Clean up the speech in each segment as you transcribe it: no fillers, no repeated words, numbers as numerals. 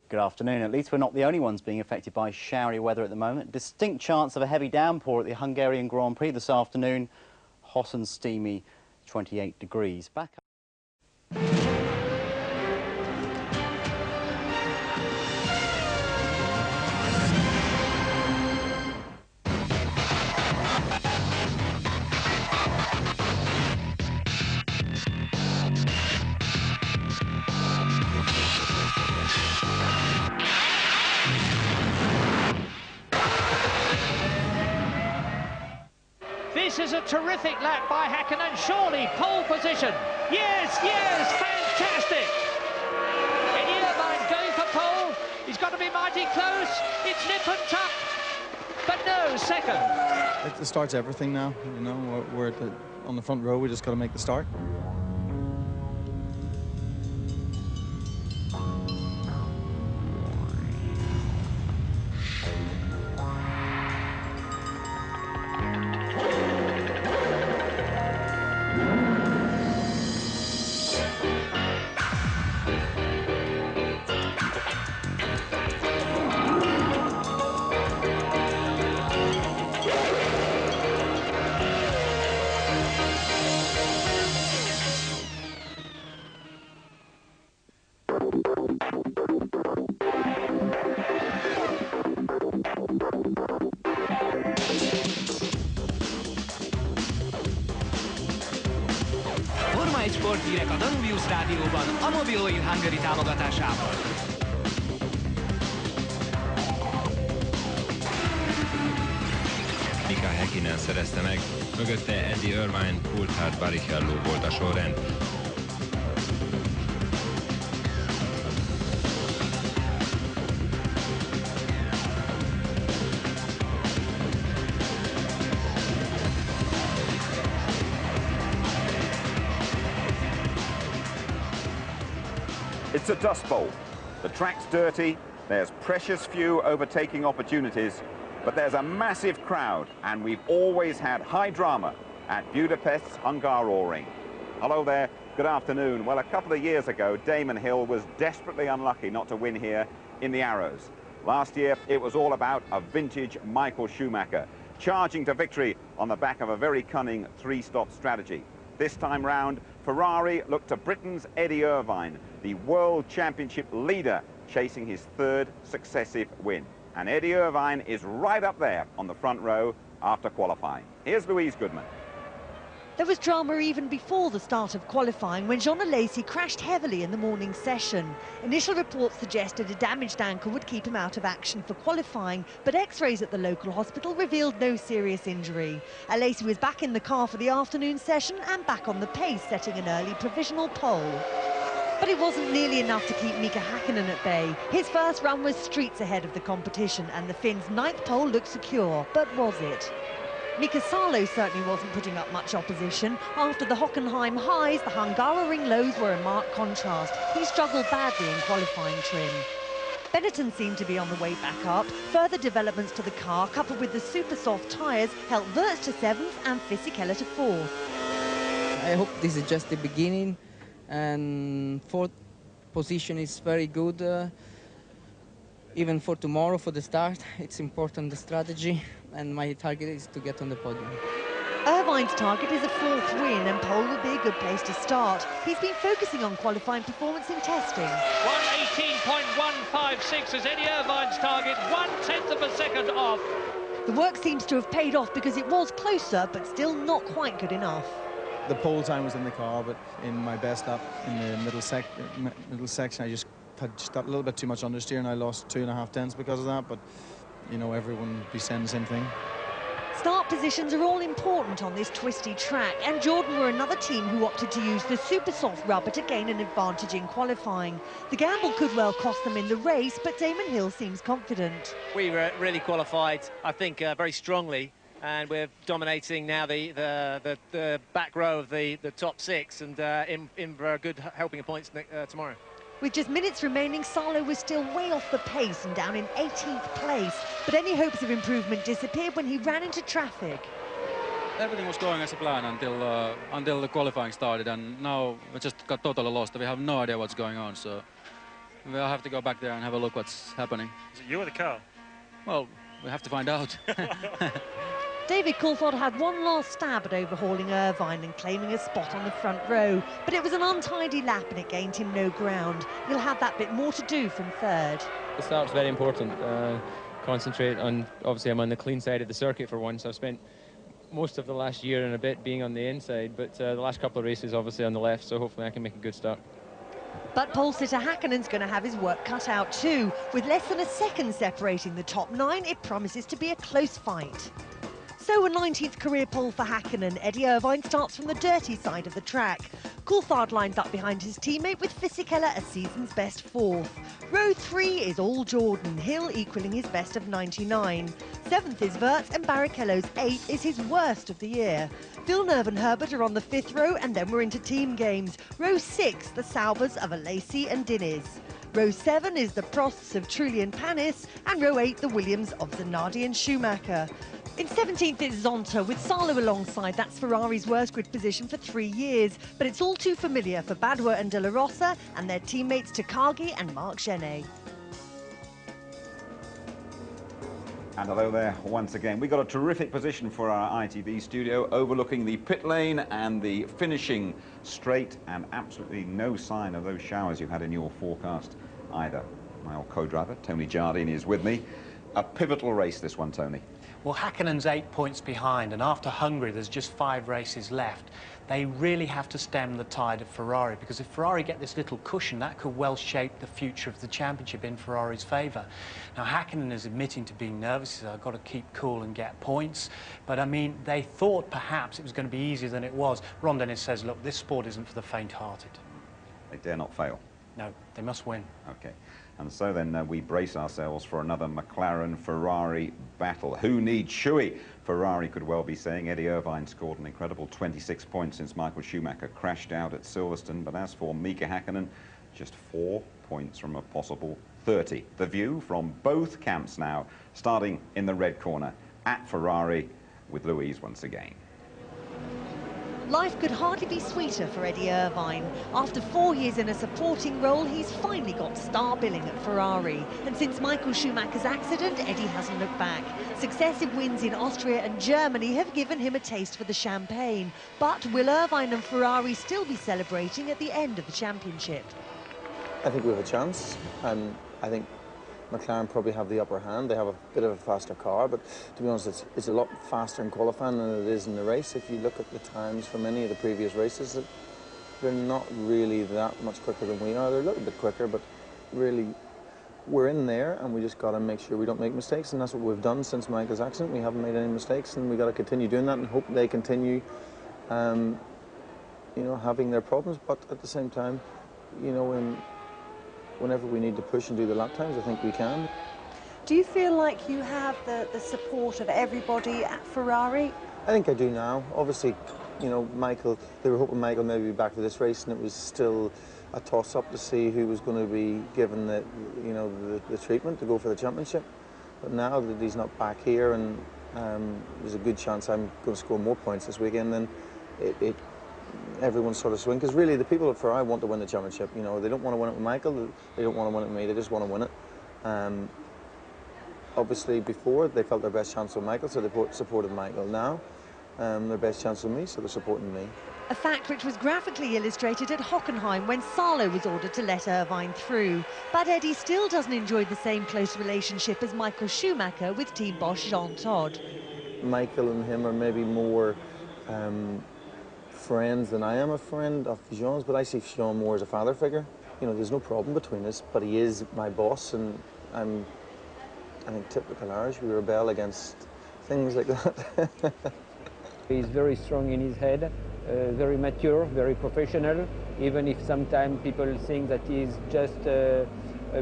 Good afternoon. At least we're not the only ones being affected by showery weather at the moment. Distinct chance of a heavy downpour at the Hungarian Grand Prix this afternoon. Hot and steamy, 28 degrees. Back up. This is a terrific lap by Häkkinen, surely pole position. Yes, yes, fantastic. Eddie Irvine's going for pole. He's got to be mighty close. It's nip and tuck, but no, second. It starts everything now, you know. We're on the front row, we just got to make the start. Forma 1 sporthírek a Danubius Rádióban, a Mobil Hungary támogatásával. Mika Häkkinen szerezte meg, mögötte Eddie Irvine, Coulthard, Barrichello volt a sorrend. It's a dust bowl. The track's dirty, there's precious few overtaking opportunities, but there's a massive crowd, and we've always had high drama at Budapest's Hungaroring. Hello there, good afternoon. Well, a couple of years ago, Damon Hill was desperately unlucky not to win here in the Arrows. Last year, it was all about a vintage Michael Schumacher, charging to victory on the back of a very cunning three-stop strategy. This time round, Ferrari looked to Britain's Eddie Irvine, the World Championship leader, chasing his third successive win. And Eddie Irvine is right up there on the front row after qualifying. Here's Louise Goodman. There was drama even before the start of qualifying when Jean Alesi crashed heavily in the morning session. Initial reports suggested a damaged ankle would keep him out of action for qualifying, but x-rays at the local hospital revealed no serious injury. Alesi was back in the car for the afternoon session and back on the pace, setting an early provisional pole. But it wasn't nearly enough to keep Mika Häkkinen at bay. His first run was streets ahead of the competition, and the Finn's 9th pole looked secure, but was it? Mika Salo certainly wasn't putting up much opposition. After the Hockenheim highs, the Hungaroring lows were a marked contrast. He struggled badly in qualifying trim. Benetton seemed to be on the way back up. Further developments to the car, coupled with the super soft tyres, helped Wirtz to 7th and Fisichella to 4th. I hope this is just the beginning, and 4th position is very good. Even for tomorrow, for the start, it's important, the strategy, and my target is to get on the podium. Irvine's target is a 4th win, and pole would be a good place to start. He's been focusing on qualifying performance in testing. 1:18.156 is Eddie Irvine's target, 1/10 of a second off. The work seems to have paid off because it was closer, but still not quite good enough. The pole time was in the car, but in my best lap in the middle section, I just got a little bit too much understeer, and I lost 2.5 tenths because of that. But you know, everyone would be saying the same thing. Start positions are all important on this twisty track, and Jordan were another team who opted to use the super soft rubber to gain an advantage in qualifying. The gamble could well cost them in the race, but Damon Hill seems confident. We really qualified, I think, very strongly, and we're dominating now the back row of the top 6, and in for a good helping of points tomorrow. With just minutes remaining, Salo was still way off the pace and down in 18th place, but any hopes of improvement disappeared when he ran into traffic. Everything was going as a plan until the qualifying started, and now we just got totally lost. We have no idea what's going on, so We'll have to go back there and have a look what's happening. Is it you or the car? Well, we have to find out. David Coulthard had one last stab at overhauling Irvine and claiming a spot on the front row, but it was an untidy lap and it gained him no ground. He'll have that bit more to do from third. The start's very important. Concentrate on, obviously I'm on the clean side of the circuit for once. I've spent most of the last year and a bit being on the inside, but the last couple of races obviously on the left, so hopefully I can make a good start. But pole sitter Häkkänen's going to have his work cut out too. With less than a second separating the top 9, it promises to be a close fight. So a 19th career pole for Häkkinen. Eddie Irvine starts from the dirty side of the track. Coulthard lines up behind his teammate with Fisichella a season's best 4th. Row 3 is all Jordan, Hill equalling his best of 99. 7th is Wirtz and Barrichello's 8th is his worst of the year. Villeneuve and Herbert are on the 5th row and then we're into team games. Row 6, the Saubers of Alesi and Diniz. Row 7 is the Prosts of Trulli and Panis, and row 8 the Williams of Zanardi and Schumacher. In 17th is Zonta with Salo alongside. That's Ferrari's worst grid position for 3 years, but it's all too familiar for Badwa and De La Rosa and their teammates Takagi and Marc Genet. And hello there once again. We got a terrific position for our ITV studio overlooking the pit lane and the finishing straight, and absolutely no sign of those showers you had in your forecast either. My old co-driver Tony Jardine is with me. A pivotal race this one, Tony. Well, Häkkinen's 8 points behind, and after Hungary there's just 5 races left. They really have to stem the tide of Ferrari, because if Ferrari get this little cushion, that could well shape the future of the championship in Ferrari's favour. Now, Häkkinen is admitting to being nervous. He says, I've got to keep cool and get points. But, I mean, they thought perhaps it was going to be easier than it was. Ron Dennis says, look, this sport isn't for the faint-hearted. They dare not fail. No, they must win. Okay. And so then we brace ourselves for another McLaren-Ferrari battle. Who needs Shuey? Ferrari could well be saying. Eddie Irvine scored an incredible 26 points since Michael Schumacher crashed out at Silverstone. But as for Mika Häkkinen, just 4 points from a possible 30. The view from both camps now, starting in the red corner at Ferrari with Louise once again. Life could hardly be sweeter for Eddie Irvine. After 4 years in a supporting role, he's finally got star billing at Ferrari. And since Michael Schumacher's accident, Eddie hasn't looked back. Successive wins in Austria and Germany have given him a taste for the champagne. But will Irvine and Ferrari still be celebrating at the end of the championship? I think we have a chance. I think McLaren probably have the upper hand. They have a bit of a faster car, but to be honest, it's a lot faster in qualifying than it is in the race. If you look at the times from any of the previous races, they're not really that much quicker than we are. They're a little bit quicker, but really, we're in there, and we just got to make sure we don't make mistakes, and that's what we've done since Michael's accident. We haven't made any mistakes, and we got to continue doing that and hope they continue, you know, having their problems. But at the same time, you know, whenever we need to push and do the lap times, I think we can. Do you feel like you have the support of everybody at Ferrari? I think I do now. Obviously, you know, Michael, they were hoping Michael maybe be back for this race, and it was still a toss-up to see who was going to be given the, you know, the treatment to go for the championship. But now that he's not back here, and there's a good chance I'm going to score more points this weekend, then everyone's sort of swing, because really the people at Ferrari want to win the championship. You know, they don't want to win it with Michael, they don't want to win it with me, they just want to win it. Obviously before they felt their best chance with Michael, so they supported Michael. Now their best chance with me, so they're supporting me. A fact which was graphically illustrated at Hockenheim when Salo was ordered to let Irvine through. But Eddie still doesn't enjoy the same close relationship as Michael Schumacher with Team Bosch Jean Todt. Michael and him are maybe more friends than I am a friend of Jean's, but I see Jean more as a father figure. You know, there's no problem between us, but he is my boss, and I think typical Irish, we rebel against things like that. He's very strong in his head, very mature, very professional, even if sometimes people think that he's just a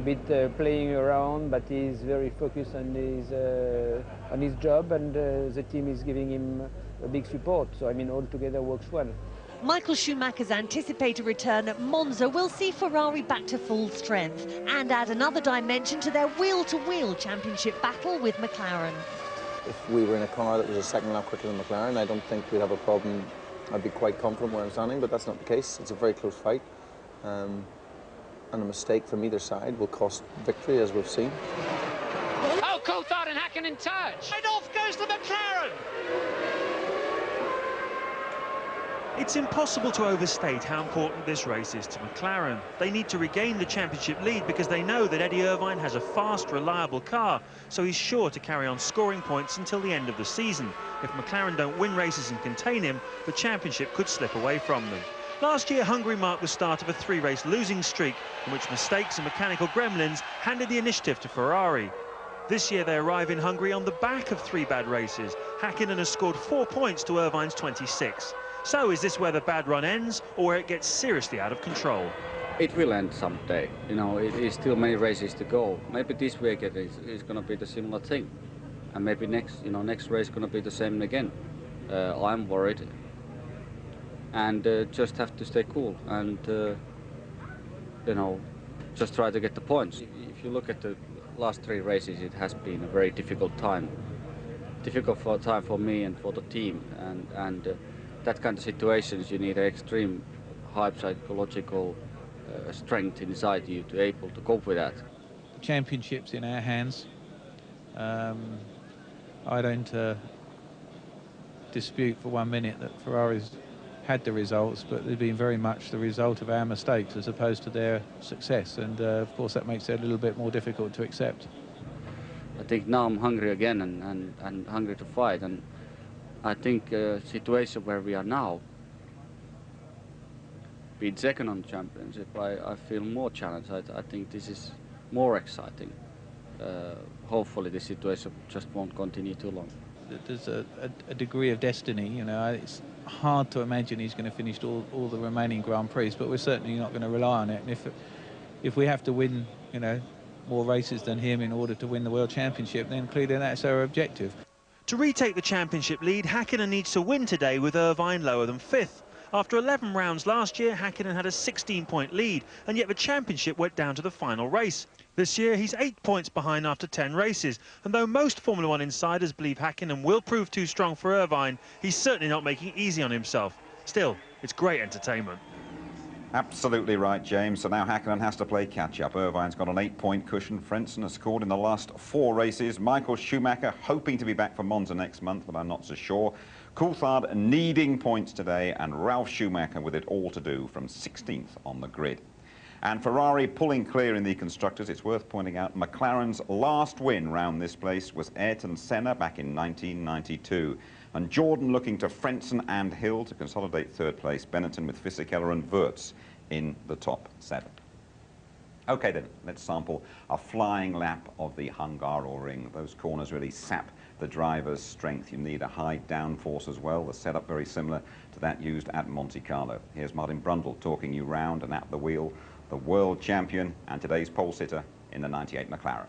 bit playing around, but he's very focused on his job, and the team is giving him a big support. So, I mean, all together works well. Michael Schumacher's anticipated return at Monza will see Ferrari back to full strength and add another dimension to their wheel-to-wheel championship battle with McLaren. If we were in a car that was a second lap quicker than McLaren, I don't think we'd have a problem. I'd be quite confident where I'm standing, but that's not the case. It's a very close fight. and a mistake from either side will cost victory, as we've seen. Oh, Coulthard and Hakkinen touch. And off goes the McLaren. It's impossible to overstate how important this race is to McLaren. They need to regain the championship lead because they know that Eddie Irvine has a fast, reliable car, so he's sure to carry on scoring points until the end of the season. If McLaren don't win races and contain him, the championship could slip away from them. Last year, Hungary marked the start of a 3-race losing streak in which mistakes and mechanical gremlins handed the initiative to Ferrari. This year, they arrive in Hungary on the back of 3 bad races. Hakkinen has scored 4 points to Irvine's 26. So is this where the bad run ends, or where it gets seriously out of control? It will end someday. You know, it is still many races to go. Maybe this weekend is going to be the similar thing, and maybe next race is going to be the same again. I'm worried, and just have to stay cool and you know, just try to get the points. If you look at the last 3 races, it has been a very difficult time for me and for the team, and that kind of situations, you need extreme high psychological strength inside you to be able to cope with that. The championship's in our hands. I don't dispute for 1 minute that Ferrari's had the results, but they've been very much the result of our mistakes as opposed to their success, and of course that makes it a little bit more difficult to accept. I think now I'm hungry again and hungry to fight, and I think a situation where we are now, being second on the championship, I feel more challenged. I think this is more exciting. Hopefully this situation just won't continue too long. There's a degree of destiny, you know. It's hard to imagine he's going to finish all the remaining Grand Prix, but we're certainly not going to rely on it. And if we have to win, you know, more races than him in order to win the World Championship, then clearly that's our objective. To retake the championship lead, Hakkinen needs to win today with Irvine lower than 5th. After 11 rounds last year, Hakkinen had a 16-point lead, and yet the championship went down to the final race. This year, he's 8 points behind after 10 races, and though most Formula 1 insiders believe Hakkinen will prove too strong for Irvine, he's certainly not making it easy on himself. Still, it's great entertainment. Absolutely right, James. So now Hakkinen has to play catch-up. Irvine's got an 8-point cushion. Frentzen has scored in the last 4 races. Michael Schumacher hoping to be back for Monza next month, but I'm not so sure. Coulthard needing points today, and Ralf Schumacher with it all to do from 16th on the grid. And Ferrari pulling clear in the constructors. It's worth pointing out McLaren's last win round this place was Ayrton Senna back in 1992. And Jordan looking to Frentzen and Hill to consolidate 3rd place. Benetton with Fisichella and Wurz in the top 7. OK then, let's sample a flying lap of the Hungaroring. Those corners really sap the driver's strength. You need a high downforce as well. The setup very similar to that used at Monte Carlo. Here's Martin Brundle talking you round and at the wheel, the world champion and today's pole sitter in the 98 McLaren.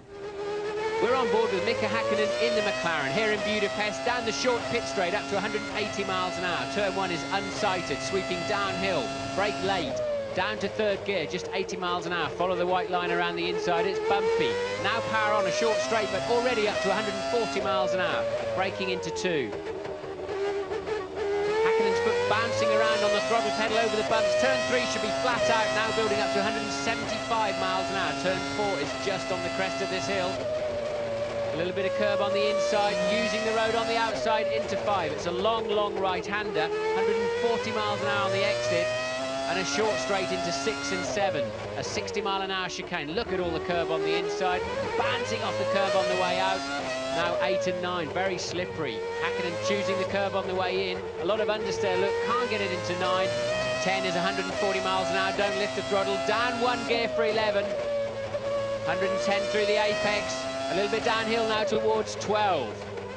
We're on board with Mika Hakkinen in the McLaren here in Budapest, down the short pit straight up to 180 miles an hour. Turn 1 is unsighted, sweeping downhill, brake late, down to 3rd gear, just 80 miles an hour. Follow the white line around the inside, it's bumpy. Now power on a short straight, but already up to 140 miles an hour, braking into 2. Hakkinen's foot bouncing around on the throttle pedal over the bumps. Turn 3 should be flat out, now building up to 175 miles an hour. Turn 4 is just on the crest of this hill. A little bit of curb on the inside, using the road on the outside into 5. It's a long, long right-hander, 140 miles an hour on the exit, and a short straight into 6 and 7. A 60-mile-an-hour chicane. Look at all the curb on the inside, bouncing off the curb on the way out. Now 8 and 9, very slippery. Hakkinen choosing the curb on the way in. A lot of understeer, look, can't get it into 9. 10 is 140 miles an hour, don't lift the throttle. Down 1 gear for 11. 110 through the apex. A little bit downhill now towards 12.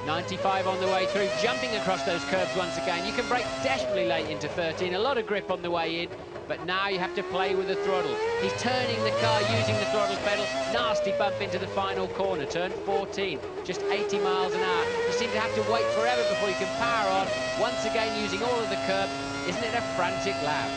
95 on the way through, jumping across those curbs once again. You can brake desperately late into 13, a lot of grip on the way in, but now you have to play with the throttle. He's turning the car using the throttle pedal. Nasty bump into the final corner, turn 14, just 80 miles an hour. You seem to have to wait forever before you can power on. Once again using all of the curb. Isn't it a frantic lap?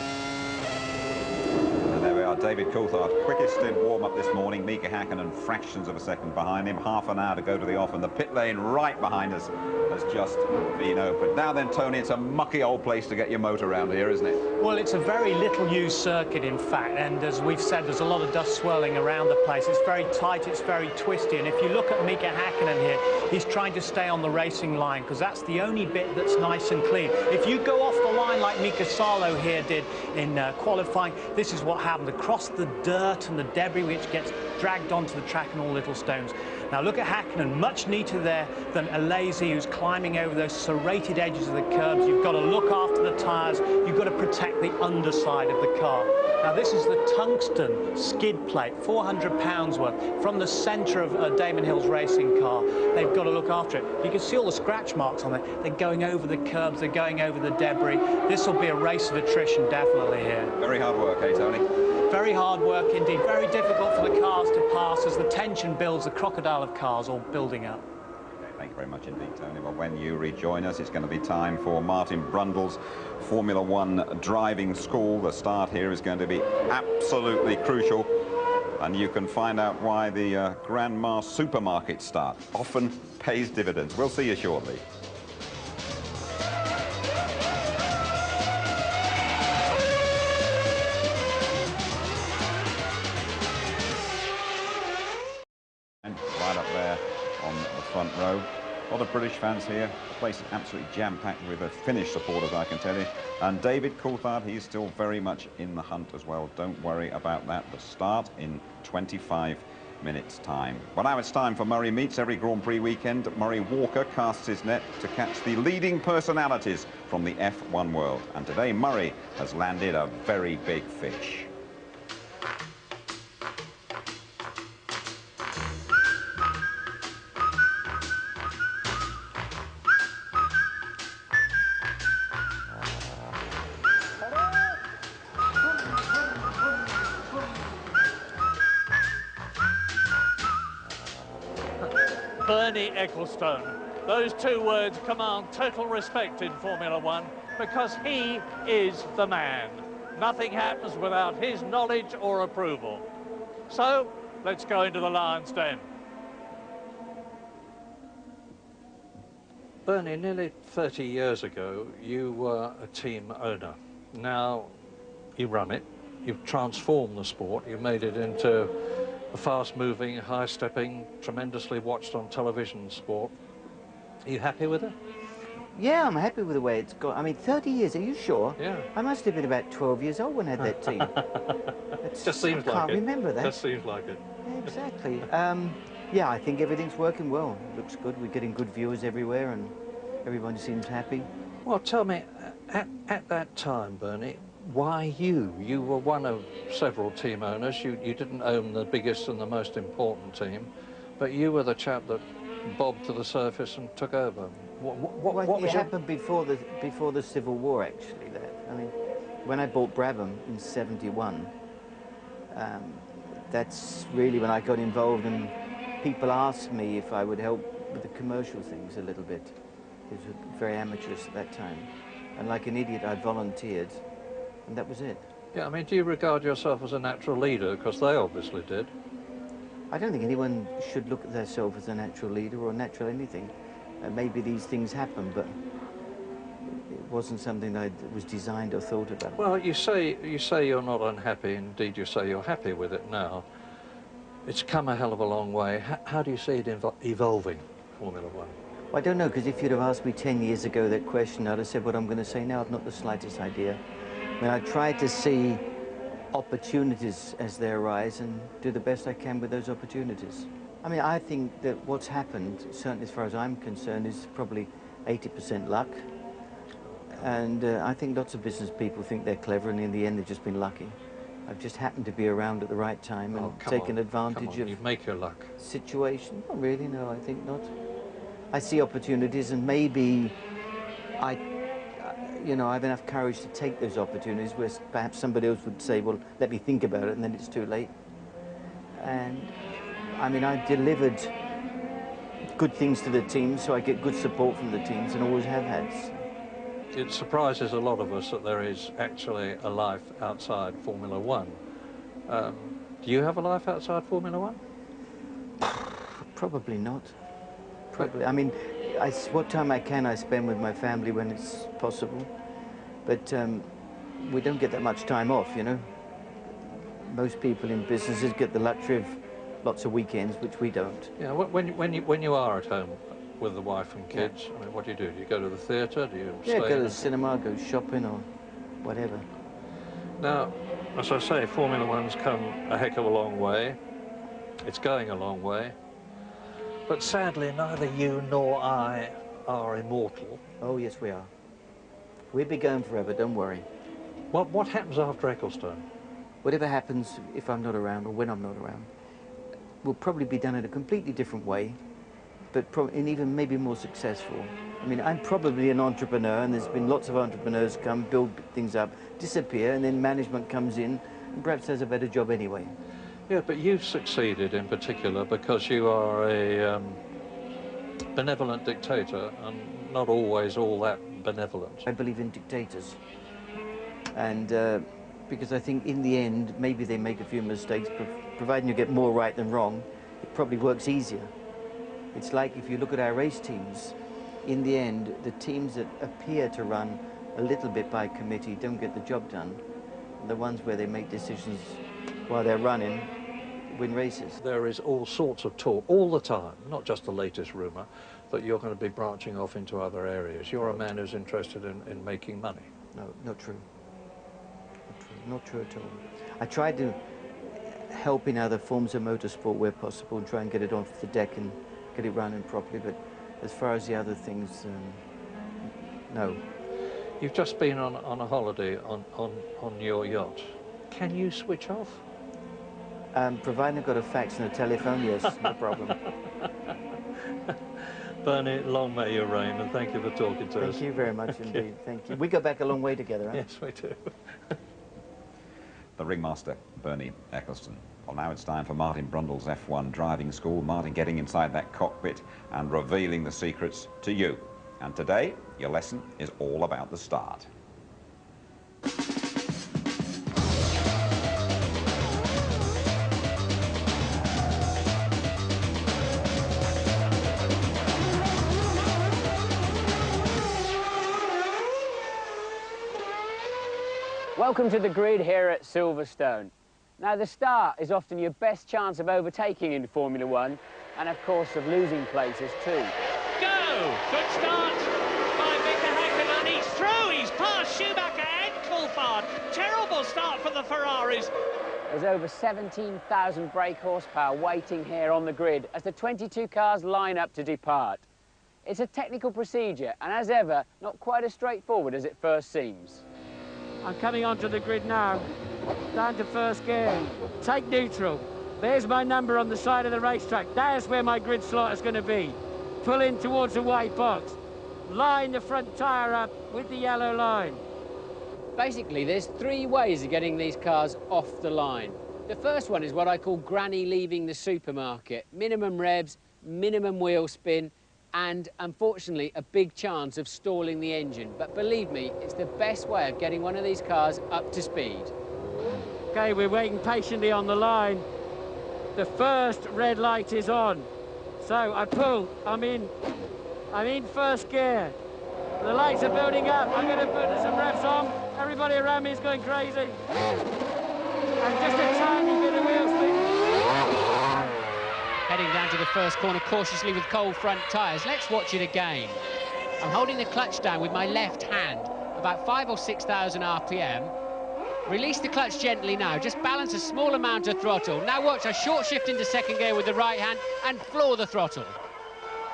And there we are, David Coulthard, quickest in warm-up this morning. Mika Häkkinen fractions of a second behind him. Half an hour to go to the off, and the pit lane right behind us has just been opened. Now then, Tony, it's a mucky old place to get your motor around here, isn't it? Well, it's a very little used circuit, in fact, and as we've said, there's a lot of dust swirling around the place. It's very tight, it's very twisty, and if you look at Mika Häkkinen here, he's trying to stay on the racing line because that's the only bit that's nice and clean. If you go off the line like Mika Salo here did in qualifying, this is what happened. Across the dirt and the debris which gets dragged onto the track and all little stones. Now look at Häkkinen, much neater there than Alesi, who's climbing over those serrated edges of the curbs. You've got to look after the tyres, you've got to protect the underside of the car. Now this is the tungsten skid plate, 400 pounds worth, from the centre of Damon Hill's racing car. They've got to look after it. You can see all the scratch marks on it. They're going over the curbs, they're going over the debris. This will be a race of attrition definitely here. Very hard work, eh, Tony? Very hard work indeed, very difficult for the cars to pass as the tension builds, the crocodile of cars all building up. Thank you very much indeed, Tony. Well, when you rejoin us, it's going to be time for Martin Brundle's Formula One driving school. The start here is going to be absolutely crucial, and you can find out why the Grandma supermarket start often pays dividends. We'll see you shortly. Right up there on the front row. A lot of British fans here. The place is absolutely jam-packed with the Finnish supporters, I can tell you. And David Coulthard, he's still very much in the hunt as well. Don't worry about that. The start in 25 minutes' time. Well, now it's time for Murray Meets. Every Grand Prix weekend, Murray Walker casts his net to catch the leading personalities from the F1 world. And today, Murray has landed a very big fish. Bernie Ecclestone. Those two words command total respect in Formula One because he is the man. Nothing happens without his knowledge or approval. So, let's go into the lion's den. Bernie, nearly 30 years ago, you were a team owner. Now, you run it. You've transformed the sport. You've made it into a fast-moving, high-stepping, tremendously watched on television sport. Are you happy with it? Yeah, I'm happy with the way it's gone. I mean, 30 years, are you sure? Yeah. I must have been about 12 years old when I had that team. Just seems like it. I can't remember that. Just seems like it. Yeah, exactly. Yeah, I think everything's working well. It looks good. We're getting good viewers everywhere and everyone seems happy. Well, tell me, at that time, Bernie, why you? You were one of several team owners. You didn't own the biggest and the most important team, but you were the chap that bobbed to the surface and took over. What was happened before the Civil War, actually. I mean, when I bought Brabham in '71, that's really when I got involved, and people asked me if I would help with the commercial things a little bit. It was very amateurish at that time, and like an idiot, I volunteered. And that was it. Yeah, I mean, do you regard yourself as a natural leader? Because they obviously did. I don't think anyone should look at themselves as a natural leader or natural anything. Maybe these things happen, but it wasn't something that was designed or thought about. Well, you say you're not unhappy. Indeed, you say you're happy with it now. It's come a hell of a long way. How do you see it evolving, Formula One? Well, I don't know, because if you'd have asked me 10 years ago that question, I'd have said what I'm going to say now. I've not the slightest idea. I mean, I try to see opportunities as they arise and do the best I can with those opportunities. I mean, I think that what's happened, certainly as far as I'm concerned, is probably 80% luck. And I think lots of business people think they're clever, and in the end they've just been lucky. I've just happened to be around at the right time and taken advantage of you make your luck. Situation. Not really, no, I think not. I see opportunities, and maybe you know, I have enough courage to take those opportunities where perhaps somebody else would say, well, let me think about it, and then it's too late. And I mean, I've delivered good things to the team, so I get good support from the teams and always have had. It surprises a lot of us that there is actually a life outside Formula One. Do you have a life outside Formula One? Probably not. Probably. I mean, what time I can I spend with my family when it's possible. But we don't get that much time off, you know. Most people in businesses get the luxury of lots of weekends, which we don't. Yeah, when you are at home with the wife and kids, yeah. I mean, what do? Do you go to the theatre? Do you stay go to the cinema, go shopping or whatever. Now, as I say, Formula One's come a heck of a long way. It's going a long way. But sadly, neither you nor I are immortal. Oh, yes, we are. We'll be going forever, don't worry. What happens after Ecclestone? Whatever happens if I'm not around or when I'm not around will probably be done in a completely different way, but and even maybe more successful. I mean, I'm probably an entrepreneur, and there's been lots of entrepreneurs come, build things up, disappear, and then management comes in and perhaps does a better job anyway. Yeah, but you've succeeded in particular because you are a benevolent dictator and not always all that benevolent. I believe in dictators. And because I think in the end, maybe they make a few mistakes, providing you get more right than wrong, it probably works easier. It's like if you look at our race teams, in the end, the teams that appear to run a little bit by committee don't get the job done. And the ones where they make decisions while they're running win races. There is all sorts of talk all the time, not just the latest rumour, that you're going to be branching off into other areas. You're a man who's interested in making money. No, not true. Not true at all. I try to help in other forms of motorsport where possible and try and get it off the deck and get it running properly, but as far as the other things, no. You've just been on a holiday on your yacht. Can you switch off? Providing I've got a fax and a telephone, yes, no problem. Bernie, long may you reign, and thank you for talking to us. Thank you very much indeed, thank you. We go back a long way together, huh? Yes, we do. The ringmaster, Bernie Ecclestone. Well, now it's time for Martin Brundle's F1 driving school. Martin getting inside that cockpit and revealing the secrets to you. And today, your lesson is all about the start. Welcome to the grid here at Silverstone. Now, the start is often your best chance of overtaking in Formula One, and of course of losing places too. Go! Good start by Mika Häkkinen. He's through, he's past Schumacher and Coulthard. Terrible start for the Ferraris. There's over 17,000 brake horsepower waiting here on the grid as the 22 cars line up to depart. It's a technical procedure, and as ever, not quite as straightforward as it first seems. I'm coming onto the grid now, down to first gear. Take neutral. There's my number on the side of the racetrack. There's where my grid slot is going to be. Pull in towards the white box. Line the front tyre up with the yellow line. Basically, there's three ways of getting these cars off the line. The first one is what I call granny leaving the supermarket. Minimum revs, minimum wheel spin, and unfortunately a big chance of stalling the engine. But believe me, it's the best way of getting one of these cars up to speed. Okay, we're waiting patiently on the line. The first red light is on. So I pull, I'm in first gear. The lights are building up. I'm going to put some revs on. Everybody around me is going crazy. And just a tiny bit of wheel spin. Heading down to the first corner cautiously with cold front tyres. Let's watch it again. I'm holding the clutch down with my left hand, about 5,000 or 6,000 RPM. Release the clutch gently now, just balance a small amount of throttle. Now watch, I short shift into second gear with the right hand and floor the throttle.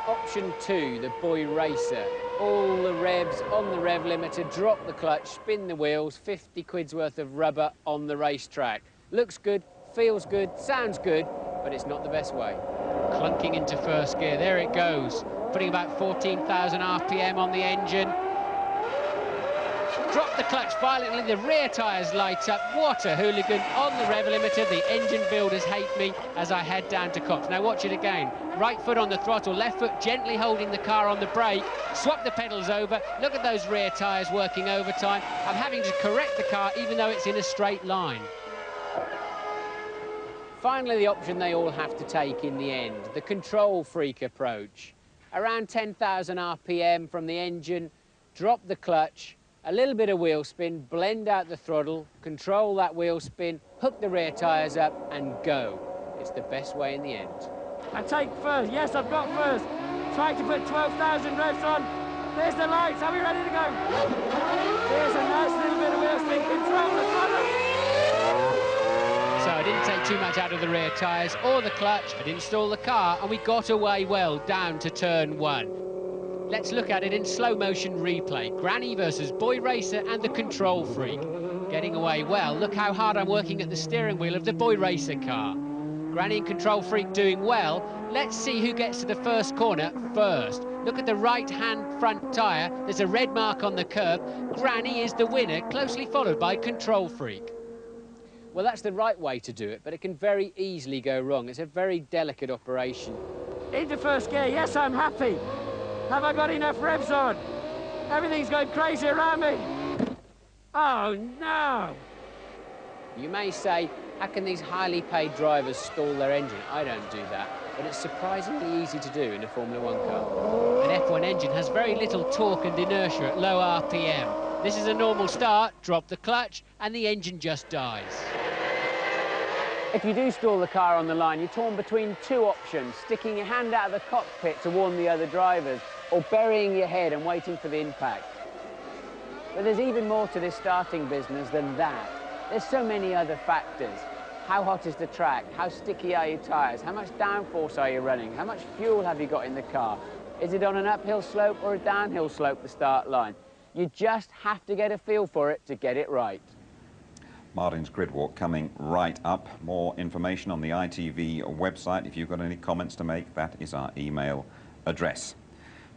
Option 2, the Boy Racer. All the revs on the rev limiter, drop the clutch, spin the wheels, 50 quid's worth of rubber on the racetrack. Looks good, feels good, sounds good, but it's not the best way. Clunking into first gear, there it goes. Putting about 14,000 RPM on the engine. Drop the clutch violently, the rear tyres light up. What a hooligan on the rev limiter. The engine builders hate me as I head down to Cops. Now watch it again. Right foot on the throttle, left foot gently holding the car on the brake. Swap the pedals over. Look at those rear tyres working overtime. I'm having to correct the car even though it's in a straight line. Finally, the option they all have to take in the end, the control freak approach. Around 10,000 RPM from the engine, drop the clutch, a little bit of wheel spin, blend out the throttle, control that wheel spin, hook the rear tyres up and go. It's the best way in the end. I take first. Yes, I've got first. Trying to put 12,000 revs on. There's the lights. Are we ready to go? There's a nice little bit of wheel spin. Control the throttle. So I didn't take too much out of the rear tyres or the clutch. I didn't stall the car, and we got away well down to turn 1. Let's look at it in slow motion replay. Granny versus Boy Racer and the control freak. Getting away well. Look how hard I'm working at the steering wheel of the Boy Racer car. Granny and control freak doing well. Let's see who gets to the first corner first. Look at the right-hand front tyre. There's a red mark on the curb. Granny is the winner, closely followed by control freak. Well, that's the right way to do it, but it can very easily go wrong. It's a very delicate operation. Into first gear. Yes, I'm happy. Have I got enough revs on? Everything's going crazy around me. Oh, no. You may say, how can these highly paid drivers stall their engine? I don't do that, but it's surprisingly easy to do in a Formula 1 car. An F1 engine has very little torque and inertia at low RPM. This is a normal start, drop the clutch, and the engine just dies. If you do stall the car on the line, you're torn between two options: sticking your hand out of the cockpit to warn the other drivers, or burying your head and waiting for the impact. But there's even more to this starting business than that. There's so many other factors. How hot is the track? How sticky are your tyres? How much downforce are you running? How much fuel have you got in the car? Is it on an uphill slope or a downhill slope, the start line? You just have to get a feel for it to get it right. Martin's Grid Walk coming right up. More information on the ITV website. If you've got any comments to make, that is our email address.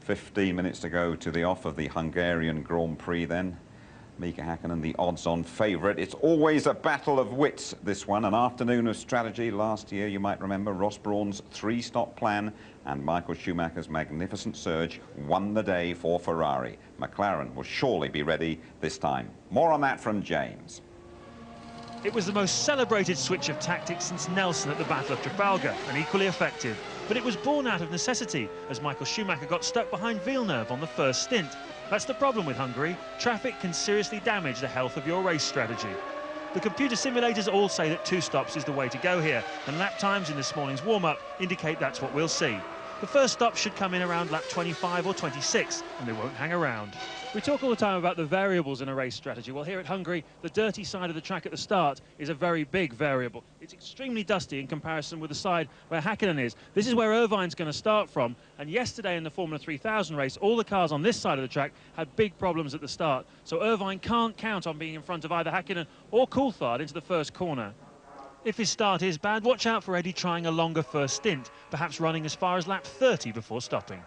15 minutes to go to the off of the Hungarian Grand Prix then. Mika Häkkinen, the odds-on favourite. It's always a battle of wits, this one. An afternoon of strategy. Last year, you might remember, Ross Brawn's three-stop plan and Michael Schumacher's magnificent surge won the day for Ferrari. McLaren will surely be ready this time. More on that from James. It was the most celebrated switch of tactics since Nelson at the Battle of Trafalgar, and equally effective. But it was born out of necessity, as Michael Schumacher got stuck behind Villeneuve on the first stint. That's the problem with Hungary. Traffic can seriously damage the health of your race strategy. The computer simulators all say that 2 stops is the way to go here, and lap times in this morning's warm-up indicate that's what we'll see. The first stop should come in around lap 25 or 26, and they won't hang around. We talk all the time about the variables in a race strategy. Well, here at Hungary, the dirty side of the track at the start is a very big variable. It's extremely dusty in comparison with the side where Häkkinen is. This is where Irvine's going to start from, and yesterday in the Formula 3000 race, all the cars on this side of the track had big problems at the start. So Irvine can't count on being in front of either Häkkinen or Coulthard into the first corner. If his start is bad, watch out for Eddie trying a longer first stint, perhaps running as far as lap 30 before stopping.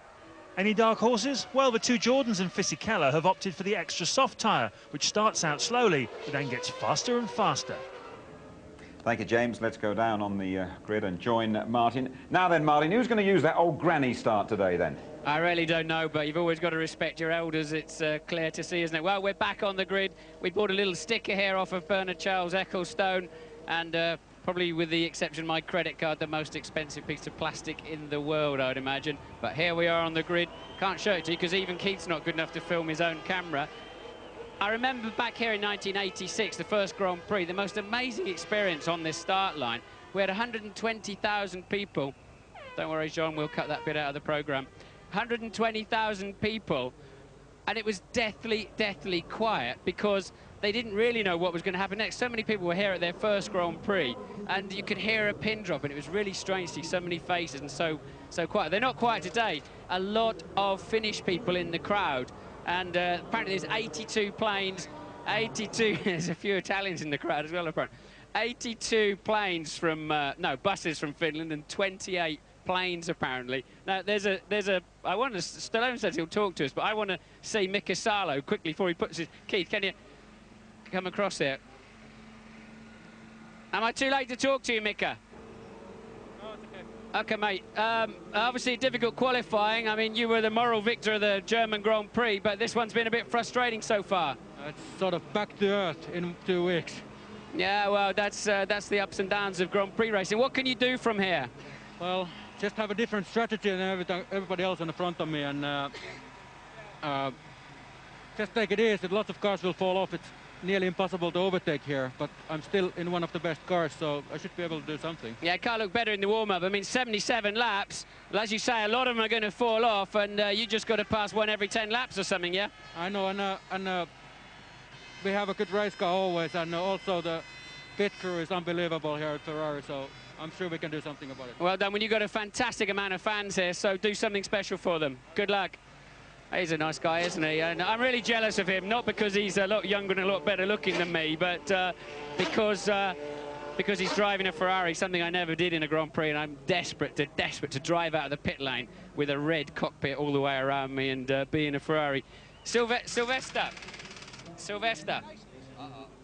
Any dark horses? Well, the 2 Jordans and Fisichella have opted for the extra soft tyre, which starts out slowly, but then gets faster and faster. Thank you, James. Let's go down on the grid and join Martin. Now then, Martin, who's going to use that old granny start today, then? I really don't know, but you've always got to respect your elders. It's clear to see, isn't it? Well, we're back on the grid. We bought a little sticker here off of Bernard Charles Ecclestone, and probably with the exception of my credit card, the most expensive piece of plastic in the world, I would imagine. But here we are on the grid. Can't show it to you because even Keith's not good enough to film his own camera. I remember back here in 1986, the first Grand Prix, the most amazing experience on this start line. We had 120,000 people. Don't worry, John, we'll cut that bit out of the programme. 120,000 people, and it was deathly, deathly quiet because they didn't really know what was going to happen next. So many people were here at their first Grand Prix, and you could hear a pin drop, and it was really strange to see so many faces and so quiet. They're not quiet today. A lot of Finnish people in the crowd, and apparently there's 82 planes, 82, there's a few Italians in the crowd as well, apparently. 82 planes from, no, buses from Finland, and 28 planes apparently. Now I want to, Stallone says he'll talk to us, but I want to see Mika Salo quickly before he puts his, Keith, can you come across here? Am I too late to talk to you, Mika? No, it's okay. Okay, mate. Obviously difficult qualifying. I mean, you were the moral victor of the German Grand Prix, but this one's been a bit frustrating so far. It's sort of back to earth in 2 weeks. Yeah, well, that's the ups and downs of Grand Prix racing. What can you do from here? Well, just have a different strategy than everybody else in the front of me, and just take it easy. Lots of cars will fall off. It's nearly impossible to overtake here, but I'm still in one of the best cars, so I should be able to do something. Yeah, it can't look better in the warm-up. I mean, 77 laps. Well, as you say, a lot of them are going to fall off, and you just got to pass one every 10 laps or something, yeah? I know, and we have a good race car always, and also the pit crew is unbelievable here at Ferrari, so I'm sure we can do something about it. Well done. Well, you've got a fantastic amount of fans here, so do something special for them. Good luck. He's a nice guy, isn't he? And I'm really jealous of him, not because he's a lot younger and a lot better looking than me, but because he's driving a Ferrari, something I never did in a Grand Prix, and I'm desperate to drive out of the pit lane with a red cockpit all the way around me and be in a Ferrari. Sylvester.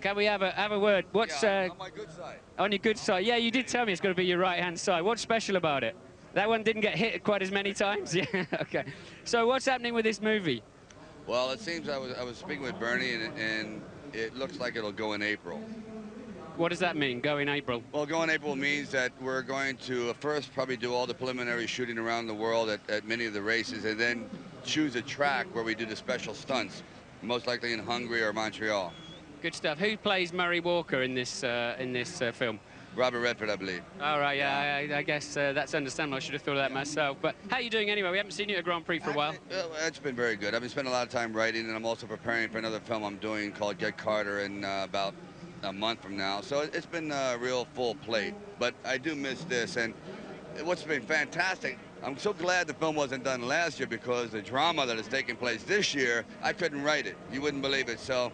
Can we have a word? What's on my good side. On your good side? Yeah, you did tell me it's going to be your right-hand side. What's special about it? That one didn't get hit quite as many times? Yeah, okay. So what's happening with this movie? Well, it seems I was speaking with Bernie, and it looks like it'll go in April. What does that mean, go in April? Well, go in April means that we're going to first probably do all the preliminary shooting around the world at many of the races, and then choose a track where we do the special stunts, most likely in Hungary or Montreal. Good stuff. Who plays Murray Walker in this film? Robert Redford, I believe. All right, yeah, I guess that's understandable. I should have thought of that myself. But how are you doing anyway? We haven't seen you at Grand Prix for a while. It's been very good. I've been spending a lot of time writing, and I'm also preparing for another film I'm doing called Get Carter in about a month from now. So it's been a real full plate. But I do miss this, and what's been fantastic, I'm so glad the film wasn't done last year, because the drama that is taking place this year, I couldn't write it. You wouldn't believe it. So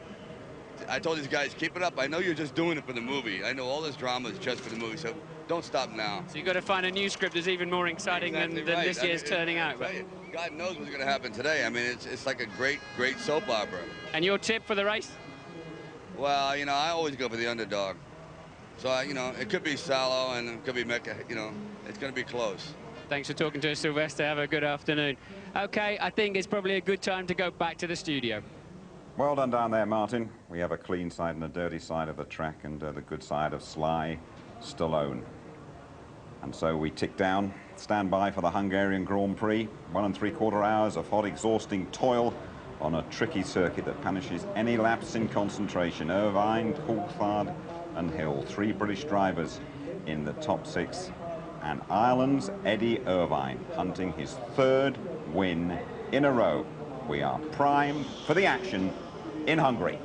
I told these guys, keep it up. I know you're just doing it for the movie. I know all this drama is just for the movie, so don't stop now. So you've got to find a new script that's even more exciting than this year's turning out. Right? God knows what's going to happen today. I mean, it's like a great soap opera. And your tip for the race? Well, you know, I always go for the underdog. So, you know, it could be Salo and it could be Mecca. You know, it's going to be close. Thanks for talking to us, Sylvester. Have a good afternoon. Okay, I think it's probably a good time to go back to the studio. Well done down there, Martin. We have a clean side and a dirty side of the track, and the good side of Sly Stallone. And so we tick down, stand by for the Hungarian Grand Prix. 1 3/4 hours of hot, exhausting toil on a tricky circuit that punishes any lapse in concentration. Irvine, Coulthard and Hill, 3 British drivers in the top 6. And Ireland's Eddie Irvine hunting his 3rd win in a row. We are primed for the action in Hungary.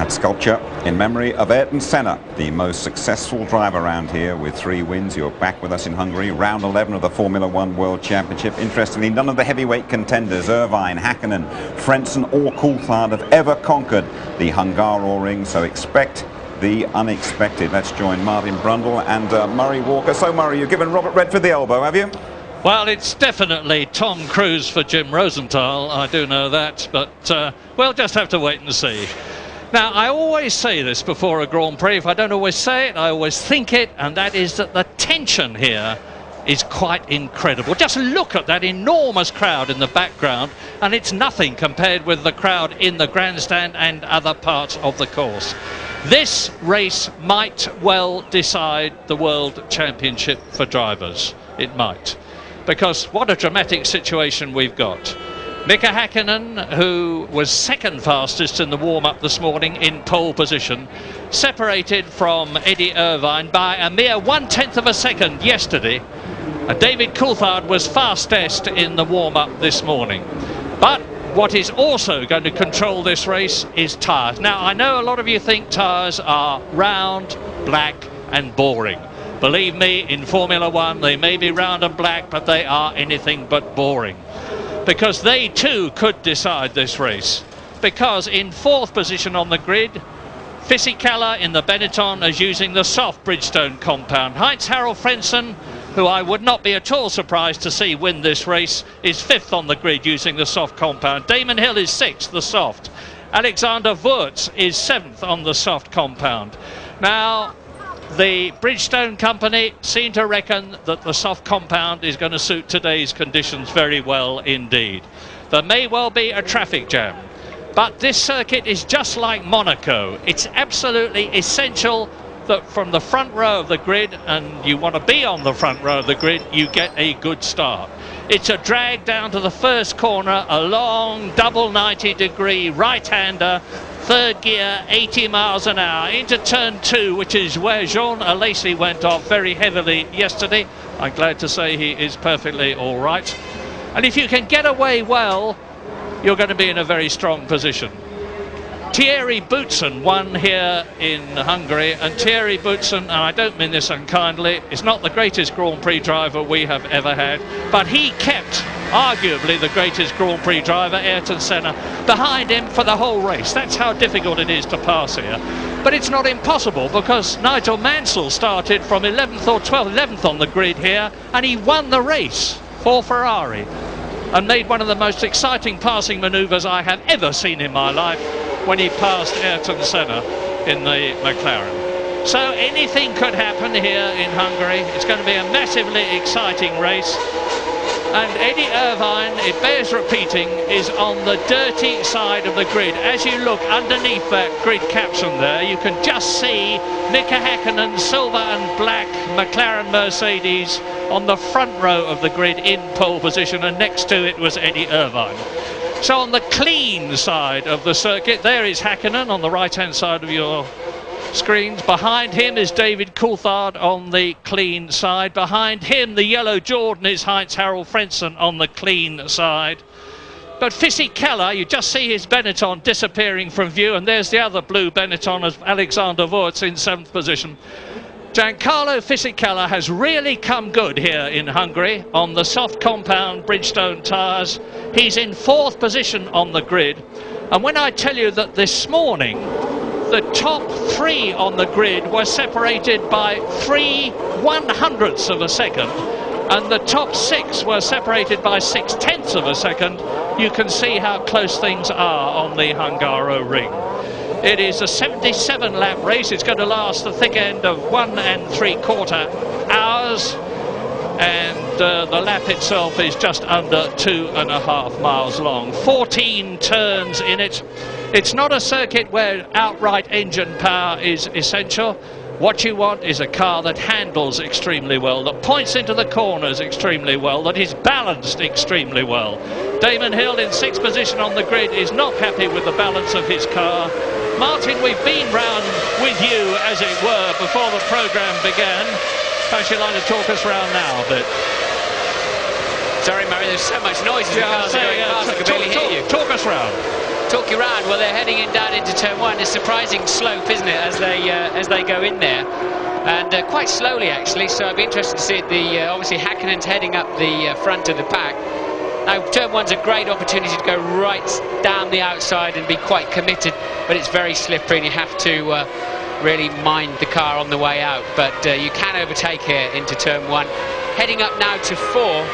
Sculpture in memory of Ayrton Senna, the most successful driver around here with 3 wins. You're back with us in Hungary, round 11 of the Formula One World Championship. Interestingly, none of the heavyweight contenders, Irvine, Häkkinen, Frentzen or Coulthard, have ever conquered the Hungaroring, so expect the unexpected. Let's join Martin Brundle and Murray Walker. So Murray, you've given Robert Redford the elbow, have you? Well, it's definitely Tom Cruise for Jim Rosenthal, I do know that, but we'll just have to wait and see. Now, I always say this before a Grand Prix. If I don't always say it, I always think it, and that is that the tension here is quite incredible. Just look at that enormous crowd in the background, and it's nothing compared with the crowd in the grandstand and other parts of the course. This race might well decide the World Championship for drivers. It might. Because what a dramatic situation we've got. Mika Häkkinen, who was 2nd fastest in the warm-up this morning in pole position, separated from Eddie Irvine by a mere 1/10 of a second yesterday. David Coulthard was fastest in the warm-up this morning. But what is also going to control this race is tyres. Now, I know a lot of you think tyres are round, black and boring. Believe me, in Formula One, they may be round and black, but they are anything but boring. Because they too could decide this race. Because in 4th position on the grid, Fisichella in the Benetton is using the soft Bridgestone compound. Heinz-Harald Frentzen who I would not be at all surprised to see win this race, is 5th on the grid using the soft compound. Damon Hill is 6th, the soft. Alexander Wurz is 7th on the soft compound. Now, the Bridgestone company seem to reckon that the soft compound is going to suit today's conditions very well indeed. There may well be a traffic jam, but this circuit is just like Monaco. It's absolutely essential that from the front row of the grid, and you want to be on the front row of the grid, you get a good start. It's a drag down to the first corner, a long double 90-degree right-hander, 3rd gear, 80 miles an hour, into turn 2, which is where Jean Alesi went off very heavily yesterday. I'm glad to say he is perfectly all right. And if you can get away well, you're going to be in a very strong position. Thierry Boutsen won here in Hungary, and Thierry Boutsen, and I don't mean this unkindly, is not the greatest Grand Prix driver we have ever had, but he kept arguably the greatest Grand Prix driver, Ayrton Senna, behind him for the whole race. That's how difficult it is to pass here. But it's not impossible, because Nigel Mansell started from 11th or 12th, 11th on the grid here, and he won the race for Ferrari and made one of the most exciting passing manoeuvres I have ever seen in my life when he passed Ayrton Senna in the McLaren. So anything could happen here in Hungary. It's going to be a massively exciting race. And Eddie Irvine, it bears repeating, is on the dirty side of the grid. As you look underneath that grid caption there, you can just see Mika Häkkinen, silver and black McLaren Mercedes on the front row of the grid in pole position, and next to it was Eddie Irvine. So on the clean side of the circuit, there is Häkkinen on the right-hand side of your screens. Behind him is David Coulthard on the clean side. Behind him, the yellow Jordan, is Heinz-Harald Frentzen on the clean side. But Fisichella, you just see his Benetton disappearing from view, and there's the other blue Benetton of Alexander Wurz in 7th position. Giancarlo Fisichella has really come good here in Hungary on the soft compound Bridgestone tyres. He's in 4th position on the grid. And when I tell you that this morning the top 3 on the grid were separated by 3/100ths of a second, and the top 6 were separated by 6/10ths of a second, you can see how close things are on the Hungaro ring. It is a 77-lap race. It's going to last the thick end of 1 3/4 hours, and the lap itself is just under 2.5 miles long. 14 turns in it. It's not a circuit where outright engine power is essential. What you want is a car that handles extremely well, that points into the corners extremely well, that is balanced extremely well. Damon Hill in 6th position on the grid is not happy with the balance of his car. Martin, we've been round with you, as it were, before the programme began. Perhaps you'd like to talk us round now a bit. Sorry, Murray, there's so much noise as the cars are going past, I can barely hear you. Talk us round. Talk you round. Well, they're heading in down into turn 1. It's a surprising slope, isn't it, as they go in there, and quite slowly actually. So I'd be interested to see it. Obviously Häkkinen's heading up the front of the pack. Now, turn 1's a great opportunity to go right down the outside and be quite committed, but it's very slippery and you have to really mind the car on the way out. But you can overtake here into turn 1. Heading up now to 4.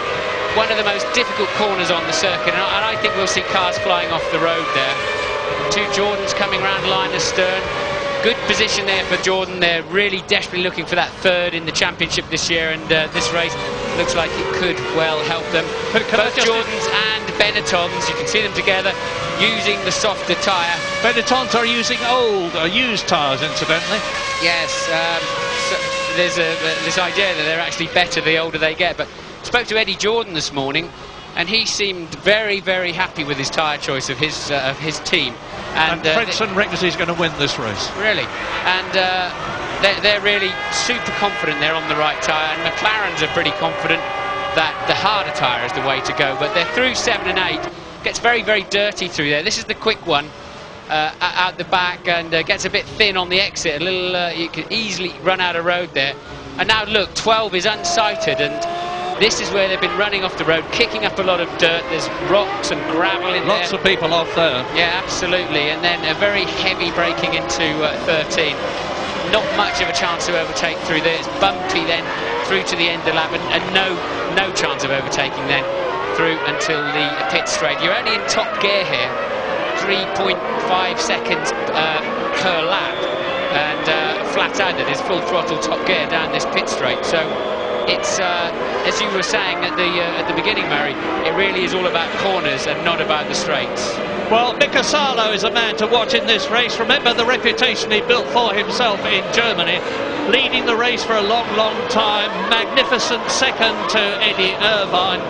One of the most difficult corners on the circuit, and I think we'll see cars flying off the road there. 2 Jordans coming round line astern. Good position there for Jordan. They're really desperately looking for that 3rd in the championship this year, and this race looks like it could well help them. Both Jordans and Benettons, you can see them together using the softer tyre. Benettons are using old, used tyres, incidentally. Yes, so there's this idea that they're actually better the older they get. But spoke to Eddie Jordan this morning, and he seemed very, very happy with his tyre choice of his team. And Frentzen reckons he's going to win this race. Really, and they're really super confident they're on the right tyre, and McLarens are pretty confident that the harder tyre is the way to go. But they're through 7 and 8. Gets very, very dirty through there. This is the quick one out the back, and gets a bit thin on the exit. A little, you could easily run out of road there. And now look, 12 is unsighted, and this is where they've been running off the road, kicking up a lot of dirt. There's rocks and gravel in there. Lots of people off there. Yeah, absolutely. And then a very heavy braking into 13. not much of a chance to overtake through there. It's bumpy then through to the end of the lap, and no chance of overtaking then through until the pit straight. You're only in top gear here, 3.5 seconds per lap, and flat out that is full throttle top gear down this pit straight. So it's as you were saying at the beginning, Murray, it really is all about corners and not about the straights. Well, Mika Salo is a man to watch in this race. Remember the reputation he built for himself in Germany, leading the race for a long time. Magnificent second to Eddie Irvine,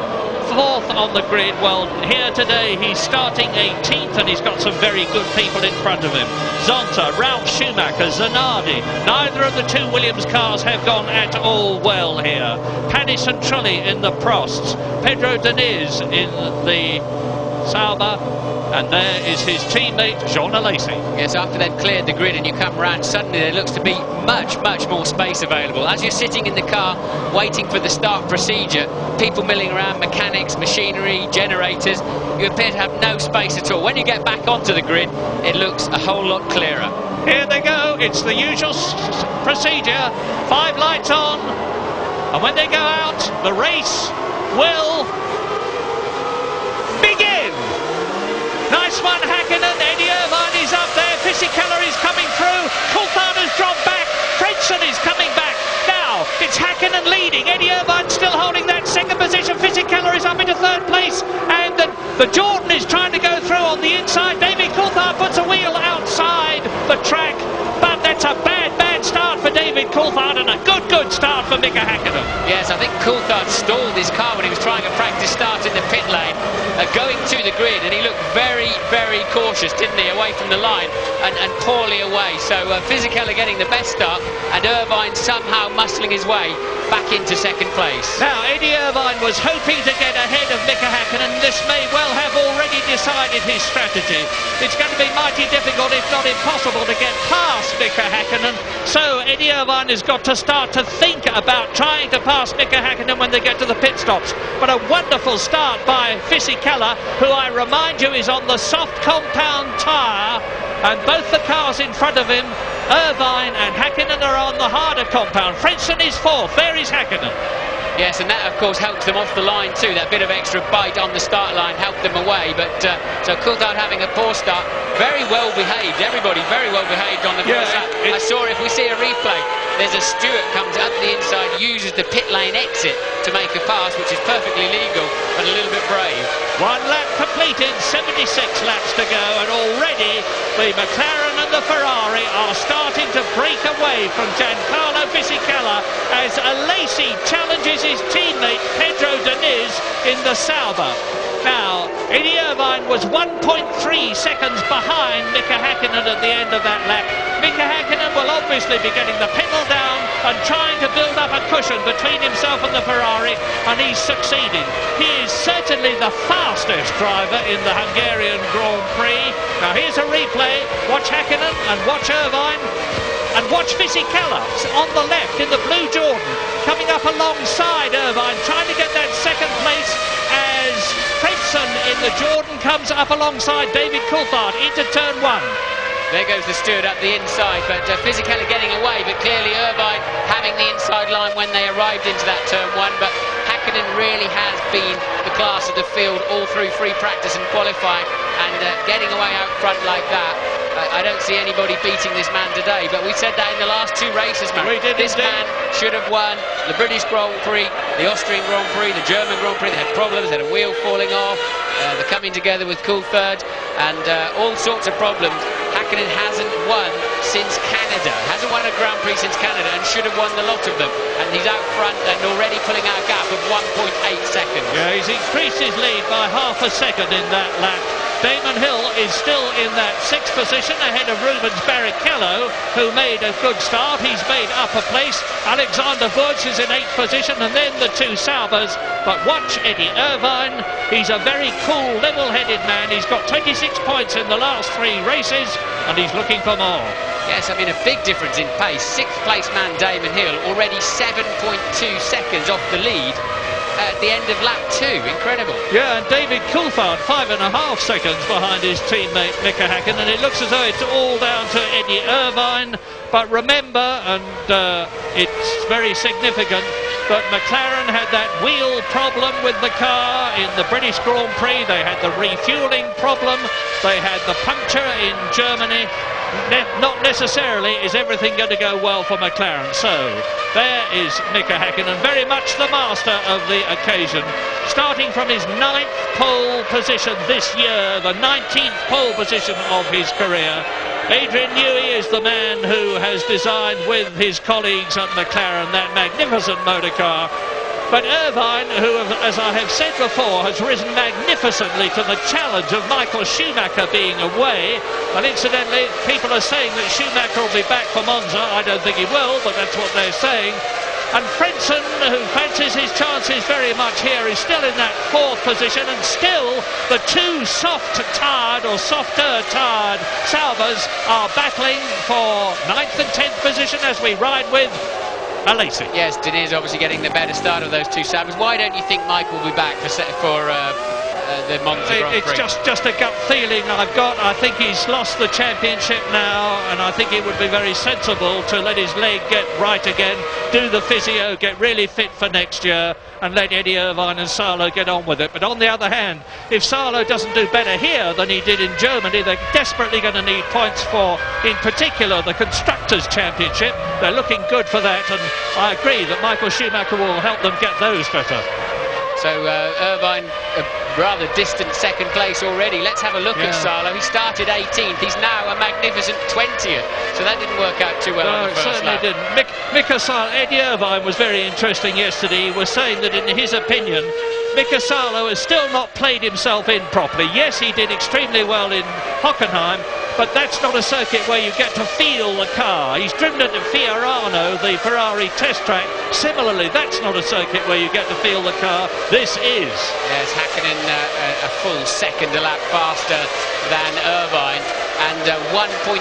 fourth on the grid. Well, here today he's starting 18th, and he's got some very good people in front of him. Zonta, Ralf Schumacher, Zanardi. Neither of the two Williams cars have gone at all well here. Panis and Trulli in the Prosts. Pedro Diniz in the Sauber. And there is his teammate, Jean Alesi. Yes, after they've cleared the grid and you come round, suddenly there looks to be much more space available. As you're sitting in the car waiting for the start procedure, people milling around, mechanics, machinery, generators, you appear to have no space at all. When you get back onto the grid, it looks a whole lot clearer. Here they go, it's the usual procedure. 5 lights on, and when they go out, the race will begin. Nice one, Häkkinen. Eddie Irvine is up there. Fisichella is coming through. Coulthard has dropped back. Fredson is coming back. Now, it's Häkkinen leading. Eddie Irvine still holding that second position. Fisichella is up into third place. And the Jordan is trying to go through on the inside. David Coulthard puts a wheel outside the track. But that's a bad start for David Coulthard and a good start for Mika Häkkinen. Yes, I think Coulthard stalled his car when he was trying a practice start in the pit lane, going to the grid, and he looked very cautious, didn't he, away from the line and poorly away. So Fisichella getting the best start, and Irvine somehow muscling his way back into second place. Now, Eddie Irvine was hoping to get ahead of Mika Häkkinen. This may well have already decided his strategy. It's going to be mighty difficult, if not impossible, to get past Mika Häkkinen. So Eddie Irvine has got to start to think about trying to pass Mika Häkkinen when they get to the pit stops. But a wonderful start by Fisichella, who I remind you is on the soft compound tyre, and both the cars in front of him, Irvine and Häkkinen, are on the harder compound. Fredson is fourth. There is Häkkinen. Yes, and that of course helps them off the line too. That bit of extra bite on the start line helped them away. But so Coulthard having a poor start, very well behaved. Everybody very well behaved on the first lap. I saw, if we see a replay, there's a steward comes up the inside, uses the pit lane exit to make a pass, which is perfectly legal but a little bit brave. 1 lap completed, 76 laps to go, and already the McLaren and the Ferrari are starting to break away from Giancarlo Fisichella as Alesi challenges his teammate Pedro Diniz in the Sauber. Now, Eddie Irvine was 1.3 seconds behind Mika Häkkinen at the end of that lap. Mika Häkkinen will obviously be getting the pedal down and trying to build up a cushion between himself and the Ferrari, and he's succeeding. He is certainly the fastest driver in the Hungarian Grand Prix. Now here's a replay. Watch Häkkinen and watch Irvine. And watch Fisichella on the left in the blue Jordan, coming up alongside Irvine, trying to get that second place as Fredson in the Jordan comes up alongside David Coulthard into turn 1. There goes the steward up the inside, but Fisichella getting away, but clearly Irvine having the inside line when they arrived into that turn 1. But Häkkinen really has been the class of the field all through free practice and qualifying, and getting away out front like that, I don't see anybody beating this man today. But we said that in the last 2 races, man. We did. This man should have won the British Grand Prix, the Austrian Grand Prix, the German Grand Prix. They had problems, they had a wheel falling off, they're coming together with Coulthard, and all sorts of problems. Häkkinen hasn't won since Canada, hasn't won a Grand Prix since Canada, and should have won the lot of them. And he's out front and already pulling out a gap of 1.8 seconds. Yeah, he's increased his lead by half a second in that lap. Damon Hill is still in that 6th position ahead of Rubens Barrichello, who made a good start. He's made up a place. Alexander Wurz is in 8th position, and then the 2 Saubers. But watch Eddie Irvine. He's a very cool, level-headed man. He's got 26 points in the last 3 races, and he's looking for more. Yes, I mean, a big difference in pace. 6th place man Damon Hill already 7.2 seconds off the lead at the end of lap 2. Incredible. Yeah, and David Coulthard 5.5 seconds behind his teammate Mika Häkkinen, and it looks as though it's all down to Eddie Irvine. But remember, and it's very significant, that McLaren had that wheel problem with the car in the British Grand Prix. They had the refuelling problem. They had the puncture in Germany. Not necessarily is everything going to go well for McLaren. So there is Mika Häkkinen, very much the master of the occasion, starting from his 9th pole position this year, the 19th pole position of his career. Adrian Newey is the man who has designed with his colleagues at McLaren that magnificent motor car. But Irvine, who, as I have said before, has risen magnificently to the challenge of Michael Schumacher being away. And incidentally, people are saying that Schumacher will be back for Monza. I don't think he will, but that's what they're saying. And Frentzen, who fancies his chances very much here, is still in that 4th position, and still the two softer-tired Saubers are battling for 9th and 10th position as we ride with Alesi. Yes, Denise obviously getting the better start of those two Saubers. Why don't you think Michael will be back for the Monza Grand Prix? It's just a gut feeling I've got. I think he's lost the championship now, and I think it would be very sensible to let his leg get right again, do the physio, get really fit for next year, and let Eddie Irvine and Salo get on with it. But on the other hand, if Salo doesn't do better here than he did in Germany, they're desperately going to need points for, in particular, the Constructors' Championship. They're looking good for that, and I agree that Michael Schumacher will help them get those better. So Irvine, a rather distant 2nd place already. Let's have a look at Salo. He started 18th. He's now a magnificent 20th. So that didn't work out too well on the first lap. No, it certainly didn't. Mika Salo, Eddie Irvine was very interesting yesterday. He was saying that in his opinion, Mika Salo has still not played himself in properly. Yes, he did extremely well in Hockenheim, but that's not a circuit where you get to feel the car. He's driven it at Fiorano, the Ferrari test track. Similarly, that's not a circuit where you get to feel the car. This is. Yes, Häkkinen a full second a lap faster than Irvine, and 1.6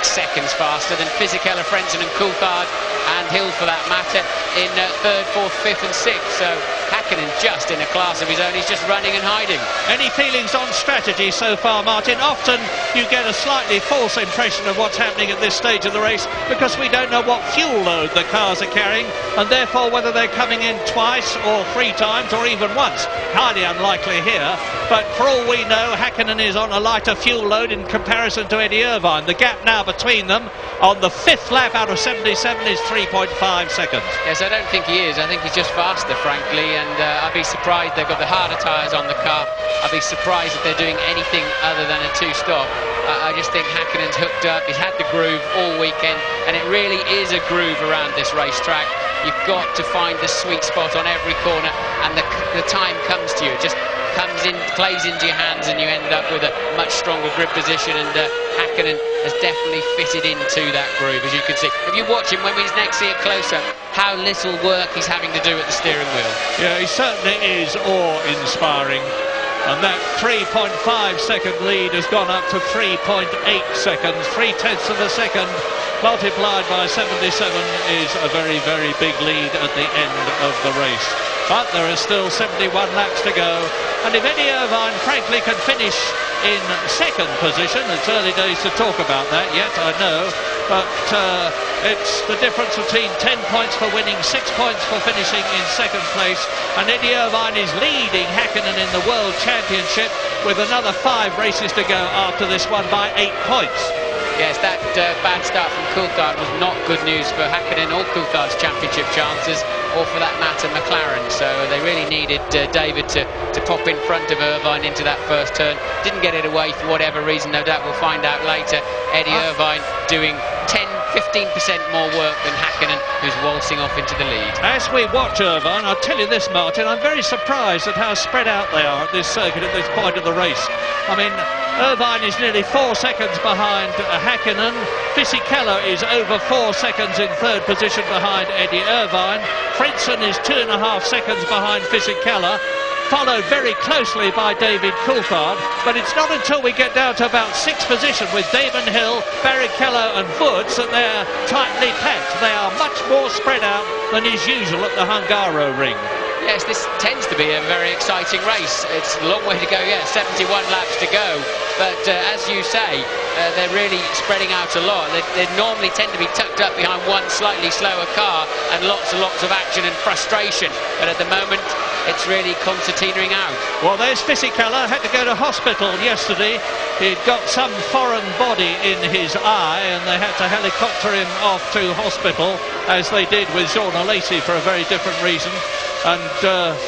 seconds faster than Fisichella, Frentzen and Coulthard, and Hill for that matter, in 3rd, 4th, 5th and 6th. So Häkkinen just in a class of his own. He's just running and hiding. Any feelings on strategy so far, Martin? Often you get a slightly false impression of what's happening at this stage of the race because we don't know what fuel load the cars are carrying, and therefore whether they're coming in twice or 3 times or even once. Highly unlikely here, but for all we know, Häkkinen is on a lighter fuel load in comparison to Eddie Irvine. The gap now between them on the 5th lap out of 77 is 3.5 seconds. Yes, I don't think he is. I think he's just faster, frankly, and I'd be surprised. They've got the harder tyres on the car. I'd be surprised if they're doing anything other than a 2-stop. I just think Häkkinen's hooked up. He's had the groove all weekend, and it really is a groove around this racetrack. You've got to find the sweet spot on every corner, and the time comes to you. It just comes in, plays into your hands, and you end up with a much stronger grip position, and Häkkinen has definitely fitted into that groove, as you can see. If you watch him, when we next see it closer, how little work he's having to do at the steering wheel. Yeah, he certainly is awe-inspiring. And that 3.5 second lead has gone up to 3.8 seconds. 0.3 of a second multiplied by 77 is a very, very big lead at the end of the race. But there are still 71 laps to go. And if Eddie Irvine, frankly, can finish in 2nd position, it's early days to talk about that yet, I know. But it's the difference between 10 points for winning, 6 points for finishing in 2nd place. And Eddie Irvine is leading Häkkinen in the World Championship with another 5 races to go after this one by 8 points. Yes, that bad start from Coulthard was not good news for Häkkinen or Coulthard's championship chances, or for that matter McLaren. So they really needed David to pop in front of Irvine into that first turn. Didn't get it away for whatever reason, no doubt we'll find out later. Eddie Irvine doing 10-15% more work than Häkkinen, who's waltzing off into the lead. As we watch Irvine, I'll tell you this, Martin, I'm very surprised at how spread out they are at this circuit at this point of the race. I mean, Irvine is nearly 4 seconds behind Häkkinen. Fisichella is over 4 seconds in 3rd position behind Eddie Irvine. Frentzen is 2.5 seconds behind Fisichella, followed very closely by David Coulthard. But it's not until we get down to about 6th position with Damon Hill, Barrichello and Woods that they're tightly packed. They are much more spread out than is usual at the Hungaro ring. Yes, this tends to be a very exciting race. It's a long way to go, yeah, 71 laps to go. But as you say, they're really spreading out a lot. They normally tend to be tucked up behind one slightly slower car and lots and lots of action and frustration. But at the moment, it's really concertinaing out. Well, there's Fisichella, had to go to hospital yesterday. He'd got some foreign body in his eye and they had to helicopter him off to hospital, as they did with Jean Alesi for a very different reason, and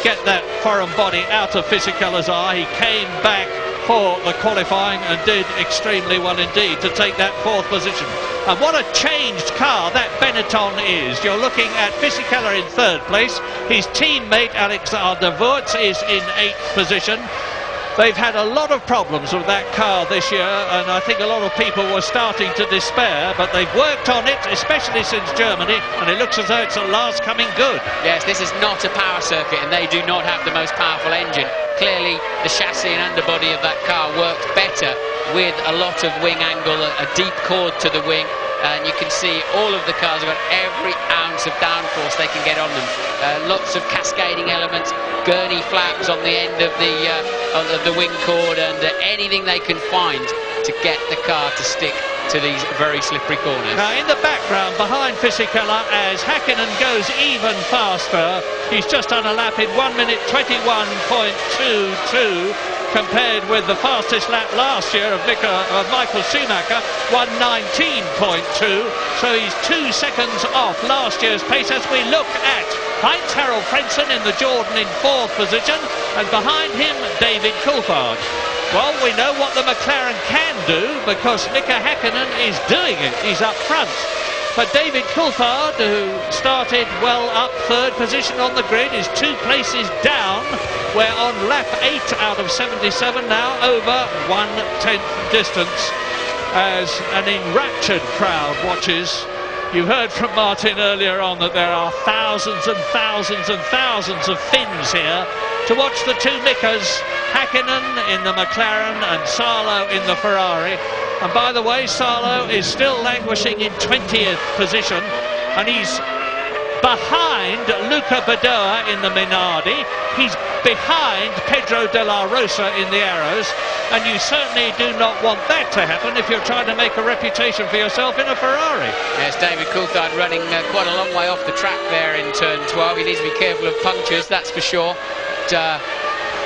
get that foreign body out of Fisichella's eye. He came back for the qualifying and did extremely well indeed to take that 4th position. And what a changed car that Benetton is. You're looking at Fisichella in 3rd place. His teammate Alexander Wurz is in 8th position. They've had a lot of problems with that car this year, and I think a lot of people were starting to despair, but they've worked on it, especially since Germany, and it looks as though it's at last coming good. Yes, this is not a power circuit, and they do not have the most powerful engine. Clearly, the chassis and underbody of that car works better with a lot of wing angle, a deep chord to the wing, and you can see all of the cars have got every ounce of downforce they can get on them. Lots of cascading elements, gurney flaps on the end of the wing cord, and anything they can find to get the car to stick to these very slippery corners. Now in the background behind Fisichella, as Häkkinen goes even faster, he's just on a lap in 1 minute 21.22 compared with the fastest lap last year of Michael Schumacher, 1:19.2, so he's 2 seconds off last year's pace. As we look at Heinz-Harald Frentzen in the Jordan in 4th position, and behind him David Coulthard. Well, we know what the McLaren can do because Mika Häkkinen is doing it. He's up front. But David Coulthard, who started well up 3rd position on the grid, is 2 places down. We're on lap 8 out of 77 now, over 1/10 distance, as an enraptured crowd watches. You heard from Martin earlier on that there are thousands and thousands and thousands of Finns here to watch the 2 Mikas, Häkkinen in the McLaren and Salo in the Ferrari. And by the way, Salo is still languishing in 20th position, and he's behind Luca Badoa in the Minardi. He's behind Pedro de la Rosa in the Arrows, and you certainly do not want that to happen if you're trying to make a reputation for yourself in a Ferrari. Yes, David Coulthard running quite a long way off the track there in turn 12. He needs to be careful of punctures, that's for sure. But,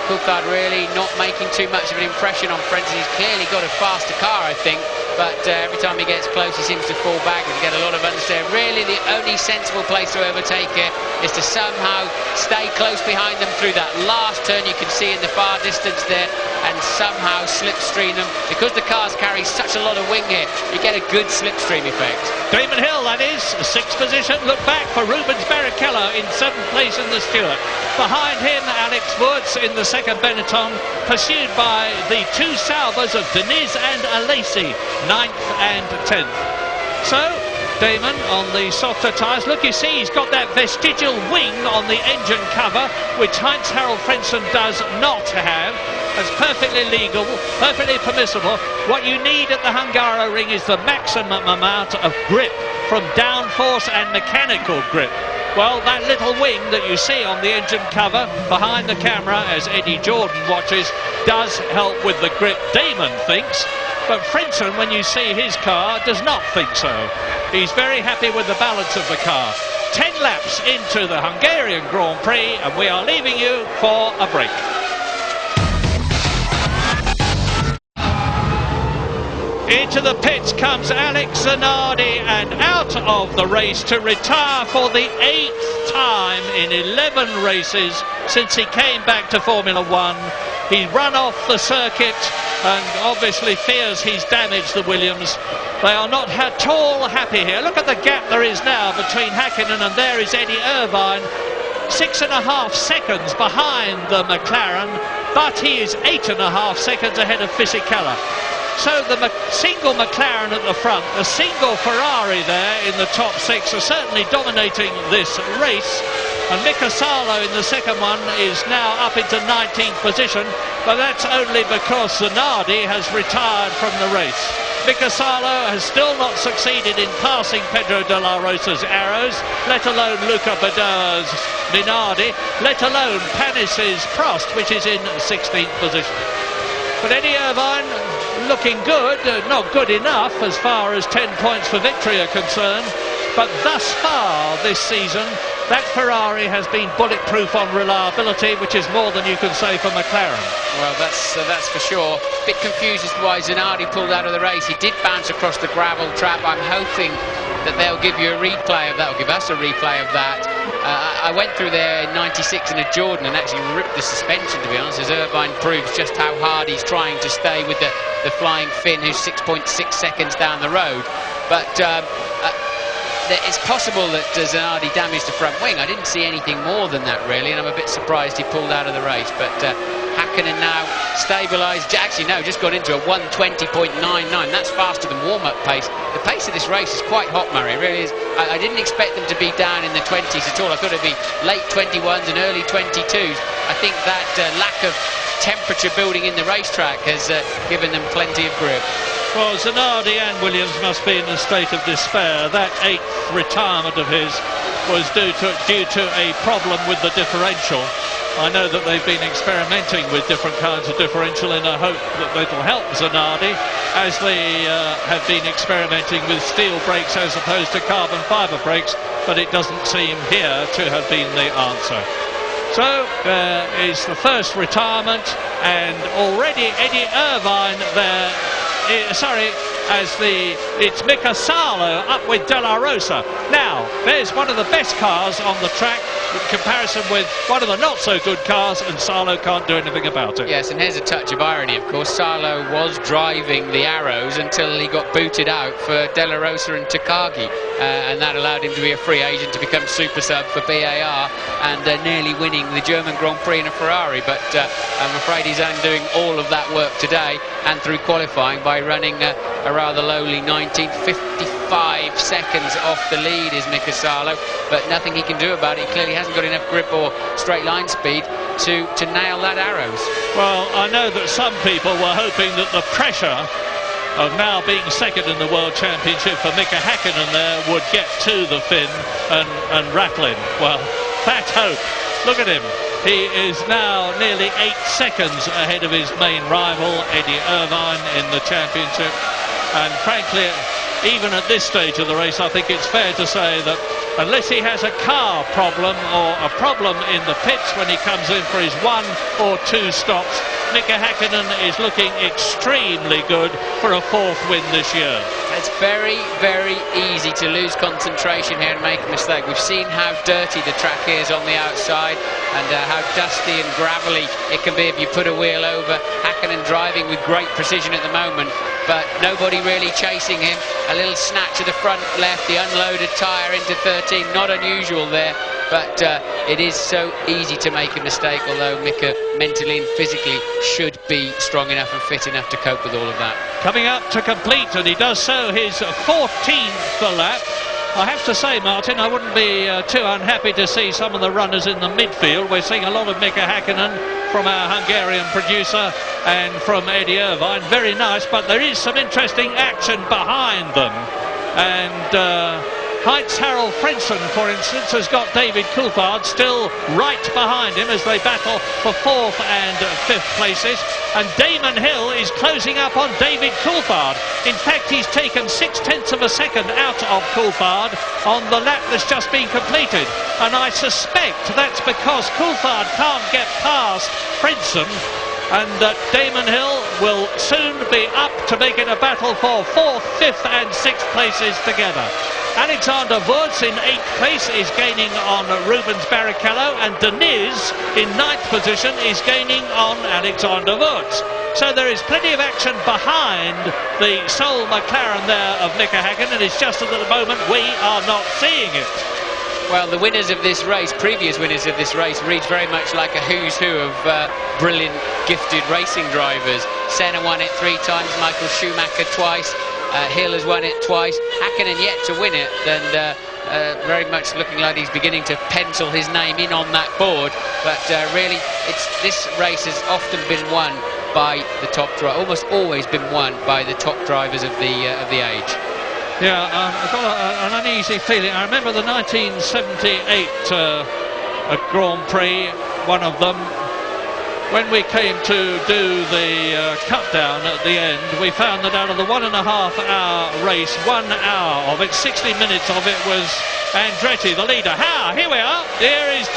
Coulthard really not making too much of an impression on Frentzen. He's clearly got a faster car, I think, but every time he gets close he seems to fall back and get a lot of understeer. Really the only sensible place to overtake it is to somehow stay close behind them through that last turn you can see in the far distance there, and somehow slipstream them. Because the cars carry such a lot of wing here, you get a good slipstream effect. Damon Hill, that is, 6th position. Look back for Rubens Barrichello in 7th place in the Stewart. Behind him, Alex Wurz in the 2nd Benetton, pursued by the 2 Salvas of Diniz and Alesi, 9th and 10th. So, Damon on the softer tyres. Look, you see, he's got that vestigial wing on the engine cover, which Heinz-Harald Frentzen does not have. That's perfectly legal, perfectly permissible. What you need at the Hungaroring is the maximum amount of grip from downforce and mechanical grip. Well, that little wing that you see on the engine cover behind the camera as Eddie Jordan watches does help with the grip, Damon thinks. But Frentzen, when you see his car, does not think so. He's very happy with the balance of the car. 10 laps into the Hungarian Grand Prix, and we are leaving you for a break. Into the pits comes Alex Zanardi, and out of the race to retire for the 8th time in 11 races since he came back to Formula One. He run off the circuit and obviously fears he's damaged the Williams. They are not at all happy here. Look at the gap there is now between Häkkinen, and there is Eddie Irvine, 6.5 seconds behind the McLaren, but he is 8.5 seconds ahead of Fisichella. So the single McLaren at the front, the single Ferrari there in the top 6 are certainly dominating this race. And Mika Salo in the second one is now up into 19th position, but that's only because Zanardi has retired from the race. Mika Salo has still not succeeded in passing Pedro de la Rosa's arrows, let alone Luca Badoer's Minardi, let alone Panis's Prost, which is in 16th position. But Eddie Irvine looking good, not good enough as far as 10 points for victory are concerned. But thus far this season, that Ferrari has been bulletproof on reliability, which is more than you can say for McLaren. Well, that's for sure. Bit confused as to why Zanardi pulled out of the race. He did bounce across the gravel trap. I'm hoping that they'll give you a replay of that, or give us a replay of that. I went through there in 96 in a Jordan and actually ripped the suspension, to be honest, as Irvine proves just how hard he's trying to stay with the flying Finn, who's 6.6 seconds down the road. But it's possible that Zanardi damaged the front wing. I didn't see anything more than that, really, and I'm a bit surprised he pulled out of the race. But Hakkinen now stabilised. Actually, no, just got into a 1:20.99. That's faster than warm-up pace. The pace of this race is quite hot, Murray. It really is. I didn't expect them to be down in the 20s at all. I thought it'd be late 21s and early 22s. I think that lack of temperature building in the racetrack has given them plenty of grip. Well, Zanardi and Williams must be in a state of despair. That 8th retirement of his was due to a problem with the differential. I know that they've been experimenting with different kinds of differential in a hope that it'll help Zanardi, as they have been experimenting with steel brakes as opposed to carbon fibre brakes, but it doesn't seem here to have been the answer. So is the first retirement, and already Eddie Irvine there. It's Mika Salo up with De La Rosa. Now, there's one of the best cars on the track in comparison with one of the not-so-good cars, and Salo can't do anything about it. Yes, and here's a touch of irony, of course. Salo was driving the Arrows until he got booted out for De La Rosa and Takagi, and that allowed him to be a free agent to become super sub for BAR and nearly winning the German Grand Prix in a Ferrari. But I'm afraid he's undoing all of that work today and through qualifying by running a rather lowly 19th. 55 seconds off the lead is Mika Salo, but nothing he can do about it. He clearly hasn't got enough grip or straight line speed to nail that Arrows. Well, I know that some people were hoping that the pressure of now being second in the World Championship for Mika Hakkinen there would get to the Finn and rattle him. Well, that hope. Look at him. He is now nearly 8 seconds ahead of his main rival, Eddie Irvine, in the championship. And frankly, even at this stage of the race, I think it's fair to say that unless he has a car problem or a problem in the pits when he comes in for his 1 or 2 stops, Mika Hakkinen is looking extremely good for a 4th win this year. It's very, very easy to lose concentration here and make a mistake. We've seen how dirty the track is on the outside and how dusty and gravelly it can be if you put a wheel over. Hakkinen driving with great precision at the moment, but nobody really chasing him. A little snatch to the front left, the unloaded tyre into 13, not unusual there. But it is so easy to make a mistake, although Mika mentally and physically should be strong enough and fit enough to cope with all of that. Coming up to complete, and he does so his 14th lap. I have to say, Martin, I wouldn't be too unhappy to see some of the runners in the midfield. We're seeing a lot of Mika Hakkinen from our Hungarian producer and from Eddie Irvine. Very nice, but there is some interesting action behind them. And Heinz-Harald Frentzen, for instance, has got David Coulthard still right behind him as they battle for 4th and 5th places. And Damon Hill is closing up on David Coulthard. In fact, he's taken 0.6 of a second out of Coulthard on the lap that's just been completed. And I suspect that's because Coulthard can't get past Frentzen, and that Damon Hill will soon be up to make it a battle for 4th, 5th and 6th places together. Alexander Wurz in 8th place is gaining on Rubens Barrichello, and Deniz in 9th position is gaining on Alexander Wurz. So there is plenty of action behind the sole McLaren there of Mika Hakkinen. It's just that at the moment we are not seeing it. Well, the winners of this race, previous winners of this race, reads very much like a who's who of brilliant, gifted racing drivers. Senna won it 3 times, Michael Schumacher twice, Hill has won it twice, Hakkinen yet to win it, and very much looking like he's beginning to pencil his name in on that board. But really, this race has often been won by the top driver, almost always been won by the top drivers of the age. Yeah, I've got an uneasy feeling. I remember the 1978 Grand Prix, one of them. When we came to do the cut down at the end, we found that out of the 1.5 hour race, 1 hour of it, 60 minutes of it was Andretti, the leader. Here we are. Here is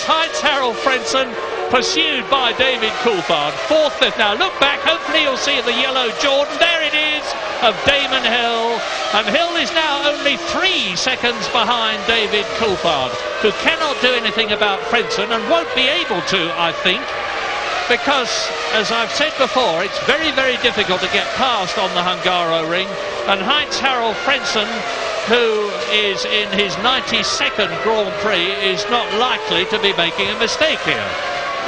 Heinz Harald Frentzen, pursued by David Coulthard. 4th, 5th. Now look back. Hopefully you'll see the yellow Jordan. There it is, of Damon Hill. And Hill is now only 3 seconds behind David Coulthard, who cannot do anything about Frentzen and won't be able to, I think, because, as I've said before, it's very, very difficult to get past on the Hungaroring. And Heinz Harald Frentzen, who is in his 92nd Grand Prix, is not likely to be making a mistake here.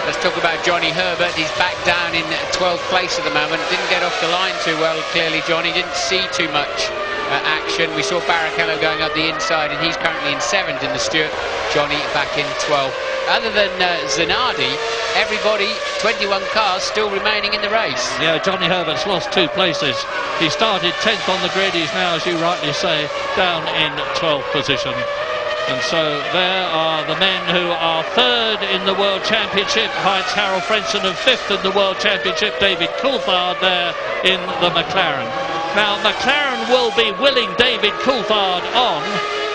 Let's talk about Johnny Herbert. He's back down in 12th place at the moment. Didn't get off the line too well, clearly, Johnny. Didn't see too much action. We saw Barrichello going up the inside, and he's currently in 7th in the Stewart. Johnny back in 12th. Other than Zanardi, everybody, 21 cars still remaining in the race. Yeah, Johnny Herbert's lost 2 places. He started 10th on the grid. He's now, as you rightly say, down in 12th position. And so there are the men who are 3rd in the World Championship. Heinz Harald Frentzen, and 5th in the World Championship. David Coulthard there in the McLaren. Now, McLaren will be willing David Coulthard on,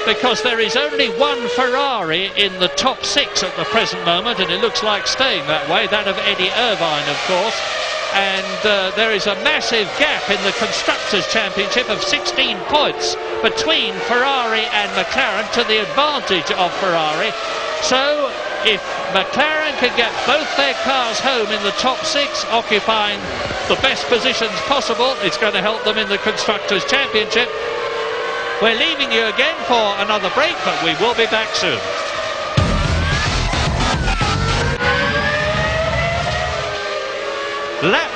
because there is only one Ferrari in the top 6 at the present moment, and it looks like staying that way, that of Eddie Irvine, of course. And there is a massive gap in the Constructors' Championship of 16 points between Ferrari and McLaren, to the advantage of Ferrari. So if McLaren can get both their cars home in the top 6, occupying the best positions possible, it's going to help them in the Constructors' Championship. We're leaving you again for another break, but we will be back soon. Lap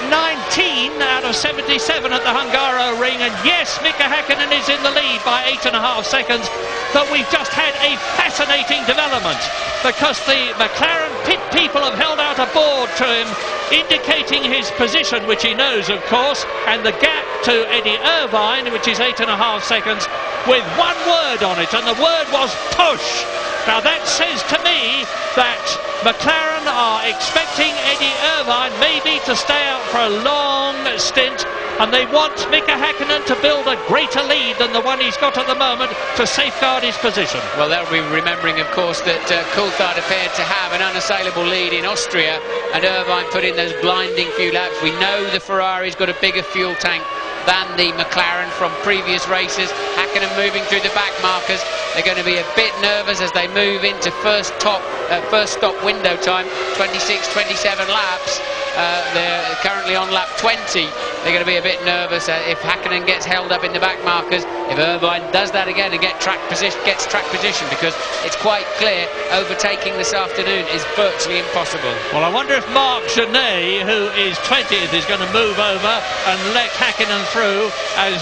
19 out of 77 at the Hungaroring, and yes, Mika Häkkinen is in the lead by 8.5 seconds, but we've just had a fascinating development, because the McLaren pit people have held out a board to him indicating his position, which he knows, of course, and the gap to Eddie Irvine, which is 8.5 seconds, with one word on it, and the word was push. Now that says to me that McLaren are expecting Eddie Irvine maybe to stay out for a long stint, and they want Mika Häkkinen to build a greater lead than the one he's got at the moment to safeguard his position. Well, they'll be remembering, of course, that Coulthard appeared to have an unassailable lead in Austria, and Irvine put in those blinding few laps. We know the Ferrari's got a bigger fuel tank than the McLaren from previous races. Häkkinen moving through the back markers. They're going to be a bit nervous as they move into first stop window time, 26, 27 laps. They're currently on lap 20. They're going to be a bit nervous if Häkkinen gets held up in the back markers. If Irvine does that again and gets track position, because it's quite clear overtaking this afternoon is virtually impossible. Well, I wonder if Marc Genet, who is 20th, is going to move over and let Häkkinen through as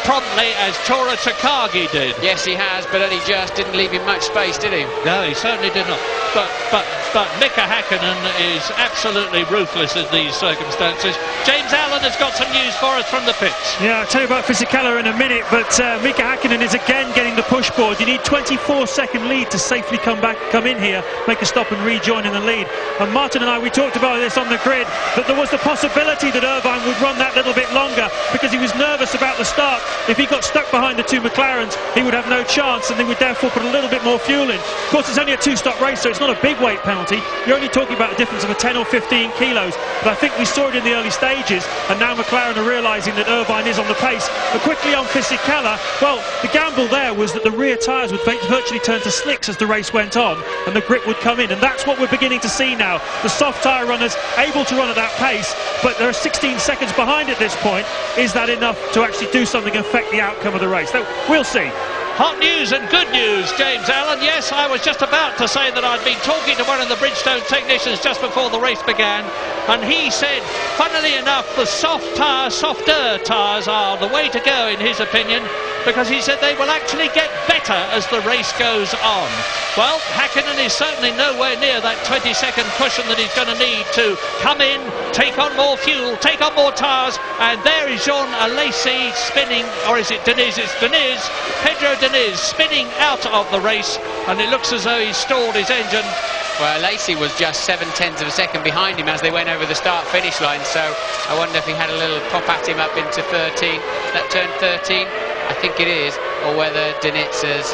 promptly as Tora Takagi did. Yes, he has, but only just didn't leave him much space, did he? No, he certainly did not. But Mika Häkkinen is absolutely ruthless in these circumstances. James Allen has got some news for us from the pits. Yeah, I'll tell you about Fisichella in a minute, but Mika Häkkinen is again getting the push board. You need 24-second lead to safely come in here, make a stop and rejoin in the lead. And Martin and I, we talked about this on the grid, that there was the possibility that Irvine would run that little bit longer because he was nervous about the start. If he got stuck behind the 2 McLarens, he would have no chance, and they would therefore put a little bit more fuel in. Of course, it's only a 2-stop race, so it's not a big weight penalty. You're only talking about a difference of a 10 or 15 kilos. But I think we saw it in the early stages, and now McLaren are realising that Irvine is on the pace. But quickly on Fisichella, well, the gamble there was that the rear tyres would virtually turn to slicks as the race went on, and the grip would come in. And that's what we're beginning to see now. The soft tyre runners able to run at that pace, but there are 16 seconds behind at this point. Is that enough to actually do something and affect the outcome of the race? So we'll see. Hot news and good news, James Allen. Yes, I was just about to say that I'd been talking to one of the Bridgestone technicians just before the race began, and he said, funnily enough, the softer tyres are the way to go, in his opinion, because he said they will actually get better as the race goes on. Well, Häkkinen is certainly nowhere near that 20-second cushion that he's going to need to come in, take on more fuel, take on more tyres, and there is Jean Alesi spinning, or is it Diniz? It's Diniz, Pedro Diniz spinning out of the race, and it looks as though he's stalled his engine. Well, Lacey was just 0.7 of a second behind him as they went over the start-finish line, so I wonder if he had a little pop at him up into 13. That turn 13, I think it is, or whether Diniz has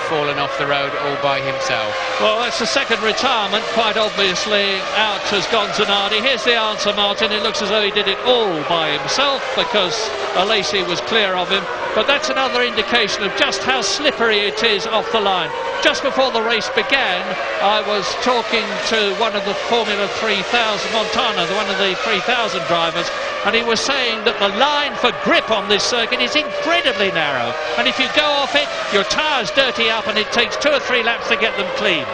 fallen off the road all by himself. Well, that's the second retirement. Quite obviously, out has gone Zanardi. Here's the answer, Martin. It looks as though he did it all by himself because Alesi was clear of him. But that's another indication of just how slippery it is off the line. Just before the race began, I was talking to one of the Formula 3000, Montana, one of the 3000 drivers, and he was saying that the line for grip on this circuit is incredibly narrow. And if you go off it, your tyres dirty up and it takes 2 or 3 laps to get them clean.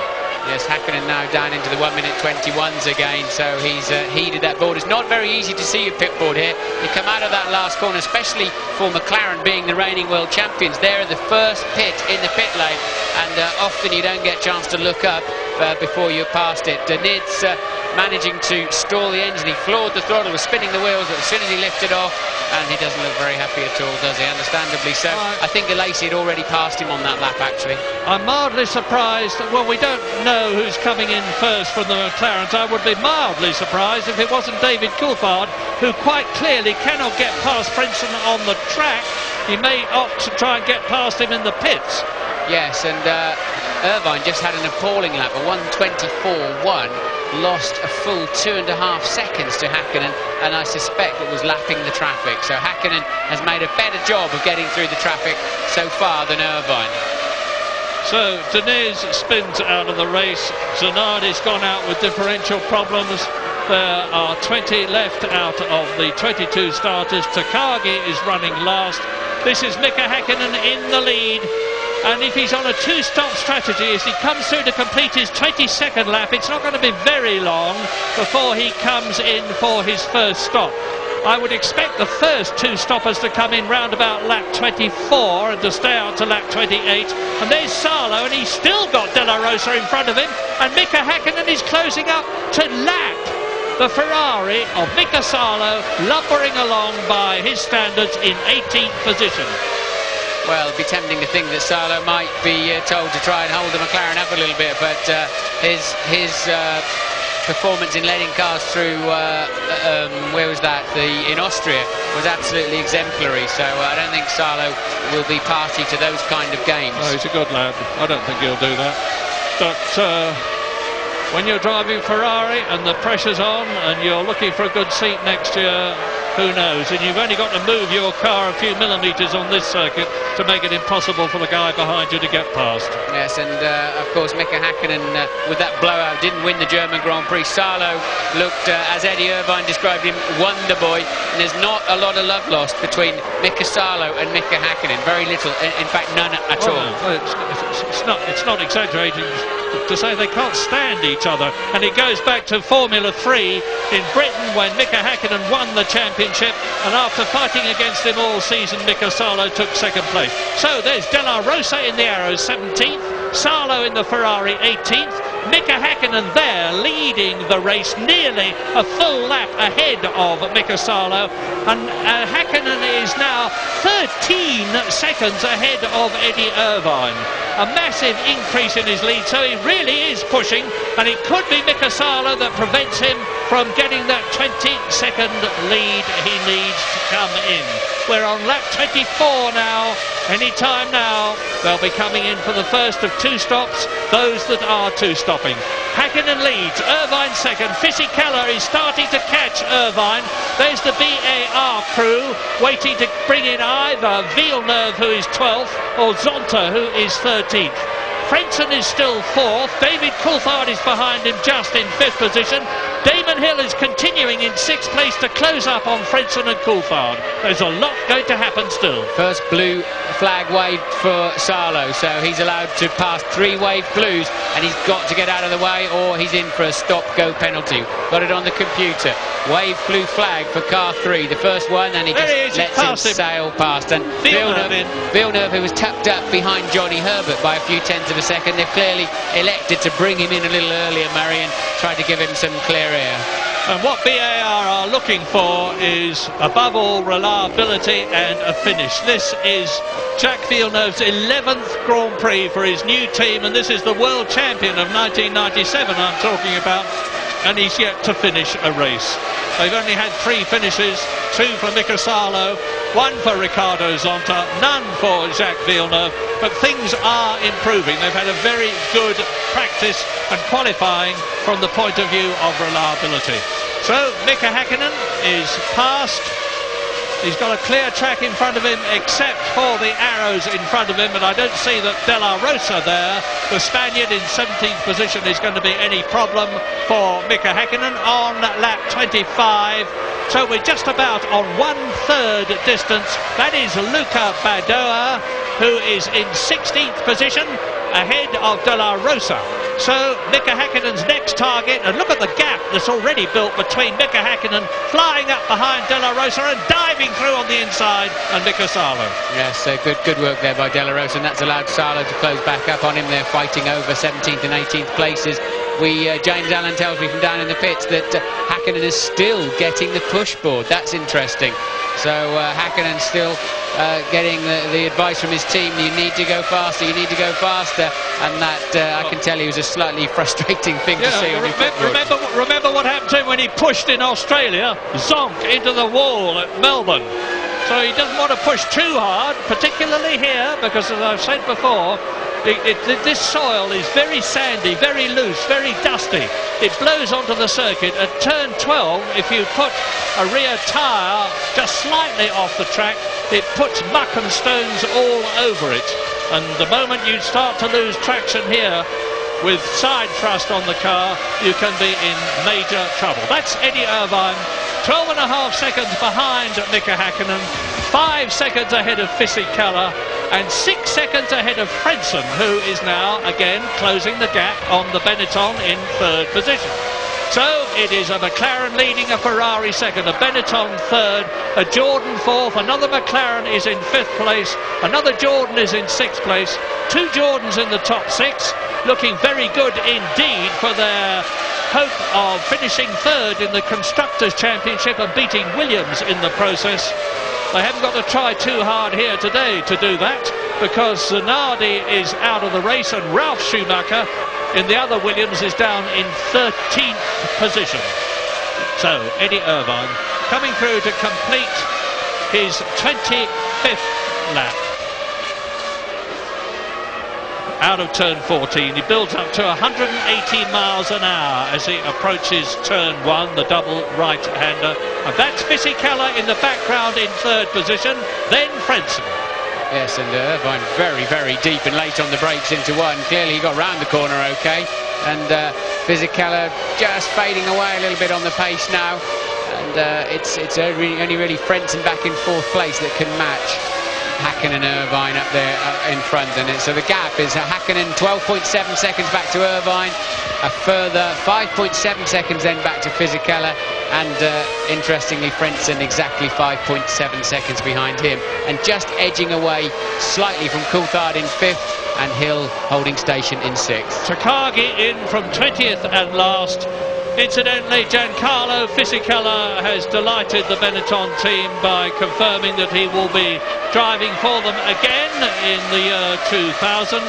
Yes, Häkkinen now down into the 1:21s again, so he's heeded that board. It's not very easy to see your pit board here. You come out of that last corner, especially for McLaren being the reigning world champions. They're the first pit in the pit lane, and often you don't get a chance to look up before you're past it. Diniz managing to stall the engine. He floored the throttle, was spinning the wheels, but as soon as he lifted off, and he doesn't look very happy at all, does he? Understandably so. I think Alesi had already passed him on that lap, actually. I'm mildly surprised. Well, we don't know who's coming in first from the McLarens. I would be mildly surprised if it wasn't David Coulthard, who quite clearly cannot get past Frentzen on the track. He may opt to try and get past him in the pits. Yes, and Irvine just had an appalling lap, a 1:24.1, lost a full 2.5 seconds to Häkkinen, and I suspect it was lapping the traffic. So Häkkinen has made a better job of getting through the traffic so far than Irvine. So Diniz spins out of the race. Zanardi's gone out with differential problems. There are 20 left out of the 22 starters. Takagi is running last. This is Mika Häkkinen in the lead. And if he's on a 2-stop strategy, as he comes through to complete his 22nd lap, it's not going to be very long before he comes in for his first stop. I would expect the first 2 stoppers to come in round about lap 24 and to stay out to lap 28. And there's Salo, and he's still got De La Rosa in front of him. And Mika Häkkinen is closing up to lap the Ferrari of Mika Salo, lumbering along by his standards in 18th position. Well, it'd be tempting to think that Salo might be told to try and hold the McLaren up a little bit, but his performance in leading cars through, where was that, in Austria, was absolutely exemplary, so I don't think Salo will be party to those kind of games. No, he's a good lad. I don't think he'll do that. But when you're driving Ferrari and the pressure's on and you're looking for a good seat next year, who knows? And you've only got to move your car a few millimetres on this circuit to make it impossible for the guy behind you to get past. Yes, and of course Mika Häkkinen with that blowout didn't win the German Grand Prix. Salo looked, as Eddie Irvine described him, wonder boy, and there's not a lot of love lost between Mika Salo and Mika Häkkinen. Very little, in fact none at all. No, it's not exaggerating to say they can't stand each other, and it goes back to Formula 3 in Britain when Mika Häkkinen won the championship, and after fighting against him all season, Mika Salo took 2nd place. So there's De La Rosa in the Arrows 17th, Salo in the Ferrari 18th, Mika Häkkinen there leading the race, nearly a full lap ahead of Mika Salo, and Häkkinen is now 13 seconds ahead of Eddie Irvine. A massive increase in his lead, so he really is pushing, and it could be Mika Salo that prevents him from getting that 20-second lead he needs to come in. We're on lap 24 now. Any time now, they'll be coming in for the first of 2 stops, those that are 2-stopping. Häkkinen leads, Irvine 2nd, Fisichella is starting to catch Irvine. There's the BAR crew waiting to bring in either Villeneuve, who is 12th, or Zonta, who is 13th. Frentzen is still 4th, David Coulthard is behind him just in 5th position. Damon Hill is continuing in 6th place to close up on Frenson and Coulthard. There's a lot going to happen still. First blue flag waved for Sarlo, so he's allowed to pass 3 waved blues, and he's got to get out of the way or he's in for a stop-go penalty. Got it on the computer. Wave blue flag for car 3, the first one, and he just lets him sail past. And Villeneuve, who was tucked up behind Johnny Herbert by a few tenths of a second, they've clearly elected to bring him in a little earlier, Murray, and tried to give him some clear air. And what BAR are looking for is, above all, reliability and a finish. This is Jacques Villeneuve's 11th Grand Prix for his new team, and this is the world champion of 1997 I'm talking about, and he's yet to finish a race. They've only had 3 finishes, 2 for Mika Salo, 1 for Ricardo Zonta, none for Jacques Villeneuve, but things are improving. They've had a very good practice and qualifying from the point of view of reliability. So Mika Häkkinen is passed. He's got a clear track in front of him, except for the arrows in front of him, and I don't see that De La Rosa there, the Spaniard in 17th position, is going to be any problem for Mika Häkkinen on lap 25. So we're just about on 1/3 distance. That is Luca Badoa, who is in 16th position, ahead of De La Rosa. So Mika Häkkinen's next target, and look at the gap that's already built between Mika Häkkinen flying up behind De La Rosa and diving through on the inside, and Mika Salo. Yes, good work there by De La Rosa, and that's allowed Salo to close back up on him. They're fighting over 17th and 18th places. James Allen tells me from down in the pits that Häkkinen is still getting the pushboard. That's interesting. So Häkkinen still getting the advice from his team: you need to go faster, you need to go faster, and that I can tell you was a slightly frustrating thing to see. Remember what happened to him when he pushed in Australia, zonk into the wall at Melbourne. So he doesn't want to push too hard, particularly here, because as I've said before, this soil is very sandy, very loose, very dusty. It blows onto the circuit. At turn 12, if you put a rear tyre just slightly off the track, it puts muck and stones all over it. And the moment you start to lose traction here, with side thrust on the car, you can be in major trouble. That's Eddie Irvine, 12.5 seconds behind Mika Häkkinen, 5 seconds ahead of Fisichella, and 6 seconds ahead of Frenson, who is now again closing the gap on the Benetton in 3rd position. So it is a McLaren leading, a Ferrari second, a Benetton third, a Jordan fourth, another McLaren is in 5th place, another Jordan is in 6th place, 2 Jordans in the top 6, looking very good indeed for their hope of finishing 3rd in the Constructors' Championship and beating Williams in the process. They haven't got to try too hard here today to do that, because Zanardi is out of the race and Ralf Schumacher in the other Williams is down in 13th position. So Eddie Irvine coming through to complete his 25th lap. Out of turn 14, he builds up to 180 miles an hour as he approaches turn 1, the double right-hander. And that's Fisichella in the background in 3rd position, then Frenson. Yes, and Irvine very deep and late on the brakes into 1. Clearly he got round the corner okay, and Fisichella just fading away a little bit on the pace now, and it's only really Frenson back in 4th place that can match Häkkinen and Irvine up there in front, and so the gap is Häkkinen 12.7 seconds back to Irvine, a further 5.7 seconds then back to Fisichella, and interestingly Frenson exactly 5.7 seconds behind him, and just edging away slightly from Coulthard in 5th, and Hill holding station in 6th. Takagi in from 20th and last. Incidentally, Giancarlo Fisichella has delighted the Benetton team by confirming that he will be driving for them again in the year 2000.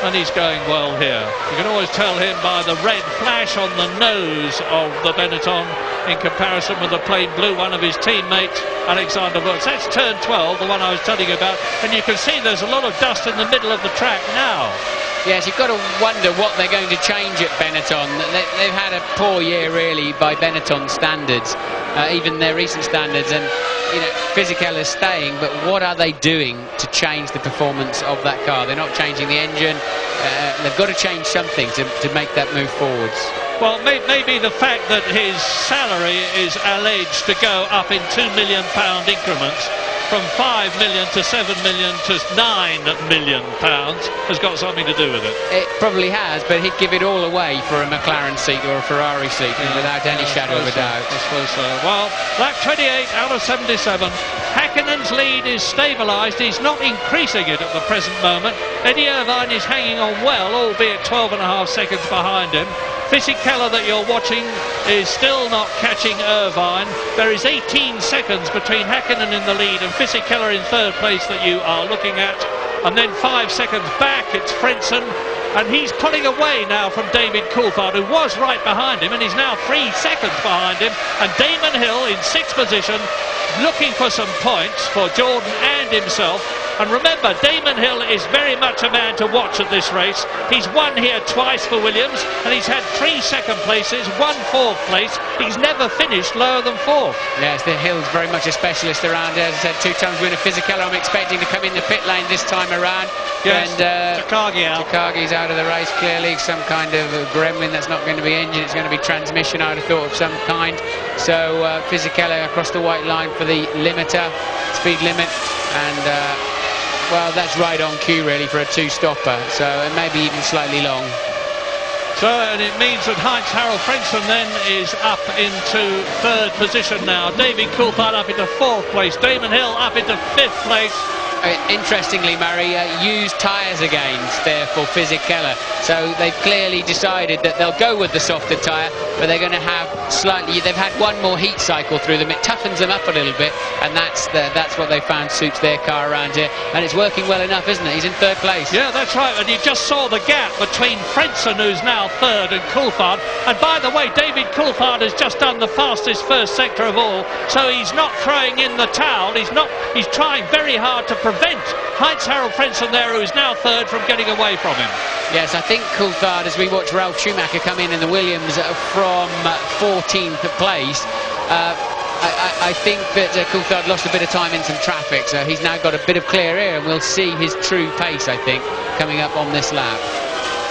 And he's going well here. You can always tell him by the red flash on the nose of the Benetton in comparison with the plain blue one of his teammate Alexander Wurz. That's turn 12, the one I was telling you about, and you can see there's a lot of dust in the middle of the track now. Yes, you've got to wonder what they're going to change at Benetton. They've had a poor year, really, by Benetton standards, even their recent standards. And, you know, Fisichella's staying, but what are they doing to change the performance of that car? They're not changing the engine. They've got to change something to make that move forwards. Well, maybe the fact that his salary is alleged to go up in £2 million increments from 5 million to 7 million to 9 million pounds has got something to do with it. It probably has, but he'd give it all away for a McLaren seat or a Ferrari seat, without any shadow of a doubt. I suppose so. Well, lap 28 out of 77. Häkkänen's lead is stabilised. He's not increasing it at the present moment. Eddie Irvine is hanging on well, albeit 12.5 seconds behind him. Fisichella that you're watching is still not catching Irvine. There is 18 seconds between Häkkinen in the lead and Fisichella in third place that you are looking at. And then 5 seconds back, it's Frentzen. And he's pulling away now from David Coulthard, who was right behind him, and he's now 3 seconds behind him. And Damon Hill in 6th position, looking for some points for Jordan and himself. And remember, Damon Hill is very much a man to watch at this race. He's won here twice for Williams, and he's had 3 second places, 1 4th place. He's never finished lower than 4th. Yes, the Hill's very much a specialist around here. As I said, 2 times winner Fisichella. I'm expecting to come in the pit lane this time around. Yes, and Takagi out. Takagi's out of the race, clearly. Some kind of gremlin that's not going to be engine. It's going to be transmission, I'd have thought, of some kind. So Fisichella across the white line for the limiter, speed limit, and well, that's right on cue really for a 2-stopper, so it may be even slightly long. So, and it means that Heinz-Harald Frentzen then is up into 3rd position now. David Coulthard up into 4th place. Damon Hill up into 5th place. Interestingly, Murray, used tyres again there for Fisichella. So they've clearly decided that they'll go with the softer tyre, but they're going to have slightly... They've had one more heat cycle through them. It toughens them up a little bit, and that's what they found suits their car around here. And it's working well enough, isn't it? He's in 3rd place. Yeah, that's right. And you just saw the gap between Frentzen, who's now 3rd, and Coulthard. And by the way, David Coulthard has just done the fastest first sector of all, so he's not throwing in the towel. He's trying very hard to prevent Heinz-Harald Frentzen there, who is now 3rd, from getting away from him. Yes, I think Coulthard, as we watch Ralf Schumacher come in the Williams from 14th place, I think that Coulthard lost a bit of time in some traffic, so he's now got a bit of clear air, and we'll see his true pace, I think, coming up on this lap.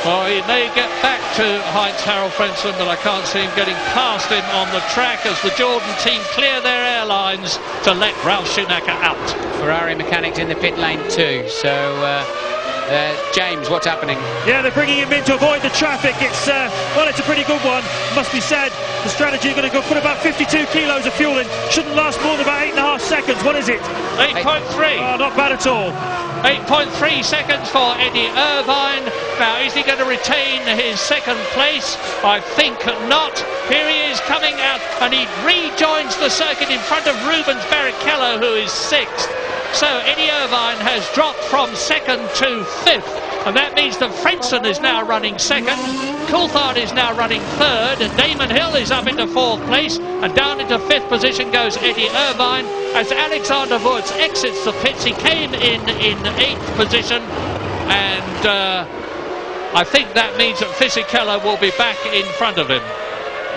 Well, he may get back to Heinz-Harald Frentzen, but I can't see him getting past him on the track as the Jordan team clear their airlines to let Ralf Schumacher out. Ferrari mechanics in the pit lane too, so James, what's happening? Yeah, they're bringing him in to avoid the traffic. It's well, it's a pretty good one, must be said. The strategy, going to go put about 52 kilos of fuel in. Shouldn't last more than about 8.5 seconds. What is it? 8.3. Oh, not bad at all. 8.3 seconds for Eddie Irvine. Now, is he going to retain his 2nd place? I think not. Here he is coming out, and he rejoins the circuit in front of Rubens Barrichello, who is 6th. So Eddie Irvine has dropped from 2nd to 5th. And that means that Frentzen is now running 2nd, Coulthard is now running 3rd, and Damon Hill is up into 4th place, and down into 5th position goes Eddie Irvine as Alexander Wurz exits the pits. He came in 8th position, and I think that means that Fisichella will be back in front of him.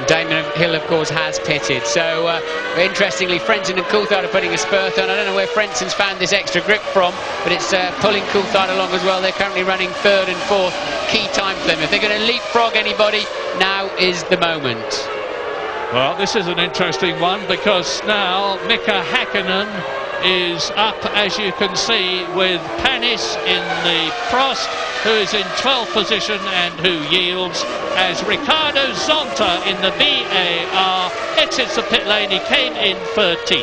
Damon Hill, of course, has pitted. So, interestingly, Frentzen and Coulthard are putting a spurt on. I don't know where Frentzen's found this extra grip from, but it's pulling Coulthard along as well. They're currently running 3rd and 4th. Key time for them. If they're going to leapfrog anybody, now is the moment. Well, this is an interesting one, because now Mika Häkkinen is up, as you can see, with Panis in the Prost, who is in 12th position and who yields, as Ricardo Zonta in the VAR exits the pit lane. He came in 13th.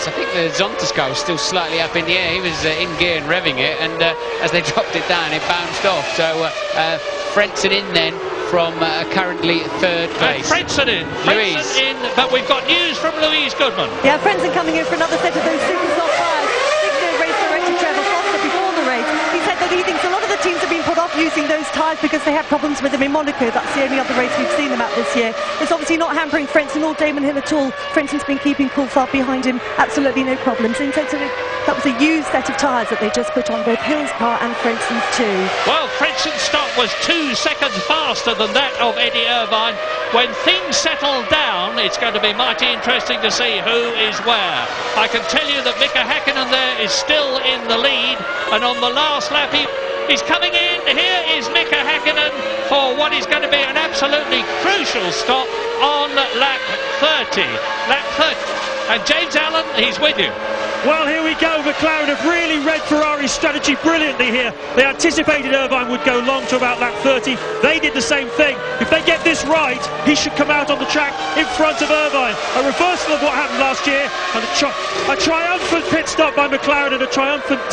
So I think the Zonta's car was still slightly up in the air. He was in gear and revving it, and as they dropped it down, it bounced off. So Frentzen in then from currently 3rd place. Frentzen in. Frentzen in, but we've got news from Louise Goodman. Yeah, Frentzen coming in for another set of those super soft tyres. I think the race director Trevor Foster before the race, he said that he thinks a lot of the teams have been put off using those tyres because they had problems with them in Monaco. That's the only other race we've seen them at this year. It's obviously not hampering Frentzen or Damon Hill at all. Frentzen's been keeping Coulthard behind him, absolutely no problems. In terms of that was a used set of tyres that they just put on both Hill's car and Frentzen's too. Well, Frentzen's stop was 2 seconds faster than that of Eddie Irvine. When things settle down, it's going to be mighty interesting to see who is where. I can tell you that Mika Häkkinen there is still in the lead, and on the last lap he He's coming in. Here is Mika Häkkinen for what is going to be an absolutely crucial stop on lap 30. Lap 30. And James Allen, he's with you. Well, here we go. McLaren have really read Ferrari's strategy brilliantly here. They anticipated Irvine would go long to about lap 30. They did the same thing. If they get this right, he should come out on the track in front of Irvine. A reversal of what happened last year, and a triumphant pit stop by McLaren and a triumphant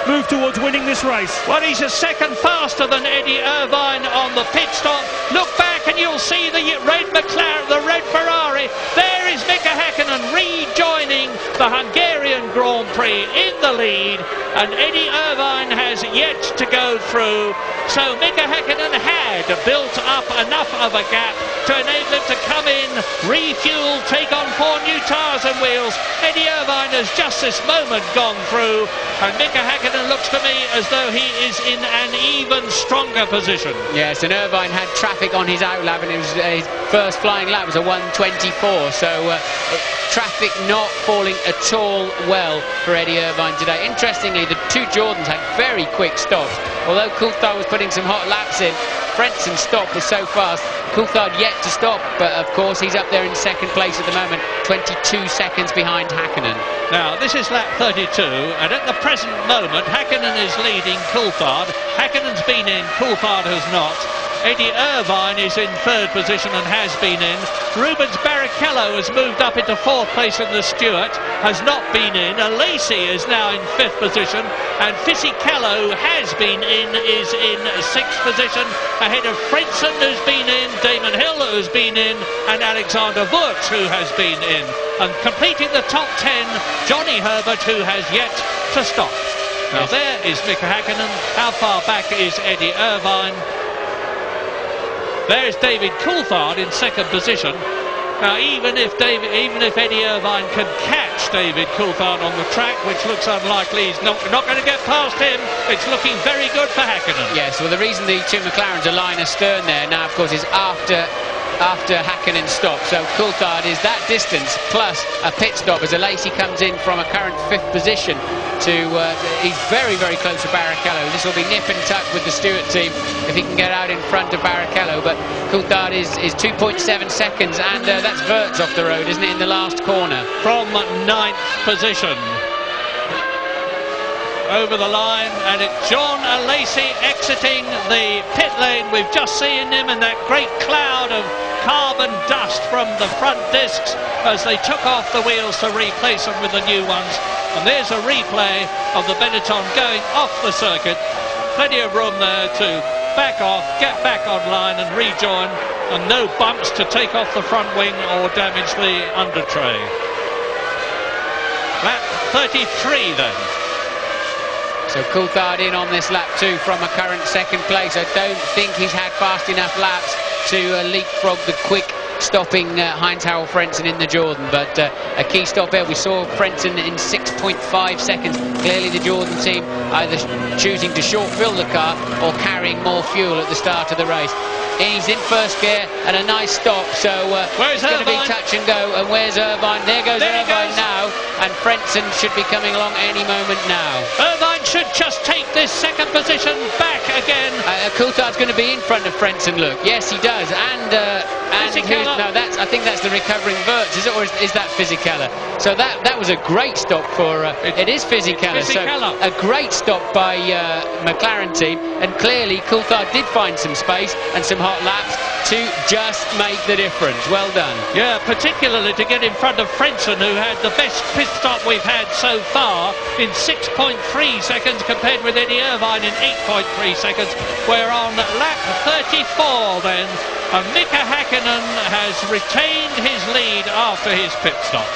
move towards winning this race. Well, he's a second faster than Eddie Irvine on the pit stop. Look back and you'll see the red McLaren, the red Ferrari. There is Mika Häkkinen rejoining the Hungarian Grand Prix in the lead, and Eddie Irvine has yet to go through. So Mika Häkkinen had built up enough of a gap to enable him to come in, refuel, take on 4 new tyres and wheels. Eddie Irvine has just this moment gone through, and Mika Häkkinen looks to me as though he is in an even stronger position. Yes, and Irvine had traffic on his out lap, and it was his first flying lap was a 1:24, so traffic not falling at all well for Eddie Irvine today. Interestingly, the 2 Jordans had very quick stops. Although Coulthard was putting some hot laps in, Frentzen stop was so fast. Coulthard yet to stop, but of course he's up there in second place at the moment, 22 seconds behind Häkkinen. Now, this is lap 32, and at the present moment, Häkkinen is leading Coulthard. Häkkinen's been in, Coulthard has not. Eddie Irvine is in 3rd position and has been in. Rubens Barrichello has moved up into 4th place in the Stewart, has not been in. Alesi is now in 5th position, and Fisichella has been in, is in 6th position, ahead of Frentzen, who's been in, Damon Hill, who's been in, and Alexander Wurz, who has been in. And completing the top 10, Johnny Herbert, who has yet to stop. Now there is Mika Häkkinen. How far back is Eddie Irvine? There's David Coulthard in 2nd position. Now, even if Eddie Irvine can catch David Coulthard on the track, which looks unlikely, he's not going to get past him. It's looking very good for Häkkinen. Yes, well, the reason the 2 McLarens are lying astern there now, of course, is after Häkkinen stopped. So Coulthard is that distance plus a pit stop as Alesi comes in from a current 5th position to he's very, very close to Barrichello. This will be nip and tuck with the Stewart team if he can get out in front of Barrichello, but Coulthard is 2.7 seconds, and that's Wurz off the road, isn't it, in the last corner? From 9th position. Over the line, and it's John Alesi exiting the pit lane. We've just seen him in that great cloud of carbon dust from the front discs as they took off the wheels to replace them with the new ones. And there's a replay of the Benetton going off the circuit. Plenty of room there to back off, get back online and rejoin, and no bumps to take off the front wing or damage the under tray. Lap 33 then. So Coulthard in on this lap 2 from a current 2nd place. I don't think he's had fast enough laps to leapfrog the quick stopping Heinz-Harald Frentzen in the Jordan, but a key stop here. We saw Frentzen in 6.5 seconds. Clearly the Jordan team either choosing to short fill the car or carrying more fuel at the start of the race. He's in 1st gear and a nice stop, so it's going to be touch and go. And where's Irvine? There goes Irvine now, and Frentzen should be coming along any moment now. Irvine should just take this 2nd position back again. Coulthard's going to be in front of Frentzen, look. Yes, he does. And no, I think that's the recovering Wurz, is it, or is that Fisichella? So that was a great stop for it is Fisichella. So a great stop by McLaren team, and clearly Coulthard did find some space and some hot laps to just make the difference. Well done. Yeah, particularly to get in front of Frentzen, who had the best pit stop we've had so far in 6.3 seconds compared with Eddie Irvine in 8.3 seconds. We're on lap 34 then, and Mika Häkkinen has retained his lead after his pit stop.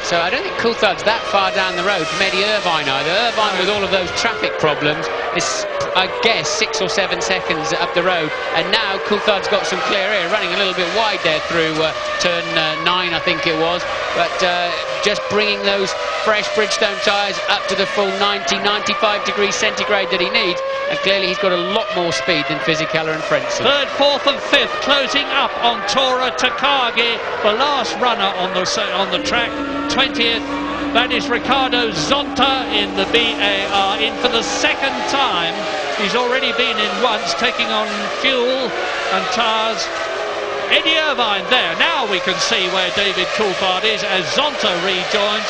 So I don't think Coulthard's that far down the road from Eddie Irvine either. Irvine, with all of those traffic problems, is, I guess, 6 or 7 seconds up the road. And now Coulthard's got some clear air, running a little bit wide there through turn 9, I think it was. But just bringing those fresh Bridgestone tyres up to the full 90, 95 degrees centigrade that he needs. And clearly he's got a lot more speed than Fisichella and Frentzen. 3rd, 4th and 5th closing up on Tora Takagi, the last runner on the track. 20th That is Ricardo Zonta in the BAR, in for the second time. He's already been in once, taking on fuel and tyres. Eddie Irvine there. Now we can see where David Coulthard is as Zonta rejoins.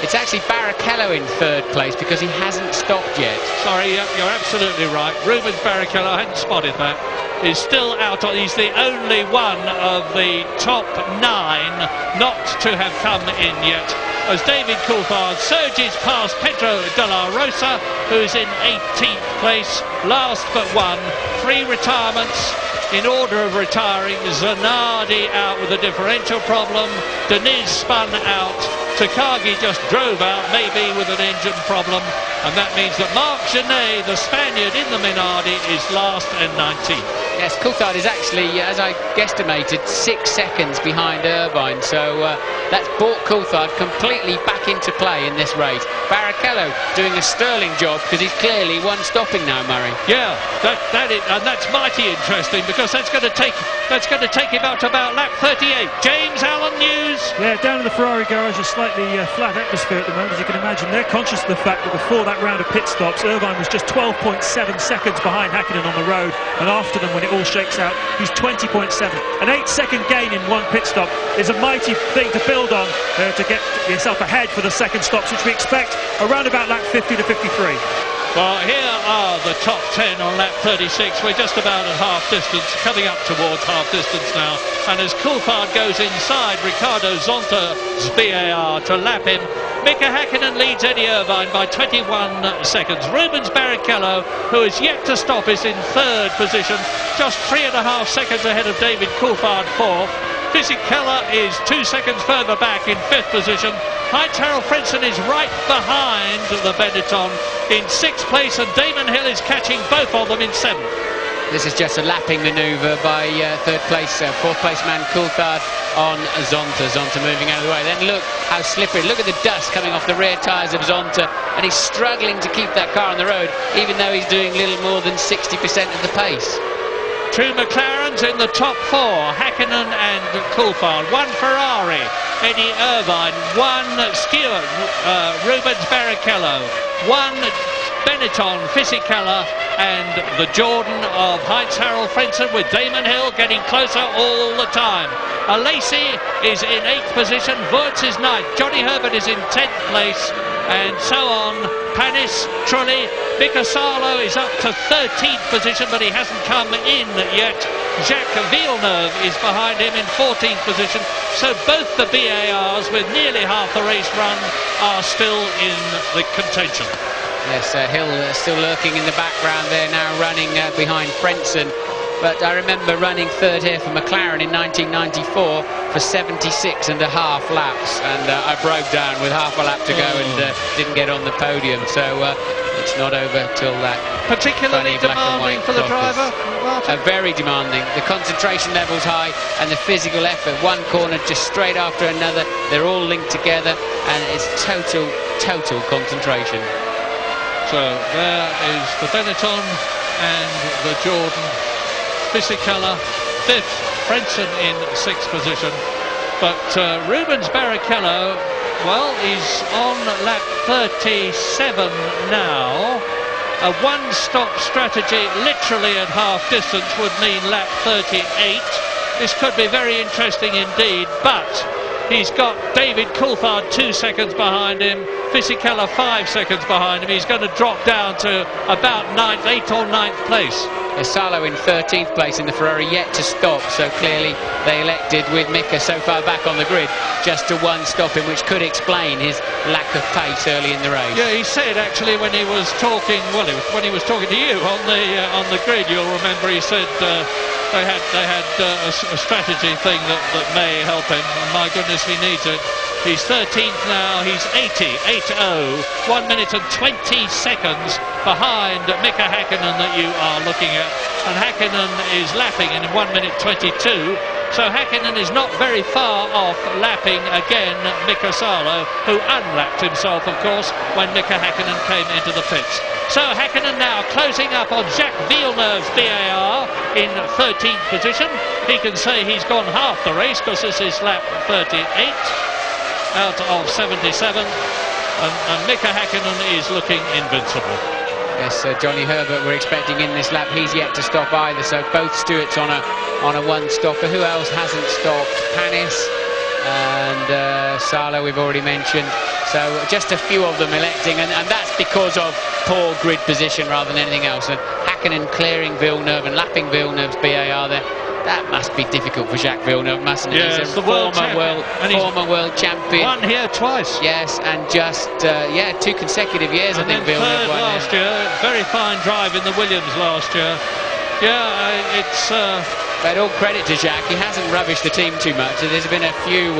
It's actually Barrichello in third place because he hasn't stopped yet. Sorry, you're absolutely right. Rubens Barrichello, I hadn't spotted that. Is still out on. He's the only one of the top 9 not to have come in yet. As David Coulthard surges past Pedro de la Rosa, who's in 18th place, last but one. 3 retirements in order of retiring. Zanardi out with a differential problem. Deniz spun out. Takagi just drove out, maybe with an engine problem, and that means that Marc Genet, the Spaniard in the Minardi, is last and 19th. Yes, Coulthard is actually, as I guesstimated, 6 seconds behind Irvine, so that's brought Coulthard completely back into play in this race. Barrichello doing a sterling job because he's clearly one stopping now, Murray. Yeah, and that's mighty interesting because that's going to take him out to about lap 38. James Allen News. Yeah, down in the Ferrari garage, a slightly flat atmosphere at the moment, as you can imagine. They're conscious of the fact that before that round of pit stops, Irvine was just 12.7 seconds behind Häkkinen on the road, and after them, when it all shakes out, he's 20.7. An 8-second gain in one pit stop is a mighty thing to build on to get yourself ahead for the second stops, which we expect around about lap 50 to 53. Well, here are the top 10 on lap 36. We're just about at half distance, coming up towards half distance now. And as Coulthard goes inside Ricardo Zonta's BAR to lap him, Mika Häkkinen leads Eddie Irvine by 21 seconds. Rubens Barrichello, who is yet to stop, is in third position, just 3.5 seconds ahead of David Coulthard, fourth. Fisichella is 2 seconds further back in 5th position. Heinz-Harald Frentzen is right behind the Benetton in 6th place, and Damon Hill is catching both of them in 7th. This is just a lapping manoeuvre by fourth place man Coulthard on Zonta. Zonta moving out of the way. Then look how slippery. Look at the dust coming off the rear tyres of Zonta, and he's struggling to keep that car on the road, even though he's doing little more than 60% of the pace. 2 McLarens in the top 4, Häkkinen and Coulthard. 1 Ferrari, Eddie Irvine. 1 Stewart, Rubens Barrichello. 1 Benetton, Fisichella, and the Jordan of Heinz-Harald Frentzen, with Damon Hill getting closer all the time. Alesi is in 8th position, Wurz is 9th, Johnny Herbert is in 10th place, and so on. Panis, Trulli, Mika Salo is up to 13th position, but he hasn't come in yet. Jacques Villeneuve is behind him in 14th position, so both the BARs, with nearly half the race run, are still in the contention. Yes, Hill still lurking in the background there now, running behind Frentzen. But I remember running third here for McLaren in 1994 for 76.5 laps, and I broke down with half a lap to go and didn't get on the podium. So it's not over till that. Particularly demanding for the driver? Very demanding. The concentration level's high and the physical effort. One corner just straight after another. They're all linked together, and it's total concentration. So there is the Benetton and the Jordan. Fisichella 5th, Frentzen in 6th position. But Rubens Barrichello, well, he's on lap 37 now. A one-stop strategy literally at half distance would mean lap 38. This could be very interesting indeed, but he's got David Coulthard 2 seconds behind him, Fisichella 5 seconds behind him. He's going to drop down to about 8th or 9th place. Salo in 13th place in the Ferrari, yet to stop, so clearly they elected, with Mika so far back on the grid, just to one stop him, which could explain his lack of pace early in the race. Yeah, he said actually when he was talking, when he was talking to you on the grid, you'll remember he said they had a strategy thing that may help him, and my goodness, he needs it. He's 13th now, he's 80, 1 minute and 20 seconds behind Mika Häkkinen that you are looking at. And Häkkinen is lapping in 1 minute 22. So Häkkinen is not very far off lapping again Mika Salo, who unlapped himself, of course, when Mika Häkkinen came into the pits. So Häkkinen now closing up on Jacques Villeneuve's BAR in 13th position. He can say he's gone half the race because this is lap 38. out of 77, and Mika Häkkinen is looking invincible. Yes, Johnny Herbert we're expecting in this lap. He's yet to stop either, so both Stewarts on a one-stopper. Who else hasn't stopped? Panis and Salo we've already mentioned. So just a few of them electing, and that's because of poor grid position rather than anything else. And Häkkinen clearing Villeneuve and lapping Villeneuve's BAR there. That must be difficult for Jacques Villeneuve, mustn't it? Yeah, he's a the former world champion. Won here twice. Yes, and just 2 consecutive years, and I think Villeneuve won last year. Very fine drive in the Williams last year. Yeah, it's... But all credit to Jacques, he hasn't rubbished the team too much. There's been a few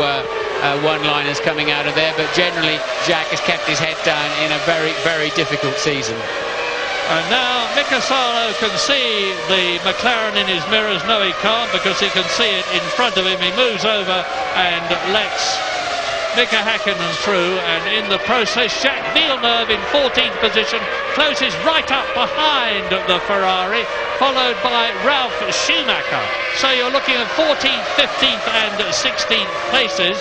one-liners coming out of there, but generally Jacques has kept his head down in a very, very difficult season. And now Mika Salo can see the McLaren in his mirrors. No, he can't, because he can see it in front of him. He moves over and lets Mika Häkkinen through, and in the process Jacques Villeneuve in 14th position closes right up behind the Ferrari, followed by Ralf Schumacher. So you're looking at 14th, 15th and 16th places.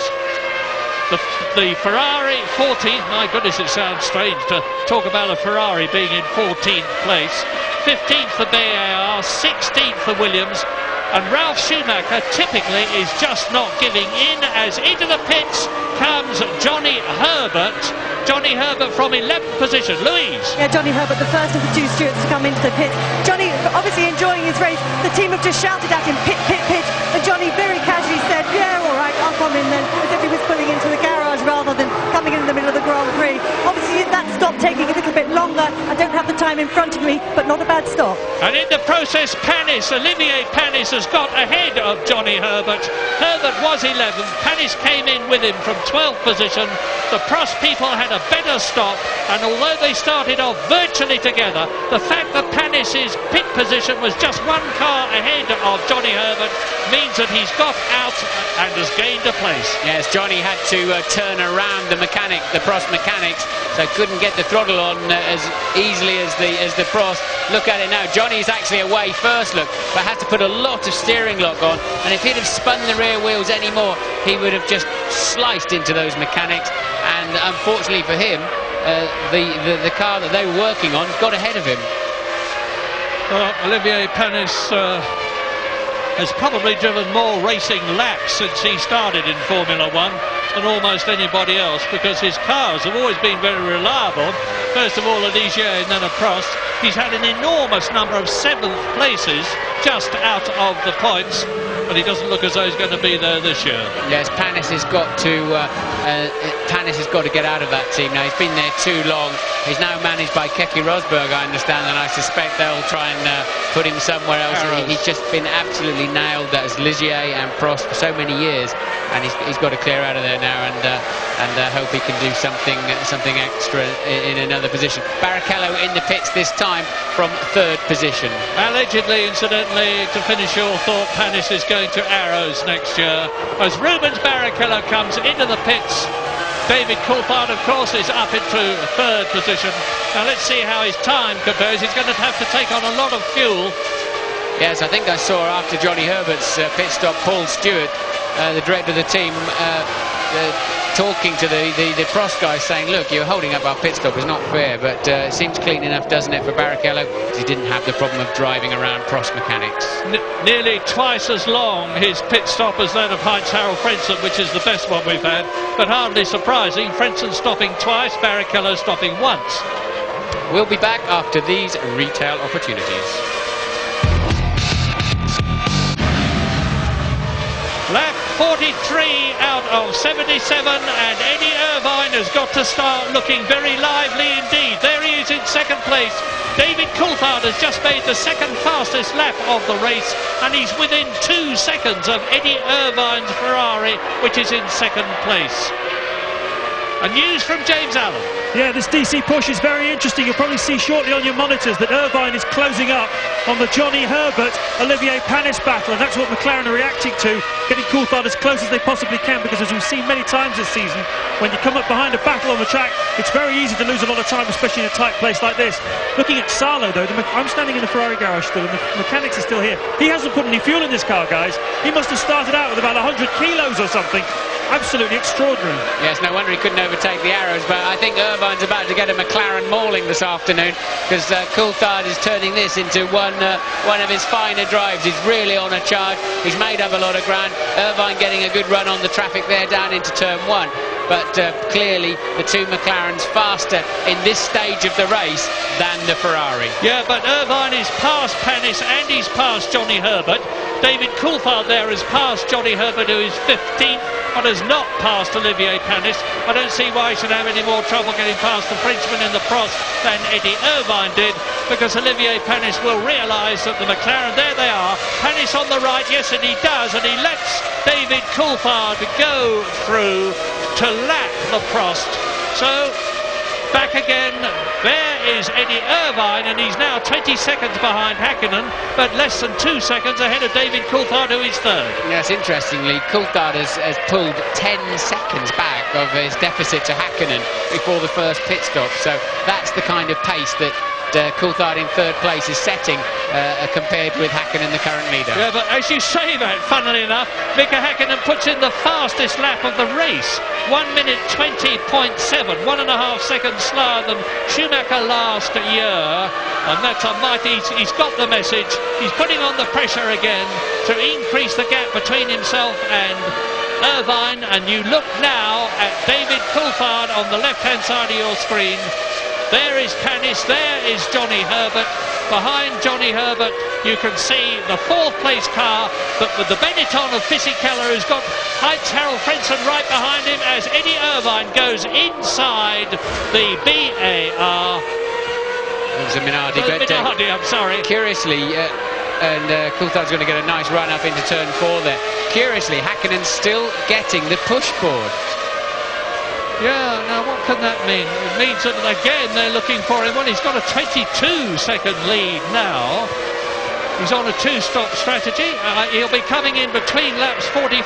The Ferrari 14th, my goodness, it sounds strange to talk about a Ferrari being in 14th place. 15th the BAR, 16th the Williams, and Ralf Schumacher typically is just not giving in, as into the pits comes Johnny Herbert. Johnny Herbert from 11th position. Louise. Yeah, Johnny Herbert, the first of the 2 Stewarts to come into the pit. Johnny obviously enjoying his race. The team have just shouted at him, pit, pit, pit, and Johnny very casually said, yeah, all right, I'll come in then, as if he was pulling into the garage rather than coming in the middle of the Grand Prix. Obviously that stop taking a little bit longer. I don't have the time in front of me, but not a bad stop. And in the process, Olivier Panis has got ahead of Johnny Herbert. Herbert was 11th. Panis came in with him from 12th position. The Prost people had a better stop, and although they started off virtually together, the fact that Panis's pit position was just 1 car ahead of Johnny Herbert means that he's got out and has gained a place. Yes, Johnny had to turn around the Prost mechanics, so couldn't get the throttle on as easily as the Prost. Look at it now, Johnny's actually away first, look, but had to put a lot of steering lock on, and if he'd have spun the rear wheels anymore, he would have just sliced into those mechanics, and unfortunately for him, the car that they were working on got ahead of him. Well, Olivier Panis has probably driven more racing laps since he started in Formula 1 than almost anybody else, because his cars have always been very reliable. First of all, a Ligier and then a Prost. He's had an enormous number of 7th places just out of the points, but he doesn't look as though he's going to be there this year. Yes, Panis has got to get out of that team now. He's been there too long. He's now managed by Keke Rosberg, I understand, and I suspect they'll try and put him somewhere else. He's just been absolutely nailed as Ligier and Prost for so many years, and he's got to clear out of there now and hope he can do something extra in another position. Barrichello in the pits this time from 3rd position. Allegedly, incidentally, to finish your thought, Panis is going to Arrows next year as Rubens Barrichello comes into the pits. David Coulthard, of course, is up into 3rd position. Now let's see how his time compares. He's going to have to take on a lot of fuel. Yes, I think I saw after Johnny Herbert's pit stop, Paul Stewart, the director of the team, talking to the Prost guy, saying, look, you're holding up our pit stop, it's not fair, but it seems clean enough, doesn't it, for Barrichello, because he didn't have the problem of driving around Prost mechanics. Nearly twice as long his pit stop as that of Heinz-Harald Frentzen, which is the best one we've had, but hardly surprising. Frentzen stopping twice, Barrichello stopping once. We'll be back after these retail opportunities. Lap 43 out of 77, and Eddie Irvine has got to start looking very lively indeed. There he is in 2nd place. David Coulthard has just made the 2nd fastest lap of the race, and he's within 2 seconds of Eddie Irvine's Ferrari, which is in 2nd place. And news from James Allen. Yeah, this DC push is very interesting. You'll probably see shortly on your monitors that Irvine is closing up on the Johnny Herbert-Olivier Panis battle, and that's what McLaren are reacting to, getting Coulthard as close as they possibly can, because as we've seen many times this season, when you come up behind a battle on the track, it's very easy to lose a lot of time, especially in a tight place like this. Looking at Salo, though, I'm standing in the Ferrari garage still, and the mechanics are still here. He hasn't put any fuel in this car, guys. He must have started out with about 100 kilos or something. absolutely extraordinary. Yes, no wonder he couldn't overtake the arrows, but I think Irvine's about to get a McLaren mauling this afternoon, because Coulthard is turning this into one of his finer drives. He's really on a charge. He's made up a lot of ground. Irvine getting a good run on the traffic there down into turn 1. But clearly the two McLarens faster in this stage of the race than the Ferrari. Yeah, but Irvine is past Panis and he's past Johnny Herbert. David Coulthard there has passed Johnny Herbert, who is 15th, but has not passed Olivier Panis. I don't see why he should have any more trouble getting past the Frenchman in the Prost than Eddie Irvine did, because Olivier Panis will realise that the McLaren, there they are, Panis on the right, yes, and he does, and he lets David Coulthard go through to lap the Prost. So back again, there is Eddie Irvine, and he's now 20 seconds behind Häkkinen, but less than 2 seconds ahead of David Coulthard, who is third. Yes, interestingly, Coulthard has pulled 10 seconds back of his deficit to Häkkinen before the first pit stop, so that's the kind of pace that Coulthard in third place is setting compared with Häkkinen, the current leader. Yeah, but as you say that, funnily enough, Mika Häkkinen puts in the fastest lap of the race. 1 minute 20.7, 1.5 seconds slower than Schumacher last year. And that's a mighty, he's got the message. He's putting on the pressure again to increase the gap between himself and Irvine. And you look now at David Coulthard on the left-hand side of your screen. There is Panis, there is Johnny Herbert. Behind Johnny Herbert, you can see the fourth place car, but with the Benetton of Fisichella, who's got Heinz-Harald Frentzen right behind him as Eddie Irvine goes inside the BAR. It was a Minardi, but Minardi, I'm sorry. Curiously, and Coulthard's going to get a nice run up into turn 4 there. Curiously, Häkkinen's still getting the push board. Yeah, now what can that mean? It means that again they're looking for him. Well, he's got a 22-second lead now. He's on a 2-stop strategy. He'll be coming in between laps 44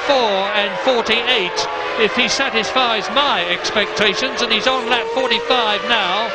and 48 if he satisfies my expectations, and he's on lap 45 now.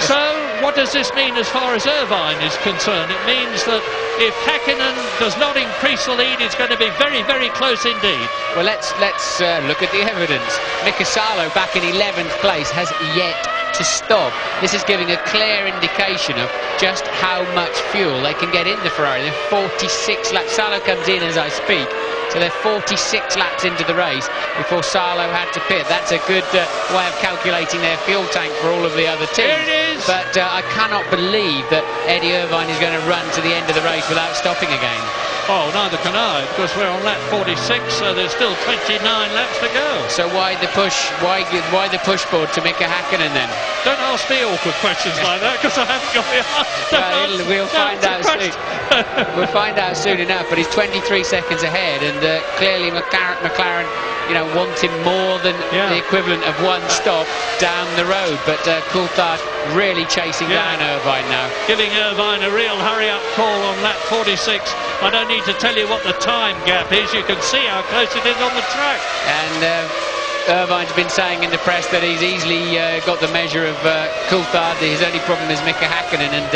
So what does this mean as far as Irvine is concerned? It means that if Häkkinen does not increase the lead, it's going to be very, very close indeed. Well, let's look at the evidence. Mika Salo, back in 11th place, has yet to stop. This is giving a clear indication of just how much fuel they can get in the Ferrari. They're 46 laps. Salo comes in as I speak. So they're 46 laps into the race before Salo had to pit. That's a good way of calculating their fuel tank for all of the other teams. Here it is. But I cannot believe that Eddie Irvine is going to run to the end of the race without stopping again. Oh, neither can I, because we're on lap 46, so there's still 29 laps to go. So why the push? Why the push board to Mika Häkkinen then? Don't ask me awkward questions like that, because I haven't got the answer. We'll find out soon. We'll find out soon enough. But he's 23 seconds ahead, and clearly McLaren, you know, wanting more than the equivalent of one stop down the road. But Coulthard really chasing down Irvine now. Giving Irvine a real hurry-up call on lap 46. I don't need to tell you what the time gap is. You can see how close it is on the track. And Irvine's been saying in the press that he's easily got the measure of Coulthard. His only problem is Mika Häkkinen, and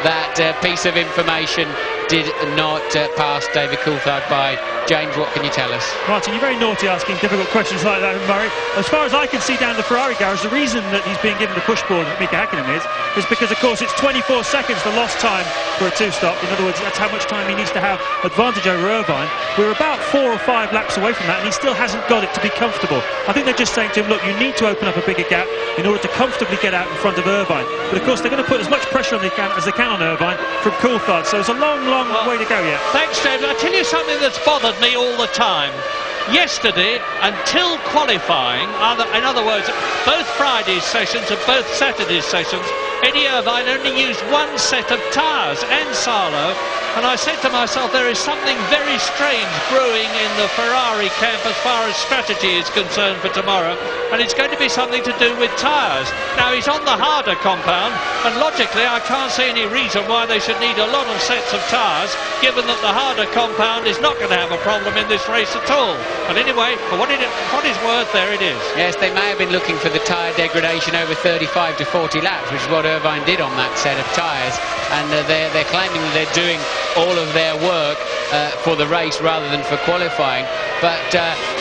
that piece of information did not pass David Coulthard by. James, what can you tell us? Martin, you're very naughty asking difficult questions like that, Murray. As far as I can see down the Ferrari garage, the reason that he's being given the pushboard that Mika Häkkinen is because, of course, it's 24 seconds the lost time for a 2-stop. In other words, that's how much time he needs to have advantage over Irvine. We're about 4 or 5 laps away from that, and he still hasn't got it to be comfortable. I think they're just saying to him, look, you need to open up a bigger gap in order to comfortably get out in front of Irvine. But, of course, they're going to put as much pressure on as they can on Irvine from Coulthard. So it's a long, long way to go yet. Thanks, James. I'll tell you something that's bothered me all the time. Yesterday, until qualifying, in other words, both Friday's sessions and both Saturday's sessions, Eddie Irvine only used one set of tyres, and Salo, and I said to myself, there is something very strange brewing in the Ferrari camp as far as strategy is concerned for tomorrow, and it's going to be something to do with tyres. Now, he's on the harder compound, and logically I can't see any reason why they should need a lot of sets of tyres, given that the harder compound is not going to have a problem in this race at all. But anyway, for what is worth, there it is. Yes, they may have been looking for the tyre degradation over 35 to 40 laps, which is what what Irvine did on that set of tyres, and they're claiming that they're doing all of their work for the race rather than for qualifying. But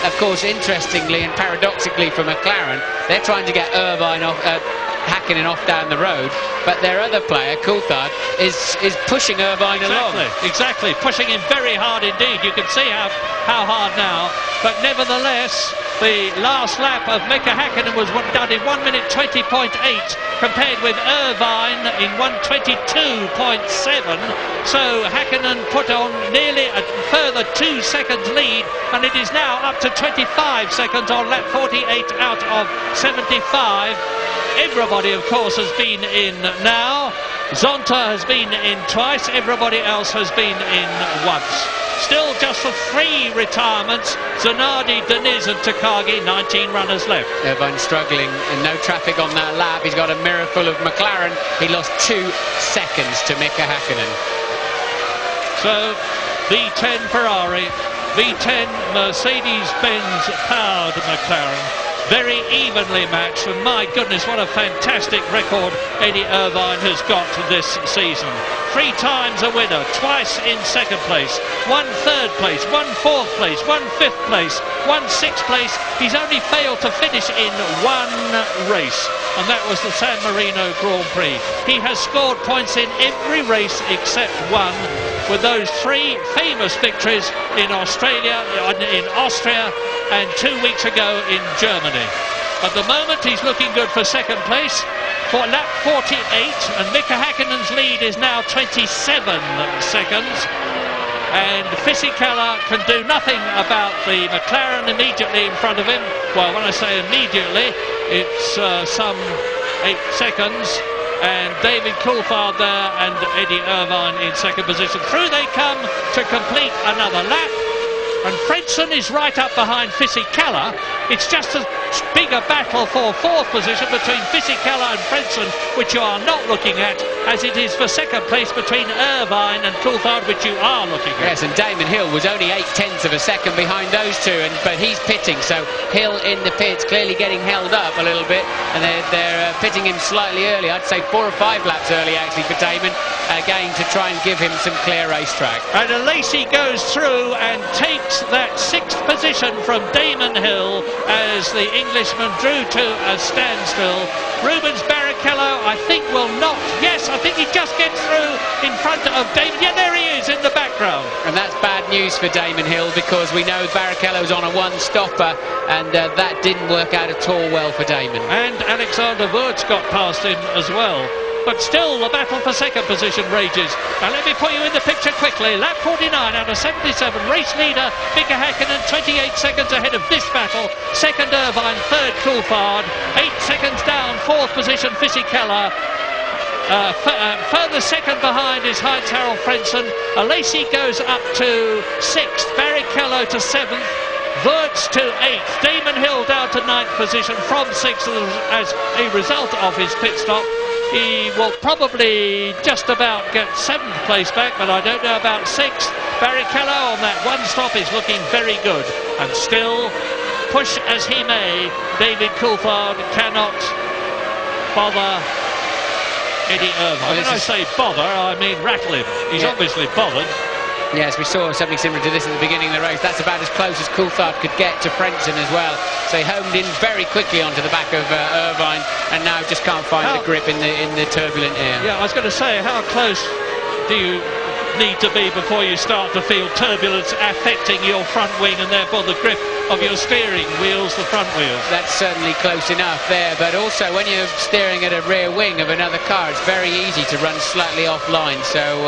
of course, interestingly and paradoxically for McLaren, they're trying to get Irvine off, Hakkinen off down the road, but their other player, Coulthard, is pushing Irvine along. Exactly, pushing him very hard indeed. You can see how hard now, but nevertheless, the last lap of Mika Hakkinen was done in 1 minute 20.8, compared with Irvine in 1:22.7. So Hakkinen put on nearly a further 2 seconds lead, and it is now up to 25 seconds on lap 48 out of 75. Everybody, of course, has been in now. Zonta has been in twice. Everybody else has been in once. Still just for 3 retirements. Zanardi, Deniz and Takagi, 19 runners left. Irvine struggling and no traffic on that lap. He's got a mirror full of McLaren. He lost 2 seconds to Mika Hakkinen. So, V10 Ferrari, V10 Mercedes-Benz powered McLaren. Very evenly matched, and my goodness, what a fantastic record Eddie Irvine has got this season. 3 times a winner, twice in 2nd place, 1 3rd place, 1 4th place, 1 5th place, 1 6th place. He's only failed to finish in 1 race, and that was the San Marino Grand Prix. He has scored points in every race except 1, with those 3 famous victories in Australia, in Austria, and 2 weeks ago in Germany. At the moment, he's looking good for 2nd place for lap 48, and Mika Hakkinen's lead is now 27 seconds. And Fisichella can do nothing about the McLaren immediately in front of him. Well, when I say immediately, it's some 8 seconds. And David Coulthard there and Eddie Irvine in 2nd position. Through they come to complete another lap. And Frentzen is right up behind Fisichella. It's just as big a battle for 4th position between Fisichella and Frentzen, which you are not looking at, as it is for 2nd place between Irvine and Coulthard, which you are looking at. Yes, and Damon Hill was only 0.8 of a second behind those 2, but he's pitting, so Hill in the pits, clearly getting held up a little bit, and they're pitting him slightly early. I'd say 4 or 5 laps early, actually, for Damon, again, to try and give him some clear racetrack. And Lacey goes through and takes that 6th position from Damon Hill as the Englishman drew to a standstill. Rubens Barrichello, I think, will not. Yes, I think he just gets through in front of Damon. Yeah, there he is in the background. And that's bad news for Damon Hill, because we know Barrichello's on a 1-stopper, and that didn't work out at all well for Damon. And Alexander Wurz got past him as well. But still, the battle for 2nd position rages. Now let me put you in the picture quickly. Lap 49 out of 77. Race leader, Mika Hakkinen, 28 seconds ahead of this battle. 2nd Irvine, 3rd Coulthard. 8 seconds down, 4th position, Fisichella. Further 2nd behind is Heinz-Harald Frentzen. Lacey goes up to 6th. Barrichello to 7th. Wurz to 8th. Damon Hill down to 9th position from 6th as a result of his pit stop. He will probably just about get 7th place back, but I don't know about 6th. Barrichello on that 1 stop is looking very good. And still, push as he may, David Coulthard cannot bother Eddie Irvine. When I say bother, I mean rattle him. He's obviously bothered. Yes, we saw something similar to this at the beginning of the race. That's about as close as Coulthard could get to Frentzen as well. So he homed in very quickly onto the back of Irvine, and now just can't find the grip in the turbulent air. Yeah, I was going to say, how close do you need to be before you start to feel turbulence affecting your front wing and therefore the grip of your steering wheels, the front wheels? That's certainly close enough there, but also when you're steering at a rear wing of another car, it's very easy to run slightly offline. So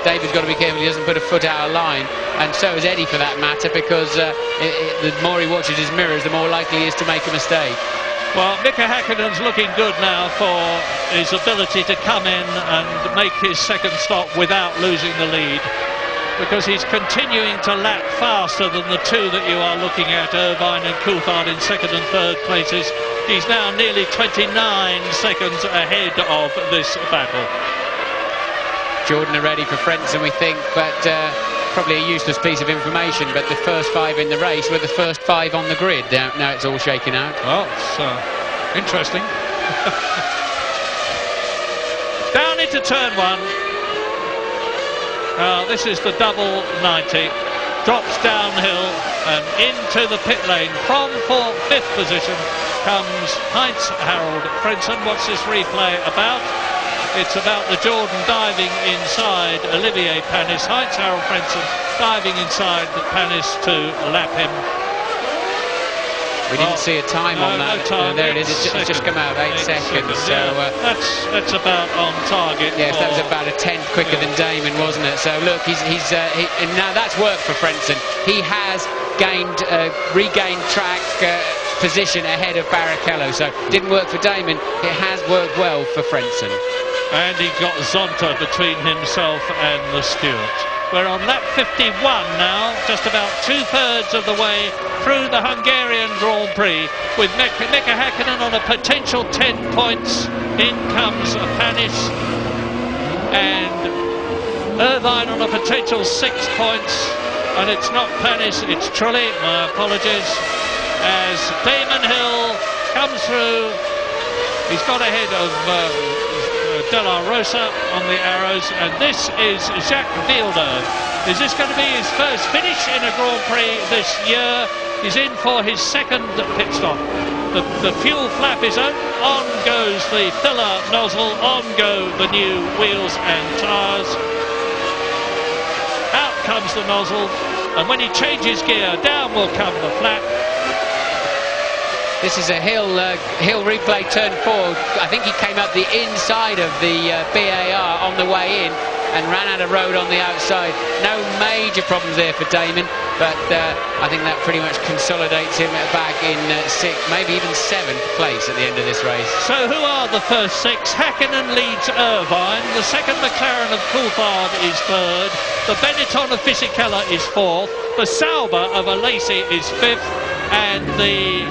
David's got to be careful he doesn't put a foot out of line, and so is Eddie for that matter, because the more he watches his mirrors, the more likely he is to make a mistake. Well, Mika Hakkinen's looking good now for his ability to come in and make his 2nd stop without losing the lead, because he's continuing to lap faster than the 2 that you are looking at, Irvine and Coulthard in 2nd and 3rd places. He's now nearly 29 seconds ahead of this battle. Jordan are ready for Frentzen, we think, but probably a useless piece of information, but the first 5 in the race were the first 5 on the grid. Now it's all shaken out. Well, it's interesting. into turn 1. This is the double 90. Drops downhill and into the pit lane. From 5th position comes Heinz-Harald Frentzen. What's this replay about? It's about the Jordan diving inside Olivier Panis. Heinz-Harald Frentzen diving inside Panis to lap him. We didn't see a time on that. No time. There it is. It's just come out 8 seconds. So that's about on target. Yes, that was about a tenth quicker than Damon, wasn't it? So look, and now that's worked for Frentzen. He has regained track position ahead of Barrichello. So didn't work for Damon. It has worked well for Frentzen. And he got Zonta between himself and the Stewart. We're on lap 51 now, just about 2/3 of the way through the Hungarian Grand Prix, with Mika Häkkinen on a potential 10 points. In comes Panis, and Irvine on a potential 6 points. And it's not Panis, it's Trulli, my apologies. As Damon Hill comes through, he's got ahead of De La Rosa on the arrows, and this is Jacques Villeneuve. Is this going to be his first finish in a Grand Prix this year? He's in for his 2nd pit stop. The fuel flap is on goes the filler nozzle, on go the new wheels and tyres. Out comes the nozzle, and when he changes gear, down will come the flap. This is a Hill replay, turn 4. I think he came up the inside of the BAR on the way in and ran out of road on the outside. No major problems there for Damon, but I think that pretty much consolidates him back in 6th, maybe even 7th place at the end of this race. So who are the first 6? Häkkinen leads Irvine. The 2nd McLaren of Coulthard is 3rd. The Benetton of Fisichella is 4th. The Sauber of Alesi is 5th. And the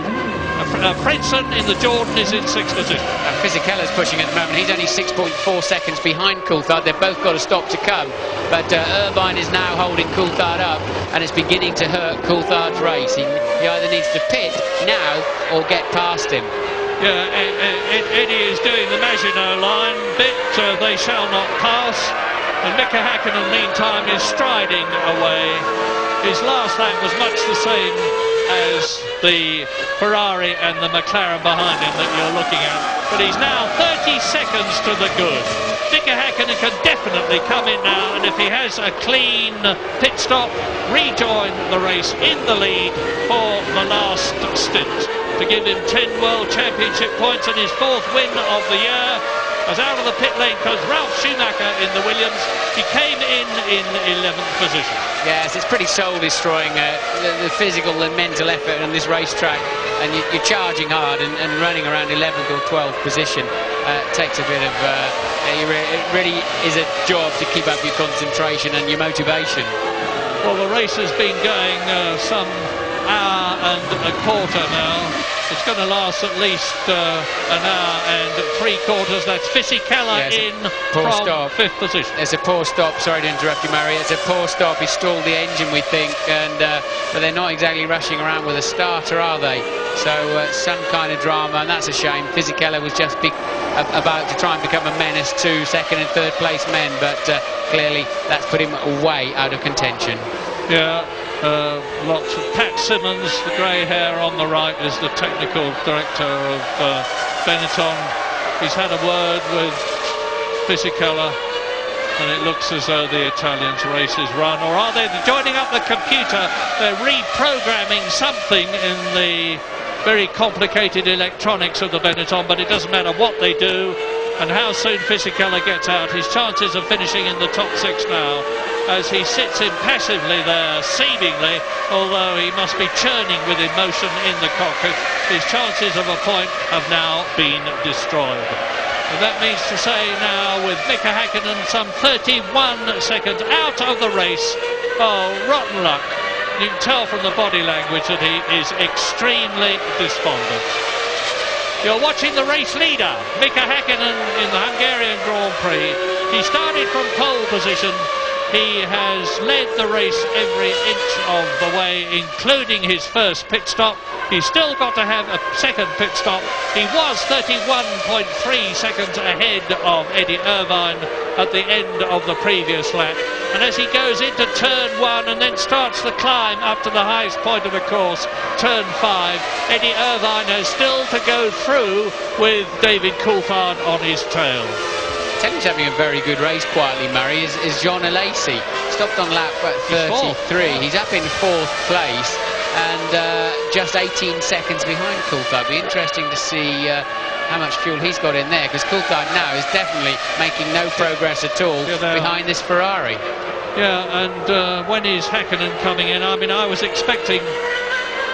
Frentzen in the Jordan is in 6th position. And Fisichella's pushing at the moment. He's only 6.4 seconds behind Coulthard. They've both got a stop to come. But Irvine is now holding Coulthard up, and it's beginning to hurt Coulthard's race. He either needs to pit now or get past him. Yeah, Eddie is doing the Maginot line bit. They shall not pass. And Mika Häkkinen, meantime, is striding away. His last lap was much the same as the Ferrari and the McLaren behind him that you're looking at. But he's now 30 seconds to the good. Mika Häkkinen can definitely come in now, and if he has a clean pit stop, rejoin the race in the lead for the last stint, to give him 10 World Championship points and his 4th win of the year. As out of the pit lane comes Ralf Schumacher in the Williams. He came in 11th position. Yes, it's pretty soul-destroying, the physical and mental effort on this racetrack. And you're charging hard and running around 11th or 12th position. Takes a bit of... it really is a job to keep up your concentration and your motivation. Well, the race has been going some hour and a quarter now. It's going to last at least an hour and 3/4. That's Fisichella in from 5th position. It's a poor stop. Sorry to interrupt you, Murray. It's a poor stop. He stalled the engine, we think, and but they're not exactly rushing around with a starter, are they? So some kind of drama, and that's a shame. Fisichella was just about to try and become a menace to 2nd and 3rd place men, but clearly that's put him way out of contention. Yeah. Lots of Pat Simmons, the grey hair on the right, is the technical director of Benetton. He's had a word with Fisichella, and it looks as though the Italians' race is run. Or are they joining up the computer? They're reprogramming something in the very complicated electronics of the Benetton, but it doesn't matter what they do and how soon Fisichella gets out. His chances of finishing in the top 6 now, as he sits impassively there, seemingly, although he must be churning with emotion in the cockpit. His chances of a point have now been destroyed. And that means to say now, with Mika Häkkinen some 31 seconds out of the race. Oh, rotten luck. You can tell from the body language that he is extremely despondent. You're watching the race leader, Mika Häkkinen, in the Hungarian Grand Prix. He started from pole position He has led the race every inch of the way, including his first pit stop. He's still got to have a second pit stop. He was 31.3 seconds ahead of Eddie Irvine at the end of the previous lap. And as he goes into turn 1 and then starts the climb up to the highest point of the course, turn 5, Eddie Irvine has still to go through with David Coulthard on his tail. I tell you who's having a very good race quietly, Murray, is John Alesi. Stopped on lap 33. He's up in 4th place and just 18 seconds behind Coulthard. Be interesting to see how much fuel he's got in there, because Coulthard now is definitely making no progress at all behind this Ferrari. Yeah, and when is Häkkinen coming in? I mean, I was expecting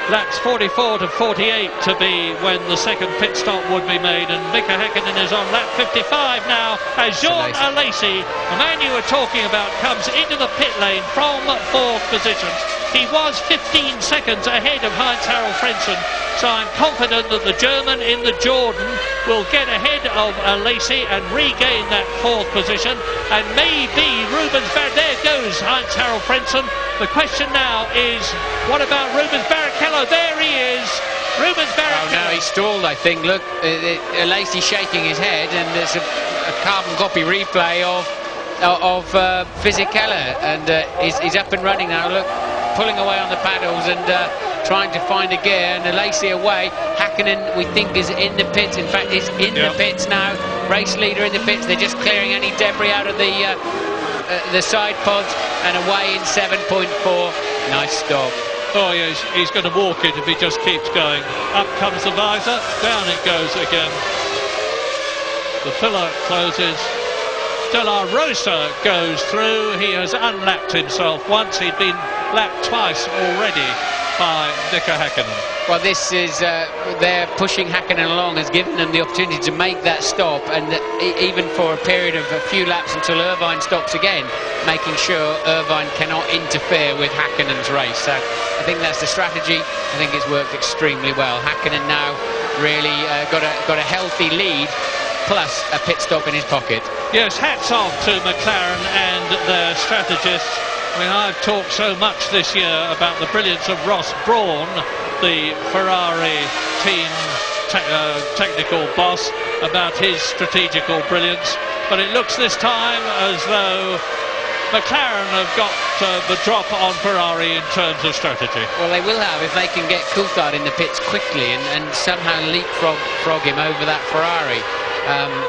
laps 44 to 48 to be when the second pit stop would be made, and Mika Häkkinen is on lap 55 now as Jean Alesi, the man you were talking about, comes into the pit lane from 4th position. He was 15 seconds ahead of Heinz-Harald Frentzen, so I'm confident that the German in the Jordan will get ahead of Alesi and regain that 4th position, and maybe Rubens Barrichello. There goes Heinz-Harald Frentzen. The question now is, what about Rubens Barrichello? There he is, Rubens Barrichello. Oh no, he stalled, I think. Look, Alesi shaking his head, and there's a carbon copy replay of Fisichella, and he's up and running now. Look, pulling away on the paddles and trying to find a gear, and Alesi away. Häkkinen, we think, is in the pits. In fact, he's in the pits now. Race leader in the pits. They're just clearing any debris out of the side pods, and away in 7.4. Nice stop. Oh yeah, he's going to walk it if he just keeps going. Up comes the visor, down it goes again. The filler closes. De La Rosa goes through. He has unlapped himself once. He'd been lapped twice already by Mika Häkkinen. Well, this is, they're pushing Häkkinen along, has given them the opportunity to make that stop, and even for a period of a few laps until Irvine stops again, making sure Irvine cannot interfere with Häkkinen's race. So I think that's the strategy. I think it's worked extremely well. Häkkinen now really got a healthy lead, plus a pit stop in his pocket. Yes, hats off to McLaren and their strategists. I mean, I've talked so much this year about the brilliance of Ross Brawn, the Ferrari team technical boss, about his strategical brilliance, but it looks this time as though McLaren have got the drop on Ferrari in terms of strategy. Well, they will have if they can get Coulthard in the pits quickly and somehow leapfrog him over that Ferrari.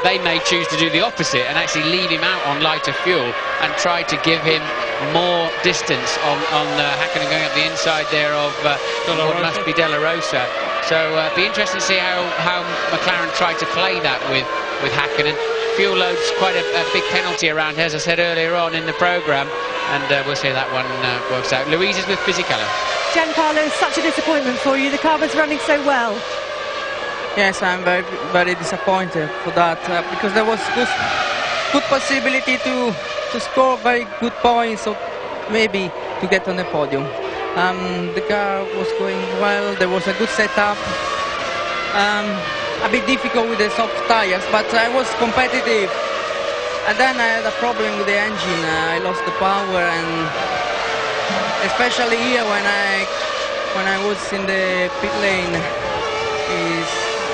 They may choose to do the opposite and actually leave him out on lighter fuel and try to give him more distance on Häkkinen going up the inside there of what must be De La Rosa. So it'd be interesting to see how McLaren tried to play that with Häkkinen. Fuel load's quite a big penalty around here, as I said earlier on in the programme, and we'll see how that one works out. Louise is with Fisichella. Giancarlo, such a disappointment for you. The car was running so well. Yes, I'm very, very disappointed for that, because there was good possibility to score very good points, or maybe to get on the podium. The car was going well, there was a good setup. A bit difficult with the soft tires, but I was competitive. And then I had a problem with the engine. I lost the power, and especially here when I was in the pit lane,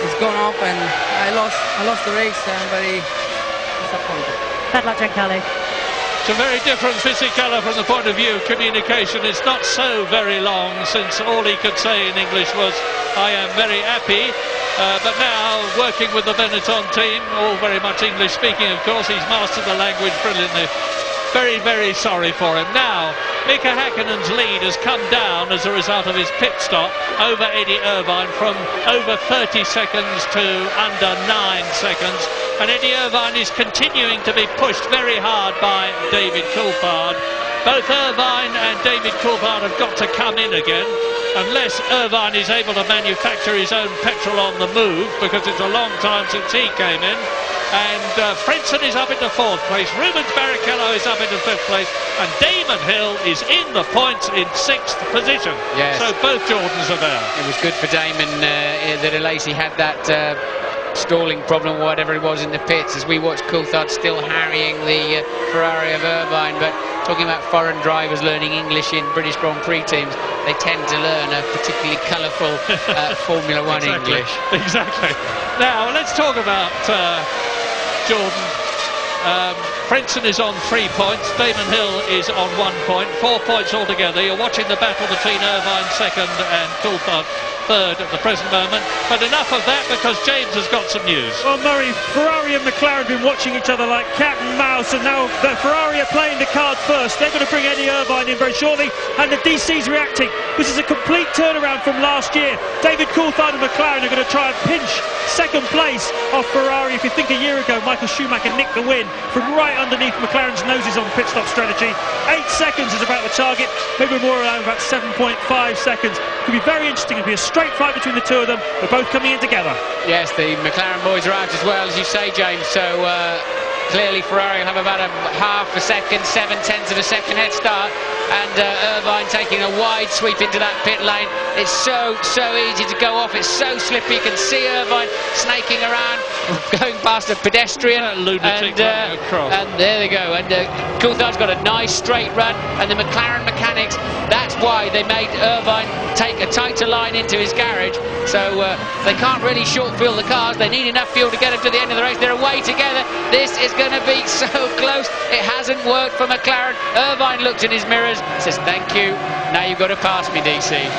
it's gone off, and I lost the race. I'm very disappointed. Bad luck, Giancarlo. It's a very different Fisichella from the point of view of communication. It's not so very long since all he could say in English was, "I am very happy." But now, working with the Benetton team, all very much English speaking, of course, he's mastered the language brilliantly. Very, very sorry for him. Now, Mika Häkkinen's lead has come down as a result of his pit stop over Eddie Irvine from over 30 seconds to under 9 seconds. And Eddie Irvine is continuing to be pushed very hard by David Coulthard. Both Irvine and David Coulthard have got to come in again, unless Irvine is able to manufacture his own petrol on the move, because it's a long time since he came in. And Frentzen is up into 4th place, Rubens Barrichello is up into 5th place, and Damon Hill is in the points in 6th position. Yes. So both Jordans are there. It was good for Damon that Alesi had that stalling problem, or whatever it was, in the pits, as we watched Coulthard still harrying the Ferrari of Irvine. But talking about foreign drivers learning English in British Grand Prix teams, they tend to learn a particularly colourful Formula One English. Exactly. Now, let's talk about Jordan. Frentzen is on 3 points, Damon Hill is on 1 point, 4 points altogether. You're watching the battle between Irvine second and Coulthard third at the present moment, but enough of that because James has got some news. Well, Murray, Ferrari and McLaren have been watching each other like cat and mouse, and now the Ferrari are playing the card first. They're going to bring Eddie Irvine in very shortly, and the DC's reacting. This is a complete turnaround from last year. David Coulthard and McLaren are going to try and pinch second place off Ferrari. If you think a year ago, Michael Schumacher nicked the win from right underneath McLaren's noses on pit stop strategy. 8 seconds is about the target, maybe more around about 7.5 seconds. Could be very interesting. It'll be a straight fight between the two of them. They're both coming in together. Yes, the McLaren boys are out as well, as you say, James, so clearly Ferrari will have about a half a second, 7/10 of a second head start, and Irvine taking a wide sweep into that pit lane. It's so easy to go off, it's so slippy. You can see Irvine snaking around, going past a pedestrian, lunatic across. And there they go, and Coulthard's got a nice straight run, and the McLaren mechanics, that's why they made Irvine take a tighter line into his garage, so they can't really short fuel the cars. They need enough fuel to get them to the end of the race. They're away together. This is going to be so close. It hasn't worked for McLaren. Irvine looked in his mirrors, says thank you, now you've got to pass me, DC.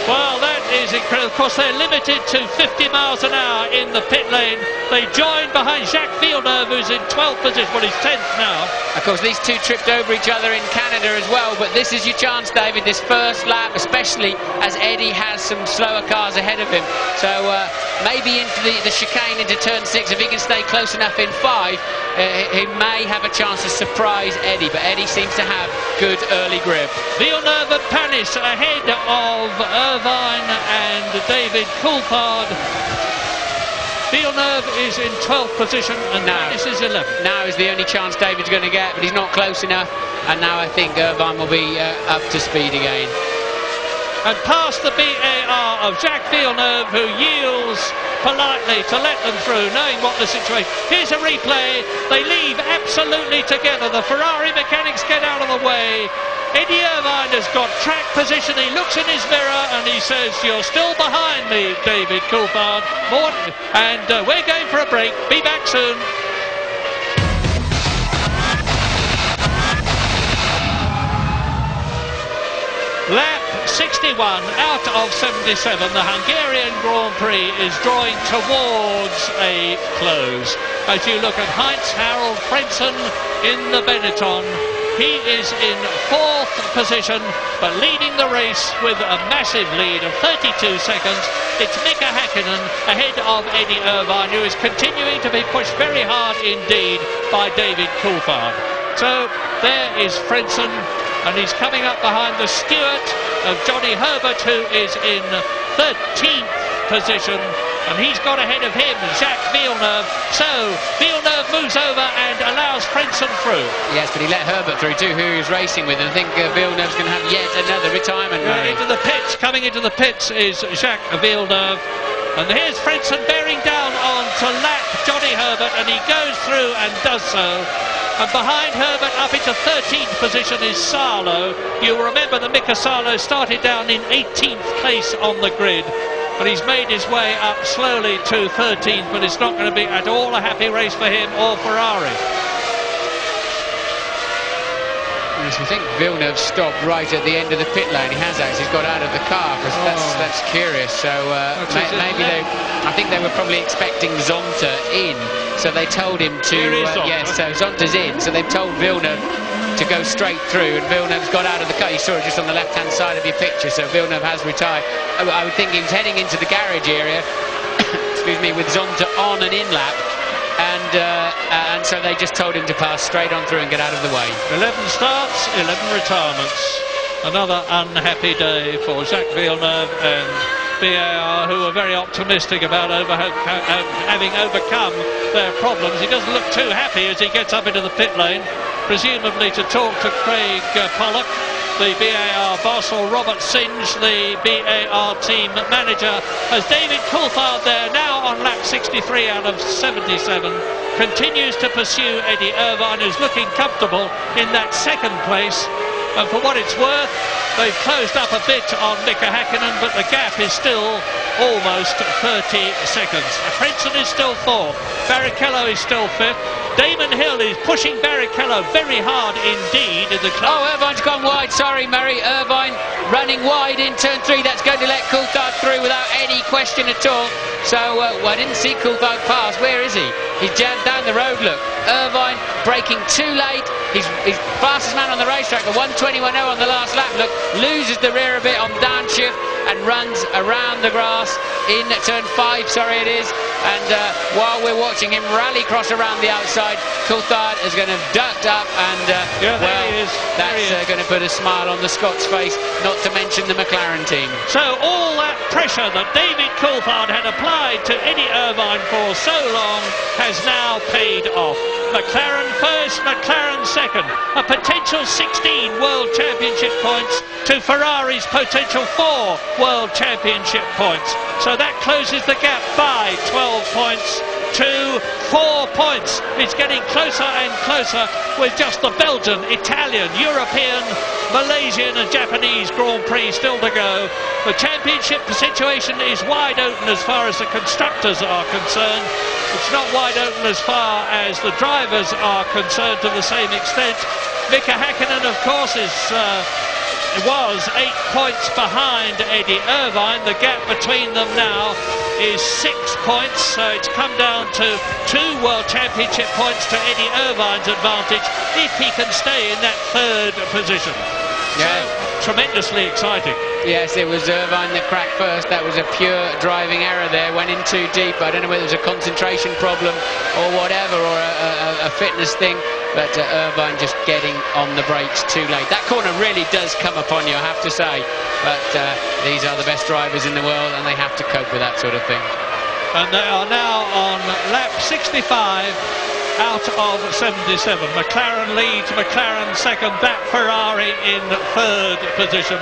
Well, that is incredible. Of course, they're limited to 50 miles an hour in the pit lane. They join behind Jacques Villeneuve, who's in 12th position. Well, he's 10th now. Of course, these two tripped over each other in Canada as well, but this is your chance, David, this first lap, especially as Eddie has some slower cars ahead of him. So maybe into the chicane into turn 6, if he can stay close enough in 5, he may have a chance to surprise Eddie, but Eddie seems to have good early grip. Villeneuve and Panis ahead of Irvine and David Coulthard. Villeneuve is in 12th position and Panis is 11th. Now is the only chance David's going to get, but he's not close enough, and now I think Irvine will be up to speed again. And past the BAR of Jacques Villeneuve, who yields politely to let them through, knowing what the situation. Here's a replay. They leave absolutely together. The Ferrari mechanics get out of the way. Eddie Irvine has got track position. He looks in his mirror and he says, "You're still behind me, David Coulthard." And we're going for a break. Be back soon. Lap 61 out of 77. The Hungarian Grand Prix is drawing towards a close. As you look at Heinz-Harald Frentzen in the Benetton, he is in 4th position, but leading the race with a massive lead of 32 seconds. It's Mika Häkkinen ahead of Eddie Irvine, who is continuing to be pushed very hard indeed by David Coulthard. So there is Frentzen, and he's coming up behind the steward of Johnny Herbert, who is in 13th position, and he's got ahead of him Jacques Villeneuve. So Villeneuve moves over and allows Frentzen through. Yes, but he let Herbert through too, who he was racing with, and I think Villeneuve's going to have yet another retirement rally. Into the pits, coming into the pits is Jacques Villeneuve, and here's Frentzen bearing down on to lap Johnny Herbert, and he goes through and does so. And behind Herbert, up into 13th position, is Salo. You'll remember that Mika Salo started down in 18th place on the grid, but he's made his way up slowly to 13th, but it's not going to be at all a happy race for him or Ferrari. I think Villeneuve stopped right at the end of the pit lane. He has actually got out of the car, because that's curious. So maybe I think they were probably expecting Zonta in, so they told him to. Yes, so Zonta's in, so they've told Villeneuve to go straight through, and Villeneuve's got out of the car. You saw it just on the left-hand side of your picture. So Villeneuve has retired. I would think he was heading into the garage area. Excuse me, with Zonta on an in lap. And so they just told him to pass straight on through and get out of the way. 11 starts, 11 retirements. Another unhappy day for Jacques Villeneuve and BAR, who are very optimistic about having overcome their problems. He doesn't look too happy as he gets up into the pit lane, presumably to talk to Craig Pollock. the BAR boss, or Robert Singe, the BAR team manager, as David Coulthard there, now on lap 63 out of 77, continues to pursue Eddie Irvine, who's looking comfortable in that second place. And for what it's worth, they've closed up a bit on Mika Häkkinen, but the gap is still almost 30 seconds. Frentzen is still fourth. Barrichello is still fifth. Damon Hill is pushing Barrichello very hard indeed in the club. Oh, Irvine's gone wide. Sorry, Murray. Irvine running wide in turn 3. That's going to let Coulthard through without any question at all. So, I didn't see Coulthard pass. Where is he? He's jammed down the road, look. Irvine braking too late. He's fastest man on the racetrack, the 1:21.0 on the last lap, look, loses the rear a bit on downshift and runs around the grass in turn 5, sorry it is. And while we're watching him rally cross around the outside, Coulthard is going to duck up and, that's going to put a smile on the Scots face, not to mention the McLaren team. So all that pressure that David Coulthard had applied to Eddie Irvine for so long has now paid off. McLaren first, McLaren second. A potential 16 World Championship points to Ferrari's potential 4 World Championship points. So that closes the gap by 12 points to 4 points. It's getting closer and closer with just the Belgian, Italian, European, Malaysian and Japanese Grand Prix still to go. The championship situation is wide open as far as the constructors are concerned. It's not wide open as far as the drivers are concerned to the same extent. Mika Häkkinen, of course, was 8 points behind Eddie Irvine. The gap between them now is 6 points, so it's come down to 2 World Championship points to Eddie Irvine's advantage if he can stay in that third position. Yeah. So, tremendously exciting. Yes, it was Irvine that cracked first. That was a pure driving error there. Went in too deep. I don't know whether it was a concentration problem or whatever, or a fitness thing. But Irvine just getting on the brakes too late. That corner really does come upon you, I have to say. But these are the best drivers in the world, and they have to cope with that sort of thing. And they are now on lap 65 out of 77. McLaren leads, McLaren second, that Ferrari in third position.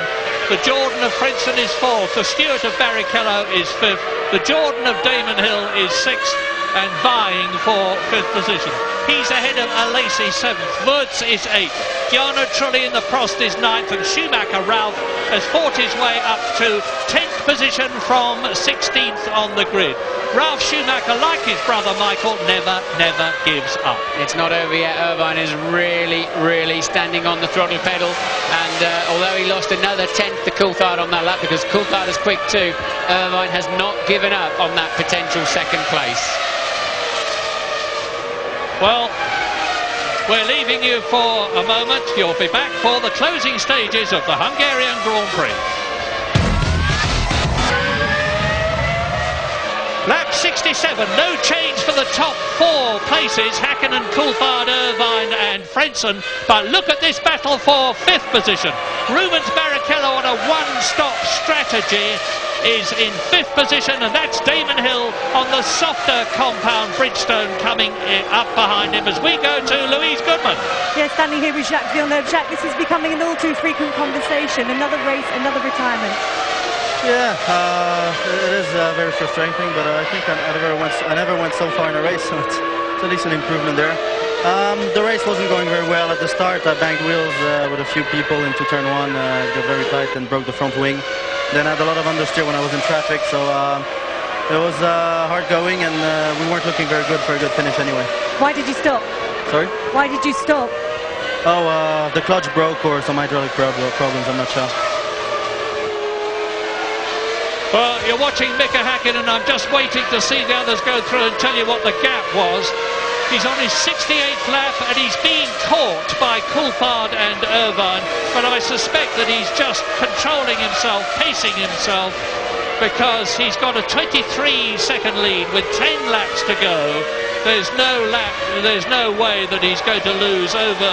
The Jordan of Frentzen is fourth, the Stewart of Barrichello is fifth, the Jordan of Damon Hill is sixth, and vying for fifth position. He's ahead of Alesi 7th, Wurz is 8th, Giano Trulli in the Prost is 9th, and Schumacher Ralph has fought his way up to 10th position from 16th on the grid. Ralph Schumacher, like his brother Michael, never gives up. It's not over yet. Irvine is really standing on the throttle pedal, and although he lost another 10th to Coulthard on that lap, because Coulthard is quick too, Irvine has not given up on that potential second place. Well, we're leaving you for a moment. You'll be back for the closing stages of the Hungarian Grand Prix. Lap 67, no change for the top 4 places, Häkkinen, Coulthard, Irvine and Frentzen. But look at this battle for 5th position. Rubens Barrichello on a one-stop strategy is in 5th position, and that's Damon Hill on the softer compound Bridgestone coming up behind him as we go to Louise Goodman. Yeah, standing here with Jacques Villeneuve. Jacques, this is becoming an all too frequent conversation. Another race, another retirement. Yeah, it is very frustrating, but I think I never went so far in a race, so it's at least an improvement there. The race wasn't going very well at the start. I banged wheels with a few people into turn 1, got very tight and broke the front wing. Then I had a lot of understeer when I was in traffic, so it was hard going, and we weren't looking very good for a good finish anyway. Why did you stop? Sorry? Why did you stop? Oh, the clutch broke or some hydraulic problems, I'm not sure. Well, you're watching Mika Häkkinen, and I'm just waiting to see the others go through and tell you what the gap was. He's on his 68th lap, and he's being caught by Coulthard and Irvine, but I suspect that he's just controlling himself, pacing himself, because he's got a 23-second lead with 10 laps to go. There's no way that he's going to lose over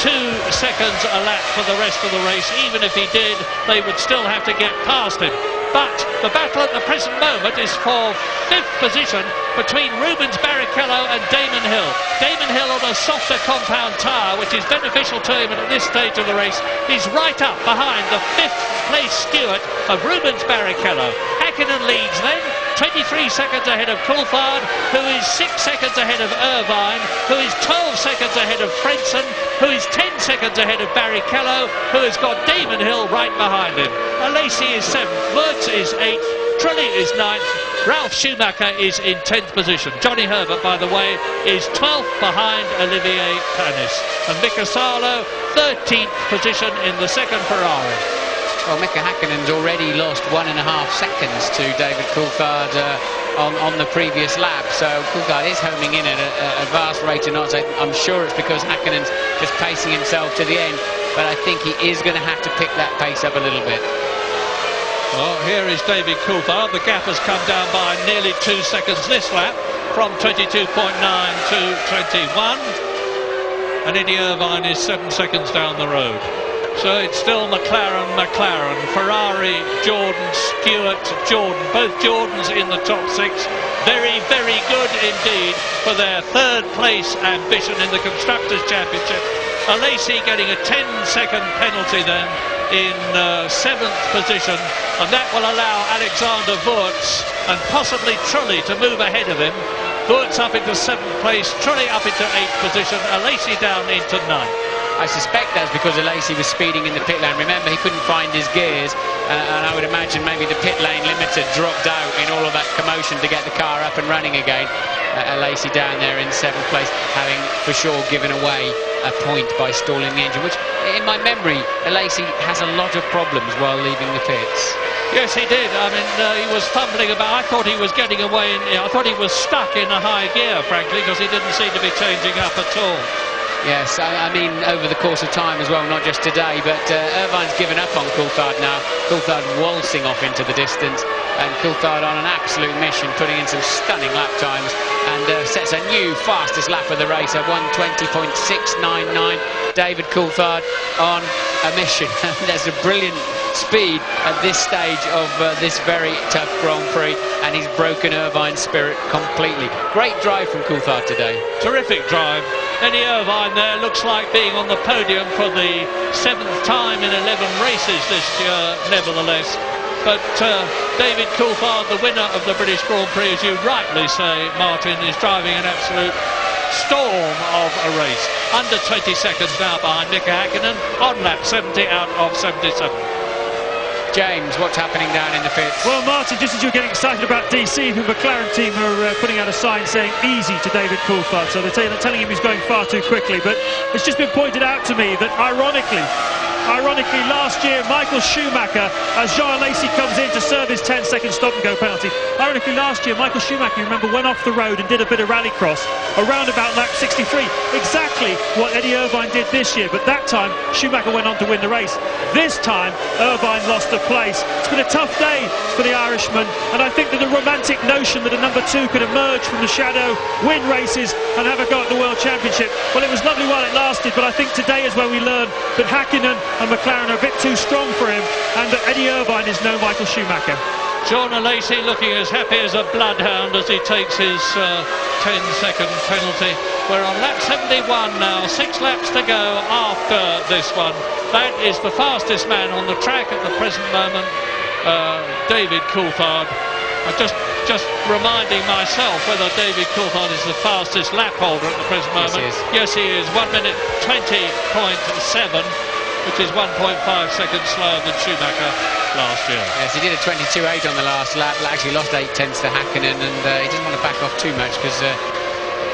2 seconds a lap for the rest of the race. Even if he did, they would still have to get past him. But the battle at the present moment is for 5th position between Rubens Barrichello and Damon Hill. Damon Hill on a softer compound tyre, which is beneficial to him at this stage of the race. He's right up behind the 5th place Stewart of Rubens Barrichello. Hakkinen leads then, 23 seconds ahead of Coulthard, who is 6 seconds ahead of Irvine, who is 12 seconds ahead of Frentzen, who is 10 seconds ahead of Barrichello, who has got Damon Hill right behind him. Alesi is 7th, Wurz is 8th, Trulli is 9th, Ralf Schumacher is in 10th position. Johnny Herbert, by the way, is 12th behind Olivier Panis. And Mika Salo, 13th position in the second Ferrari. Well, Mika Häkkinen's already lost 1.5 seconds to David Coulthard on the previous lap, so Coulthard is homing in at a vast rate of knots. I'm sure it's because Häkkinen's just pacing himself to the end, but I think he is going to have to pick that pace up a little bit. Well, here is David Coulthard. The gap has come down by nearly 2 seconds this lap, from 22.9 to 21. And Eddie Irvine is 7 seconds down the road. So it's still McLaren, Ferrari, Jordan, Stewart, Jordan. Both Jordans in the top 6. Very, very good indeed for their 3rd place ambition in the Constructors' Championship. Alesi getting a 10-second penalty then in 7th position, and that will allow Alexander Wurz and possibly Trulli to move ahead of him. Wurz up into 7th place, Trulli up into 8th position, Alesi down into 9th. I suspect that's because Alesi was speeding in the pit lane. Remember, he couldn't find his gears, and I would imagine maybe the pit lane limiter dropped out in all of that commotion to get the car up and running again. Alesi down there in 7th place, having for sure given away a point by stalling the engine, which, in my memory, Alesi has a lot of problems while leaving the pits. Yes, he did. I mean, he was fumbling about. I thought he was getting away. I thought he was stuck in a high gear, frankly, because he didn't seem to be changing up at all. Yes, I mean, over the course of time as well, not just today, but Irvine's given up on Coulthard now. Coulthard waltzing off into the distance, and Coulthard on an absolute mission, putting in some stunning lap times, and sets a new fastest lap of the race, a 1:20.699. David Coulthard on a mission. There's a brilliant speed at this stage of this very tough Grand Prix, and he's broken Irvine's spirit completely. Great drive from Coulthard today. Terrific drive. Eddie Irvine there looks like being on the podium for the 7th time in 11 races this year, nevertheless. But David Coulthard, the winner of the British Grand Prix, as you rightly say, Martin, is driving an absolute storm of a race. Under 20 seconds now behind Mika Häkkinen on lap 70 out of 77. James, what's happening down in the pits? Well, Martin, just as you're getting excited about DC, the McLaren team are putting out a sign saying easy to David Coulthard, so they're telling him he's going far too quickly. But it's just been pointed out to me that ironically, last year, Michael Schumacher, as Jean Alesi comes in to serve his 10-second stop-and-go penalty, ironically last year, Michael Schumacher, you remember, went off the road and did a bit of rallycross around about lap 63. Exactly what Eddie Irvine did this year, but that time, Schumacher went on to win the race. This time, Irvine lost a place. It's been a tough day for the Irishman, and I think that the romantic notion that a number 2 could emerge from the shadow, win races, and have a go at the World Championship, well, it was lovely while it lasted, but I think today is where we learn that Häkkinen and McLaren are a bit too strong for him, and that Eddie Irvine is no Michael Schumacher. John Alesi looking as happy as a bloodhound as he takes his 10-second penalty. We're on lap 71 now, 6 laps to go after this one. That is the fastest man on the track at the present moment, David Coulthard. I'm just reminding myself whether David Coulthard is the fastest lap holder at the present moment. Yes, he is. 1 minute 20.7. which is 1.5 seconds slower than Schumacher last year. Yes, he did a 22.8 on the last lap, actually lost 0.8 to Häkkinen, and he didn't want to back off too much because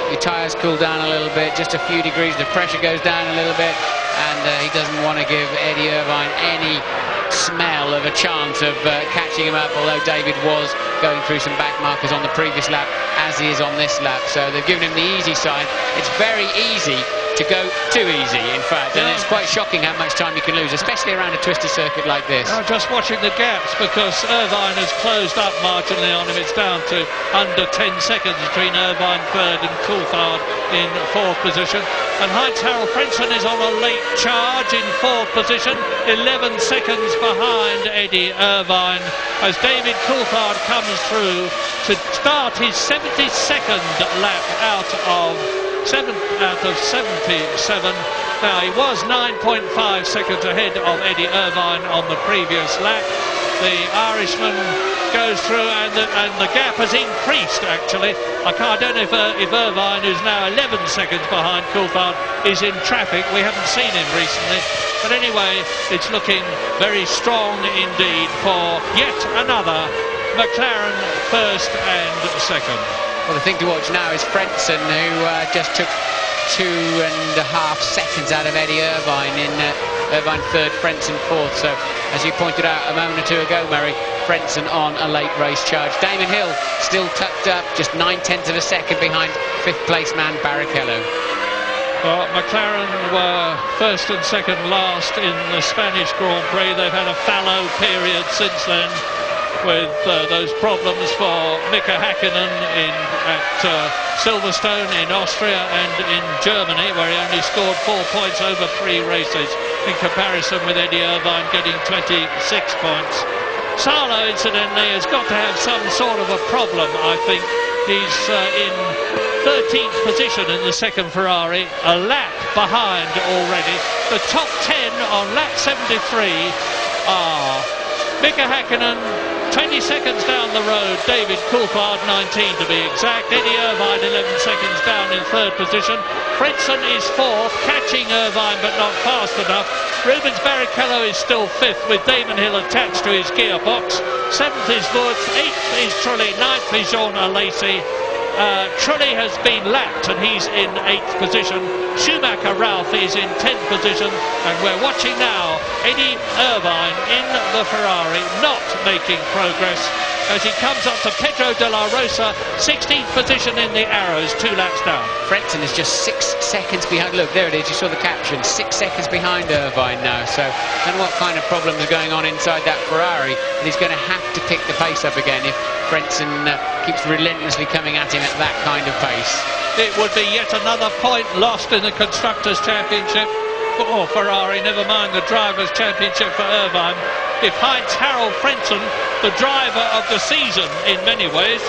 your tyres cool down a little bit, just a few degrees, the pressure goes down a little bit, and he doesn't want to give Eddie Irvine any smell of a chance of catching him up, although David was going through some back markers on the previous lap, as he is on this lap, so they've given him the easy sign. It's very easy to go too easy, in fact, and it's quite shocking how much time you can lose, especially around a twisted circuit like this. Just watching the gaps, because Irvine has closed up marginally on him. It's down to under 10 seconds between Irvine third and Coulthard in fourth position. And Heinz Harald Frentzen is on a late charge in fourth position, 11 seconds behind Eddie Irvine, as David Coulthard comes through to start his 72nd lap out of 77. Now, he was 9.5 seconds ahead of Eddie Irvine on the previous lap. The Irishman goes through, and the gap has increased, actually. I don't know if Irvine, who's now 11 seconds behind Coulthard, is in traffic. We haven't seen him recently. But anyway, it's looking very strong indeed for yet another McLaren first and second. Well, the thing to watch now is Frentzen, who just took 2.5 seconds out of Eddie Irvine in Irvine third, Frentzen fourth. So, as you pointed out a moment or two ago, Murray, Frentzen on a late race charge. Damon Hill still tucked up, just 9/10 of a second behind fifth place man Barrichello. Well, McLaren were first and second last in the Spanish Grand Prix. They've had a fallow period since then, with those problems for Mika Häkkinen at Silverstone in Austria and in Germany, where he only scored 4 points over 3 races, in comparison with Eddie Irvine getting 26 points. Salo, incidentally, has got to have some sort of a problem, I think. He's in 13th position in the second Ferrari, a lap behind already. The top 10 on lap 73 are Mika Häkkinen, 20 seconds down the road, David Coulthard, 19 to be exact. Eddie Irvine, 11 seconds down in third position. Frentzen is fourth, catching Irvine but not fast enough. Rubens Barrichello is still fifth, with Damon Hill attached to his gearbox. Seventh is Woods, eighth is Trulli, ninth is Jean Alesi. Trulli has been lapped and he's in 8th position. Schumacher Ralph is in 10th position, and we're watching now Eddie Irvine in the Ferrari not making progress as he comes up to Pedro de la Rosa, 16th position in the Arrows, 2 laps down. Frentzen is just 6 seconds behind. Look, there it is, you saw the caption, 6 seconds behind Irvine now. So, and what kind of problems are going on inside that Ferrari, and he's going to have to pick the pace up again if Frentzen keeps relentlessly coming at him at that kind of pace. It would be yet another point lost in the Constructors' Championship for Ferrari, never mind the Drivers' Championship for Irvine. If Heinz Harald Frentzen, the driver of the season in many ways,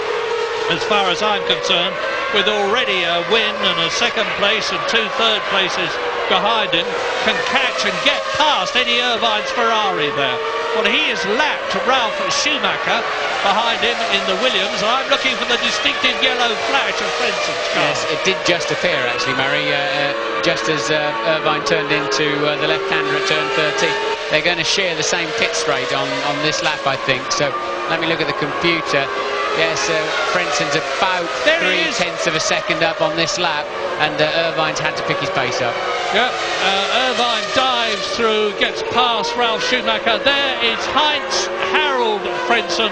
as far as I'm concerned, with already a win and a second place and 2 third places behind him, can catch and get past Eddie Irvine's Ferrari there. Well, he has lapped Ralf Schumacher behind him in the Williams, and I'm looking for the distinctive yellow flash of Frentzen's car. Yes, it did just appear, actually, Murray, just as Irvine turned into the left-hander at turn 30. They're going to share the same pit straight on this lap, I think. So let me look at the computer. Yes, Frentzen's about 3/10 of a second up on this lap, and Irvine's had to pick his pace up. Yep, Irvine dives through, gets past Ralf Schumacher. There is Heinz Harald Frentzen,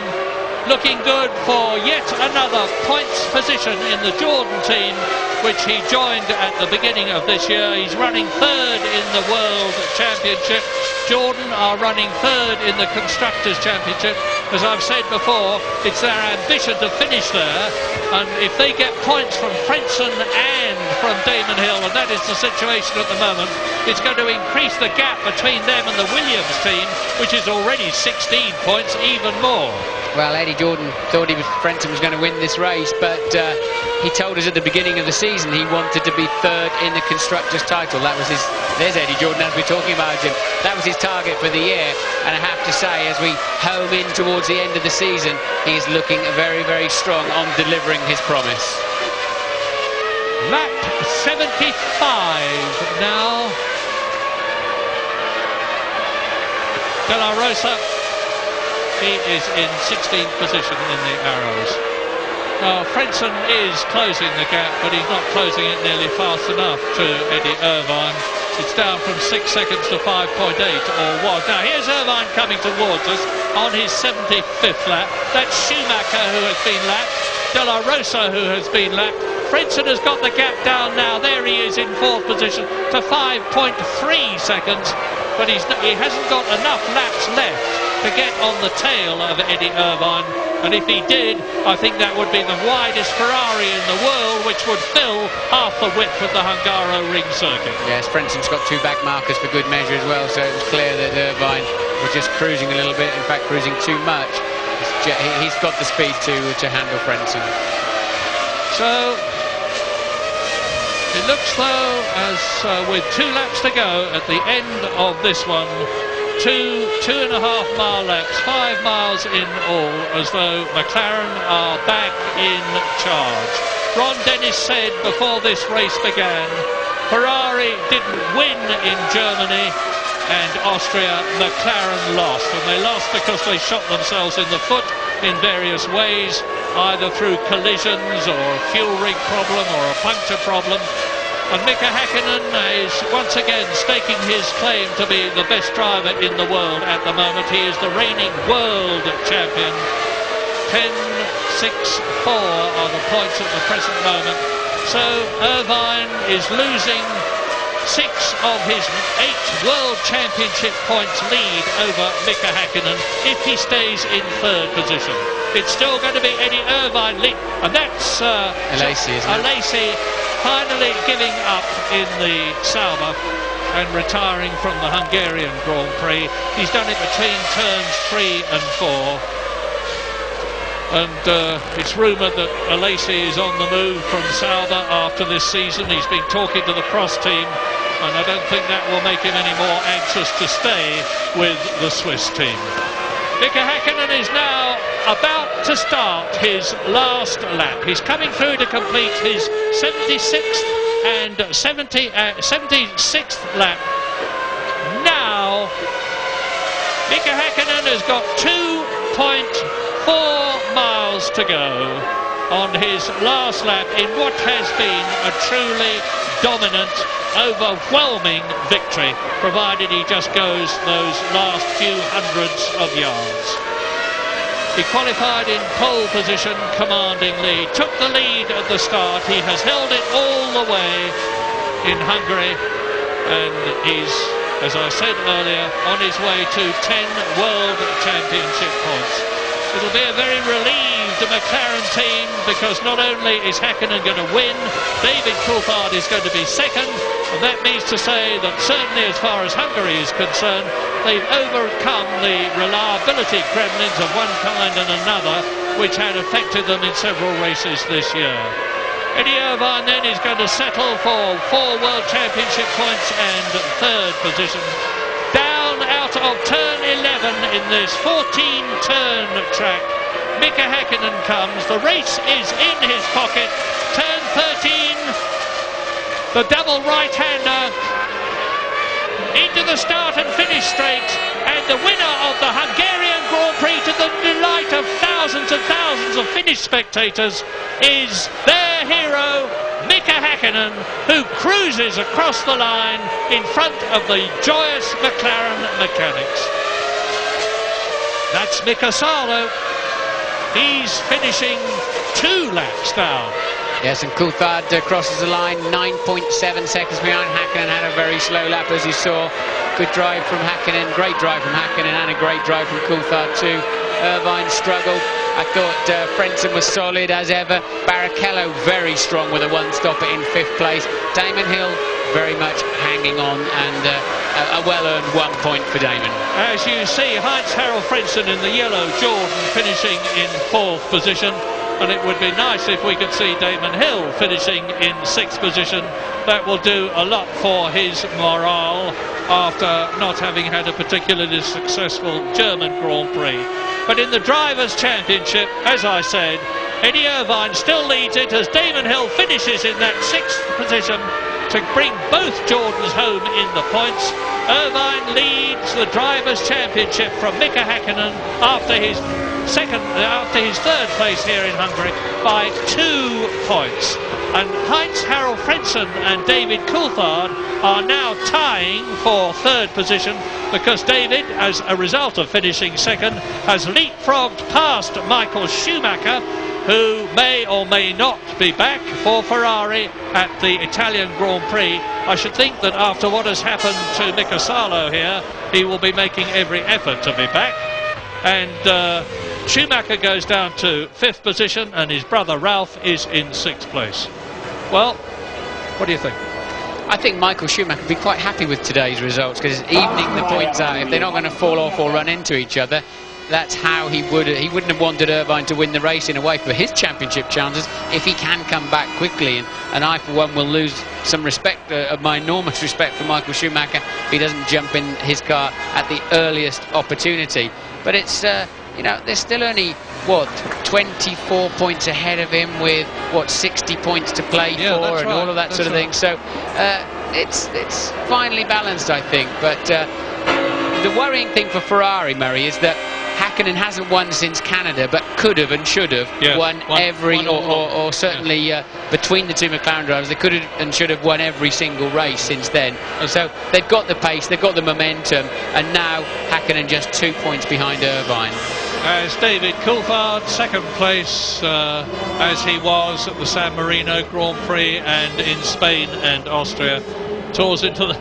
looking good for yet another points position in the Jordan team, which he joined at the beginning of this year. He's running third in the World Championship. Jordan are running third in the Constructors' Championship. As I've said before, it's their ambition to finish there, and if they get points from Frentzen and from Damon Hill, and that is the situation at the moment, it's going to increase the gap between them and the Williams team, which is already 16 points, even more. Well, Eddie Jordan thought Frentzen was going to win this race, but he told us at the beginning of the season he wanted to be third in the Constructors' title. That was his... There's Eddie Jordan as we're talking about him. That was his target for the year, and I have to say, as we home in towards the end of the season, he is looking very, very strong on delivering his promise. Lap 75 now. De La Rosa, he is in 16th position in the Arrows. Now, Frentzen is closing the gap, but he's not closing it nearly fast enough to Eddie Irvine. It's down from 6 seconds to 5.8, or was. Now, here's Irvine coming towards us on his 75th lap. That's Schumacher who has been lapped. De La Rosa, who has been lapped. Frentzen has got the gap down now. There he is in 4th position to 5.3 seconds, but he hasn't got enough laps left to get on the tail of Eddie Irvine, and if he did, I think that would be the widest Ferrari in the world, which would fill half the width of the Hungaroring circuit. Yes, Frentzen's got 2 back markers for good measure as well, so it was clear that Irvine was just cruising a little bit, in fact cruising too much. He's got the speed to handle Frentzen. So it looks though as with 2 laps to go at the end of this one, 2.5 mile laps, 5 miles in all, as though McLaren are back in charge. Ron Dennis said before this race began, Ferrari didn't win in Germany and Austria, McLaren lost, and they lost because they shot themselves in the foot in various ways, either through collisions or a fuel rig problem or a puncture problem. And Mika Häkkinen is once again staking his claim to be the best driver in the world at the moment. He is the reigning world champion. 10.64 are the points at the present moment. So Irvine is losing 6 of his 8 World Championship points lead over Mika Häkkinen if he stays in 3rd position. It's still going to be Eddie Irvine lead, and that's Alesi, isn't it? Alesi finally giving up in the Sauber and retiring from the Hungarian Grand Prix. He's done it between turns 3 and 4. And it's rumoured that Alesi is on the move from Sauber after this season. He's been talking to the Prost team, and I don't think that will make him any more anxious to stay with the Swiss team. Mika Häkkinen is now about to start his last lap. He's coming through to complete his 76th and 76th lap. Now, Mika Häkkinen has got 2.4 miles to go on his last lap in what has been a truly dominant, overwhelming victory, provided he just goes those last few hundreds of yards. He qualified in pole position, commanding lead, took the lead at the start. He has held it all the way in Hungary, and he's, as I said earlier, on his way to 10 World Championship points. It'll be a very relieved McLaren team, because not only is Häkkinen going to win, David Coulthard is going to be second, and that means to say that certainly as far as Hungary is concerned, they've overcome the reliability gremlins of one kind and another, which had affected them in several races this year. Eddie Irvine then is going to settle for 4 World Championship points and 3rd position. Down out of turn 11 in this 14-turn track, Mika Häkkinen comes. The race is in his pocket. Turn 13, the double right-hander into the start and finish straight, and the winner of the Hungarian Grand Prix, to the delight of thousands and thousands of Finnish spectators, is their hero, Mika Häkkinen, who cruises across the line in front of the joyous McLaren mechanics. That's Mika Salo. He's finishing 2 laps down. Yes, and Coulthard crosses the line 9.7 seconds behind. Häkkinen had a very slow lap, as you saw. Good drive from Häkkinen, great drive from Häkkinen, and a great drive from Coulthard too. Irvine struggled. I thought Frentzen was solid as ever. Barrichello very strong with a 1-stopper in 5th place. Damon Hill very much hanging on, and a well-earned 1 point for Damon. As you see, Heinz-Harald Frentzen in the yellow Jordan finishing in 4th position. And it would be nice if we could see Damon Hill finishing in 6th position. That will do a lot for his morale after not having had a particularly successful German Grand Prix. But in the Drivers' Championship, as I said, Eddie Irvine still leads it as Damon Hill finishes in that 6th position to bring both Jordans home in the points. Irvine leads the Drivers' Championship from Mika Häkkinen after his 3rd place here in Hungary by 2 points. And Heinz-Harald Frentzen and David Coulthard are now tying for 3rd position, because David, as a result of finishing 2nd, has leapfrogged past Michael Schumacher who may or may not be back for Ferrari at the Italian Grand Prix. I should think that after what has happened to Mika Salo here, he will be making every effort to be back. And Schumacher goes down to 5th position, and his brother Ralph is in 6th place. Well, what do you think? I think Michael Schumacher would be quite happy with today's results, because it's evening the points out. If they're not going to fall off or run into each other, that's how he wouldn't have wanted Irvine to win the race in a way for his championship chances if he can come back quickly. And I, for one, will lose some respect, of my enormous respect for Michael Schumacher if he doesn't jump in his car at the earliest opportunity. But it's, you know, there's still only, what, 24 points ahead of him with, what, 60 points to play for and all of that sort of thing. So it's finely balanced, I think. But the worrying thing for Ferrari, Murray, is that Häkkinen hasn't won since Canada, but could have and should have won every, or certainly between the two McLaren drivers, they could have and should have won every single race since then. And so they've got the pace, they've got the momentum, and now Häkkinen just 2 points behind Irvine. As David Coulthard, 2nd place, as he was at the San Marino Grand Prix and in Spain and Austria, tours into the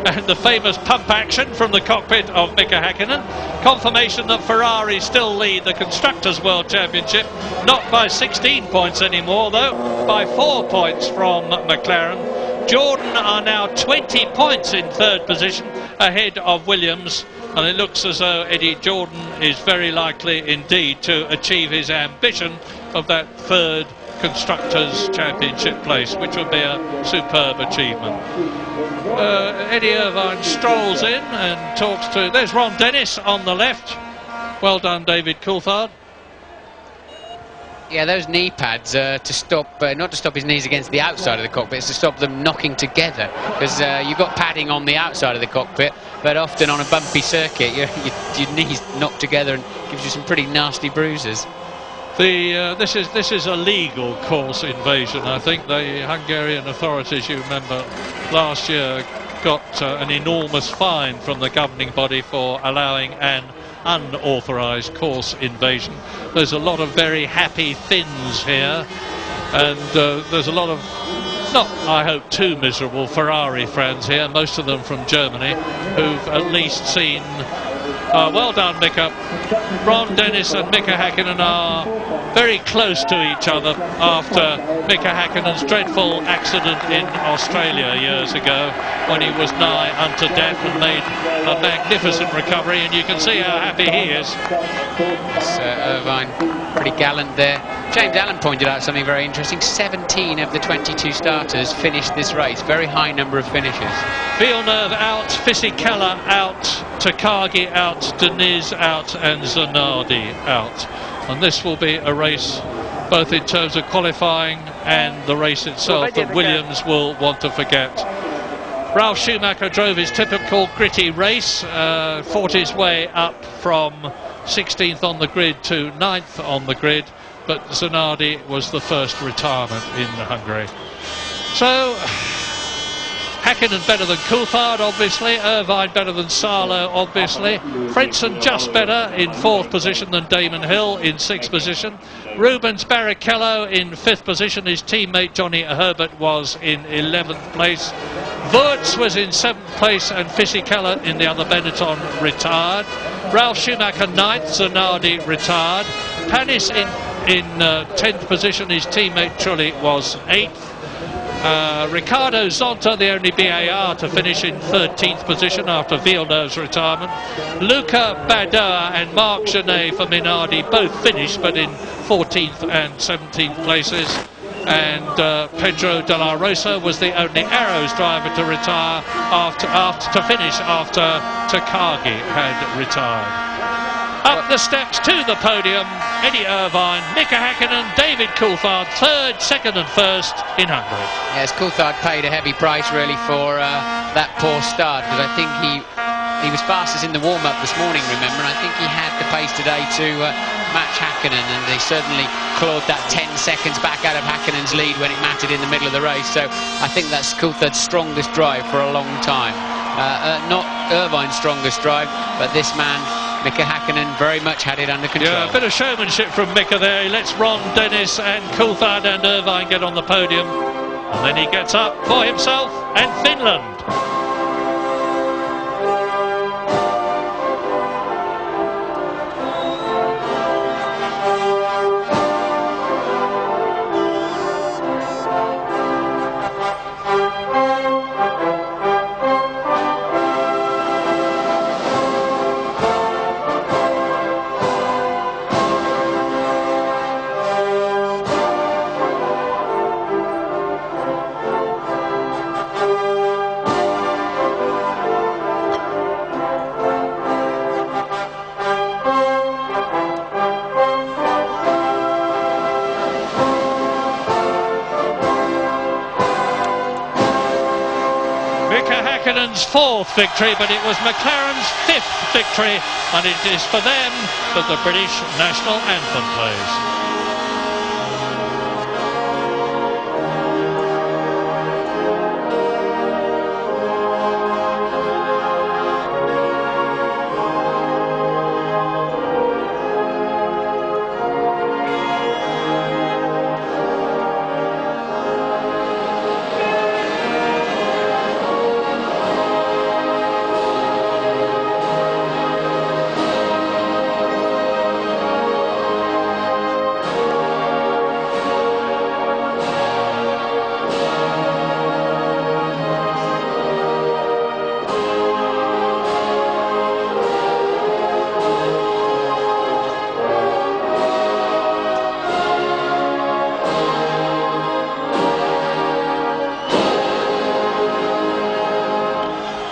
and the famous pump action from the cockpit of Mika Häkkinen. Confirmation that Ferrari still lead the Constructors' World Championship, not by 16 points anymore though, by 4 points from McLaren. Jordan are now 20 points in 3rd position ahead of Williams, and it looks as though Eddie Jordan is very likely indeed to achieve his ambition of that 3rd Constructors' Championship place, which would be a superb achievement. Eddie Irvine strolls in and talks to... There's Ron Dennis on the left. Well done, David Coulthard. Yeah, those knee pads to stop, not to stop his knees against the outside of the cockpit, it's to stop them knocking together, because you've got padding on the outside of the cockpit, but often on a bumpy circuit your knees knock together and gives you some pretty nasty bruises. This is a legal course invasion, I think. The Hungarian authorities, you remember, last year got an enormous fine from the governing body for allowing an unauthorised course invasion. There's a lot of very happy Finns here, and there's a lot of, not, I hope, too miserable Ferrari fans here, most of them from Germany, who've at least seen... well done, Mika. Ron Dennis and Mika Häkkinen are very close to each other after Mika Häkkinen's dreadful accident in Australia years ago, when he was nigh unto death and made a magnificent recovery, and you can see how happy he is. Irvine, pretty gallant there. James Allen pointed out something very interesting. 17 of the 22 starters finished this race. Very high number of finishes. Villeneuve out, Fisichella out, Takagi out, Deniz out, and Zanardi out. And this will be a race, both in terms of qualifying and the race itself, that Williams will want to forget. Ralf Schumacher drove his typical gritty race, fought his way up from 16th on the grid to 9th on the grid, but Zanardi was the first retirement in Hungary. So, Häkkinen better than Coulthard, obviously. Irvine better than Salo, obviously. Frentzen just better in 4th position than Damon Hill in 6th position. Rubens Barrichello in 5th position. His teammate Johnny Herbert was in 11th place. Wurz was in 7th place, and Fisichella in the other Benetton retired. Ralf Schumacher 9th, Zanardi retired. Panis in 10th position. His teammate Trulli was 8th. Ricardo Zonta, the only BAR to finish in 13th position after Villeneuve's retirement. Luca Badoa and Marc Genet for Minardi both finished, but in 14th and 17th places. And Pedro de la Rosa was the only Arrows driver to retire to finish after Takagi had retired. Up the steps to the podium, Eddie Irvine, Mika Häkkinen, David Coulthard, 3rd, 2nd and 1st in Hungary. Yes, Coulthard paid a heavy price really for that poor start, because I think he was fastest in the warm-up this morning, remember, and I think he had the pace today to match Häkkinen, and they certainly clawed that 10 seconds back out of Häkkinen's lead when it mattered in the middle of the race. So I think that's Coulthard's strongest drive for a long time. Not Irvine's strongest drive, but this man Mika Häkkinen very much had it under control. Yeah, a bit of showmanship from Mika there. He lets Ron Dennis and Coulthard and Irvine get on the podium. And then he gets up for himself and Finland. Fourth victory, but it was McLaren's fifth victory, and it is for them that the British national anthem plays.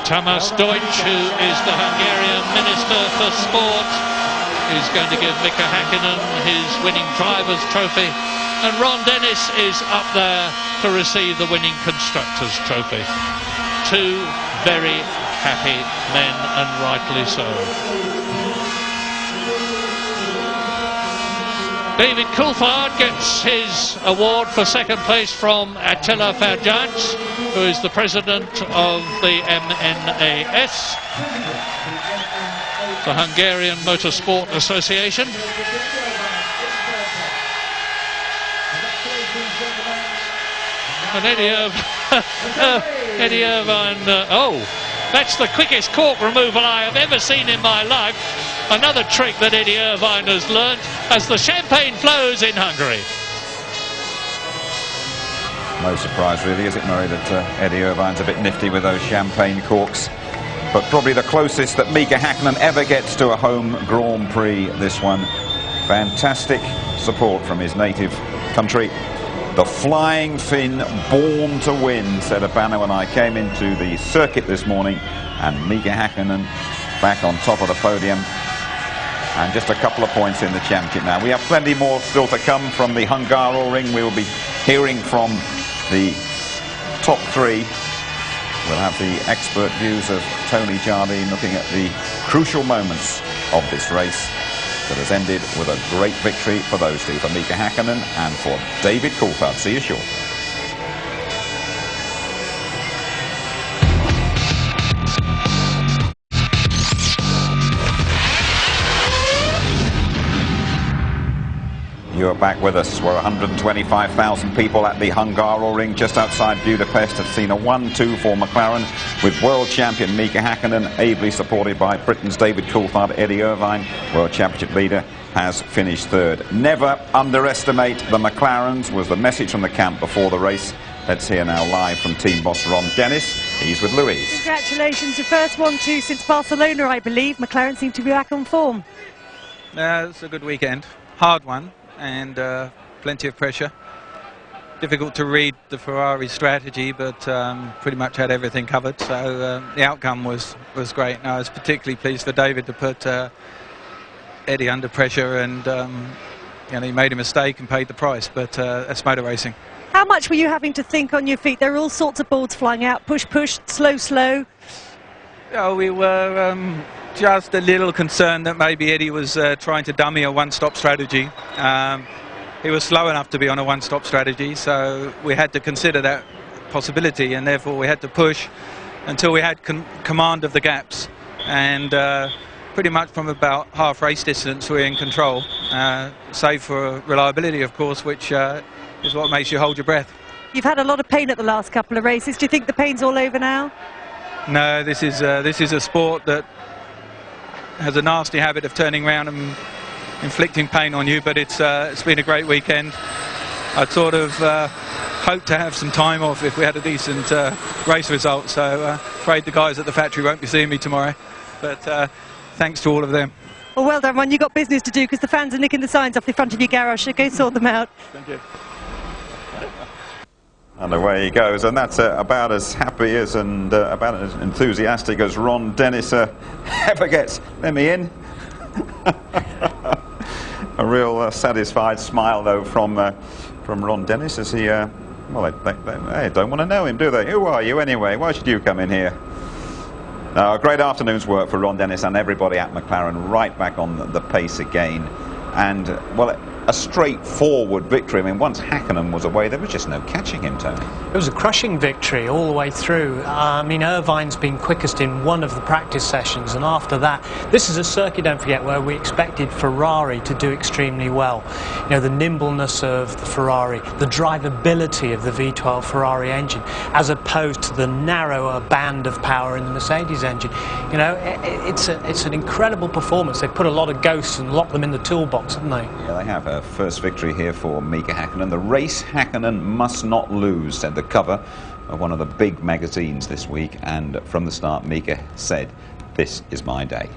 Tamás Deutsch, who is the Hungarian Minister for Sport, is going to give Mika Häkkinen his winning driver's trophy, and Ron Dennis is up there to receive the winning constructor's trophy. Two very happy men, and rightly so. David Coulthard gets his award for second place from Attila Ferjans, who is the president of the MNAS, the Hungarian Motorsport Association. And Eddie Irvine, oh, that's the quickest cork removal I have ever seen in my life. Another trick that Eddie Irvine has learnt as the champagne flows in Hungary. No surprise really, is it, Murray, that Eddie Irvine's a bit nifty with those champagne corks. But probably the closest that Mika Häkkinen ever gets to a home Grand Prix, this one. Fantastic support from his native country. The flying Finn, born to win, said Abano, and I came into the circuit this morning, and Mika Häkkinen back on top of the podium. And just a couple of points in the championship now. We have plenty more still to come from the Hungaroring. We will be hearing from the top three. We'll have the expert views of Tony Jardine looking at the crucial moments of this race that has ended with a great victory for those two, for Mika Häkkinen and for David Coulthard. See you shortly. You're back with us. We're 125,000 people at the Hungaroring just outside Budapest have seen a 1-2 for McLaren, with world champion Mika Häkkinen ably supported by Britain's David Coulthard. Eddie Irvine, world championship leader, has finished third. Never underestimate the McLarens was the message from the camp before the race. Let's hear now live from team boss Ron Dennis. He's with Louise. Congratulations, your first 1-2 since Barcelona, I believe. McLaren seem to be back on form. It's a good weekend. Hard one. And plenty of pressure. Difficult to read the Ferrari strategy, but pretty much had everything covered. So the outcome was great. And I was particularly pleased for David to put Eddie under pressure, and you know, he made a mistake and paid the price. But that's motor racing. How much were you having to think on your feet? There were all sorts of boards flying out. Push, push, slow, slow. Oh, we were just a little concerned that maybe Eddie was trying to dummy a one-stop strategy. He was slow enough to be on a one-stop strategy, so we had to consider that possibility, and therefore we had to push until we had command of the gaps. And pretty much from about half race distance we're in control, save for reliability, of course, which is what makes you hold your breath. You've had a lot of pain at the last couple of races. Do you think the pain's all over now? No, this is a sport that has a nasty habit of turning around and inflicting pain on you, but it's been a great weekend. I'd sort of hoped to have some time off if we had a decent race result, so afraid the guys at the factory won't be seeing me tomorrow, but thanks to all of them. Well done, Ron. You've got business to do because the fans are nicking the signs off the front of your garage, so go sort them out. Thank you. And away he goes, and that's about as happy as and about as enthusiastic as Ron Dennis ever gets. Let me in. A real satisfied smile, though, from Ron Dennis as he. Well, they don't want to know him, do they? Who are you anyway? Why should you come in here? A great afternoon's work for Ron Dennis and everybody at McLaren, right back on the pace again, and well, a straightforward victory. I mean, once Hakkinen was away, there was just no catching him, Tony. It was a crushing victory all the way through. I mean, Irvine's been quickest in one of the practice sessions, and after that, this is a circuit, don't forget, where we expected Ferrari to do extremely well. You know, the nimbleness of the Ferrari, the drivability of the V12 Ferrari engine, as opposed to the narrower band of power in the Mercedes engine. You know, it's an incredible performance. They've put a lot of ghosts and locked them in the toolbox, haven't they? Yeah, they have. First victory here for Mika Hakkinen. The race Hakkinen must not lose, said the cover of one of the big magazines this week, and from the start Mika said, this is my day.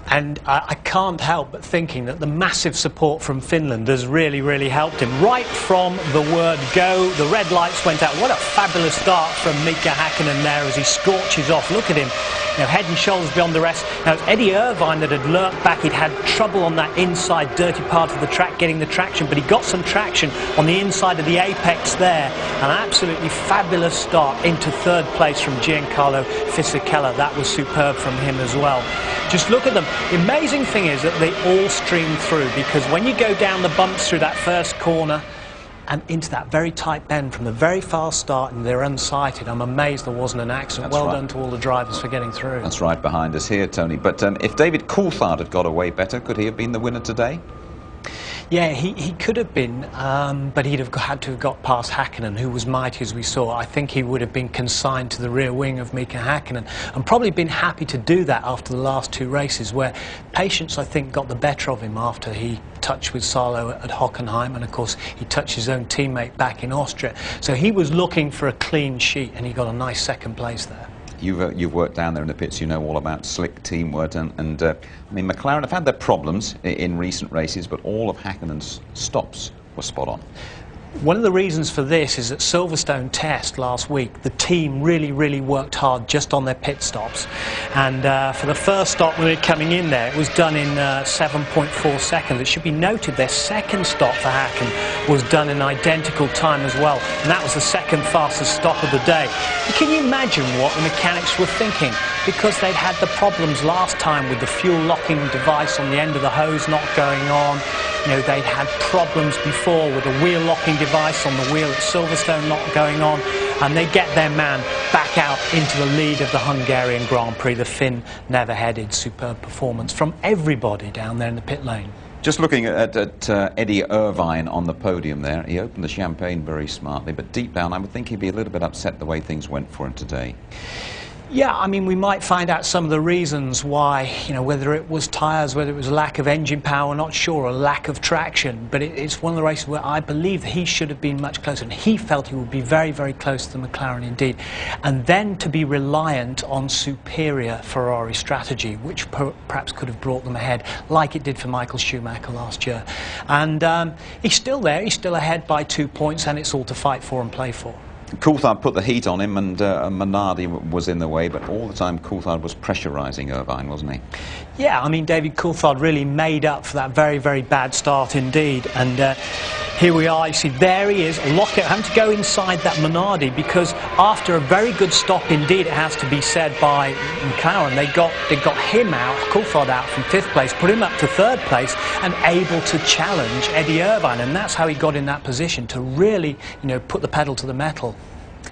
And I can't help but thinking that the massive support from Finland has really, really helped him. Right from the word go, the red lights went out. What a fabulous start from Mika Hakkinen there as he scorches off. Look at him, you know, head and shoulders beyond the rest. Now, it's Eddie Irvine that had lurked back. He'd had trouble on that inside dirty part of the track getting the traction, but he got some traction on the inside of the apex there. An absolutely fabulous start into third place from Giancarlo Fisichella. That was superb from him as well. Just look at them. The amazing thing is that they all stream through, because when you go down the bumps through that first corner and into that very tight bend from the very fast start, and they're unsighted, I'm amazed there wasn't an accident. Well done to all the drivers for getting through. That's right behind us here, Tony. But if David Coulthard had got away better, could he have been the winner today? Yeah, he could have been, but he'd have had to have got past Hakkinen, who was mighty as we saw. I think he would have been consigned to the rear wing of Mika Hakkinen, and probably been happy to do that after the last two races, where patience, I think, got the better of him after he touched with Salo at Hockenheim, and of course he touched his own teammate back in Austria. So he was looking for a clean sheet, and he got a nice second place there. You've worked down there in the pits, you know all about slick teamwork, and I mean, McLaren have had their problems in recent races, but all of Hakkinen's stops were spot on. One of the reasons for this is at Silverstone Test last week, the team really worked hard just on their pit stops. And for the first stop when they're coming in there, it was done in 7.4 seconds. It should be noted their second stop for Hakkinen was done in identical time as well. And that was the second fastest stop of the day. And can you imagine what the mechanics were thinking? Because they'd had the problems last time with the fuel locking device on the end of the hose not going on. You know, they'd had problems before with the wheel locking device on the wheel at Silverstone not going on, and they get their man back out into the lead of the Hungarian Grand Prix. The Finn never-headed, superb performance from everybody down there in the pit lane. Just looking at Eddie Irvine on the podium there, he opened the champagne very smartly, but deep down I would think he'd be a little bit upset the way things went for him today. Yeah, I mean, we might find out some of the reasons why, you know, whether it was tyres, whether it was a lack of engine power, not sure, a lack of traction. But it's one of the races where I believe he should have been much closer, and he felt he would be very close to the McLaren indeed. And then to be reliant on superior Ferrari strategy, which perhaps could have brought them ahead, like it did for Michael Schumacher last year. And he's still there, he's still ahead by 2 points, and it's all to fight for and play for. Coulthard put the heat on him, and Minardi was in the way, but all the time Coulthard was pressurising Irvine, wasn't he? Yeah, I mean, David Coulthard really made up for that very bad start indeed. And here we are, you see, there he is, Lockett having to go inside that Minardi, because after a very good stop indeed, it has to be said, by McLaren, they got him out, Coulthard out from 5th place, put him up to 3rd place, and able to challenge Eddie Irvine, and that's how he got in that position, to really, you know, put the pedal to the metal.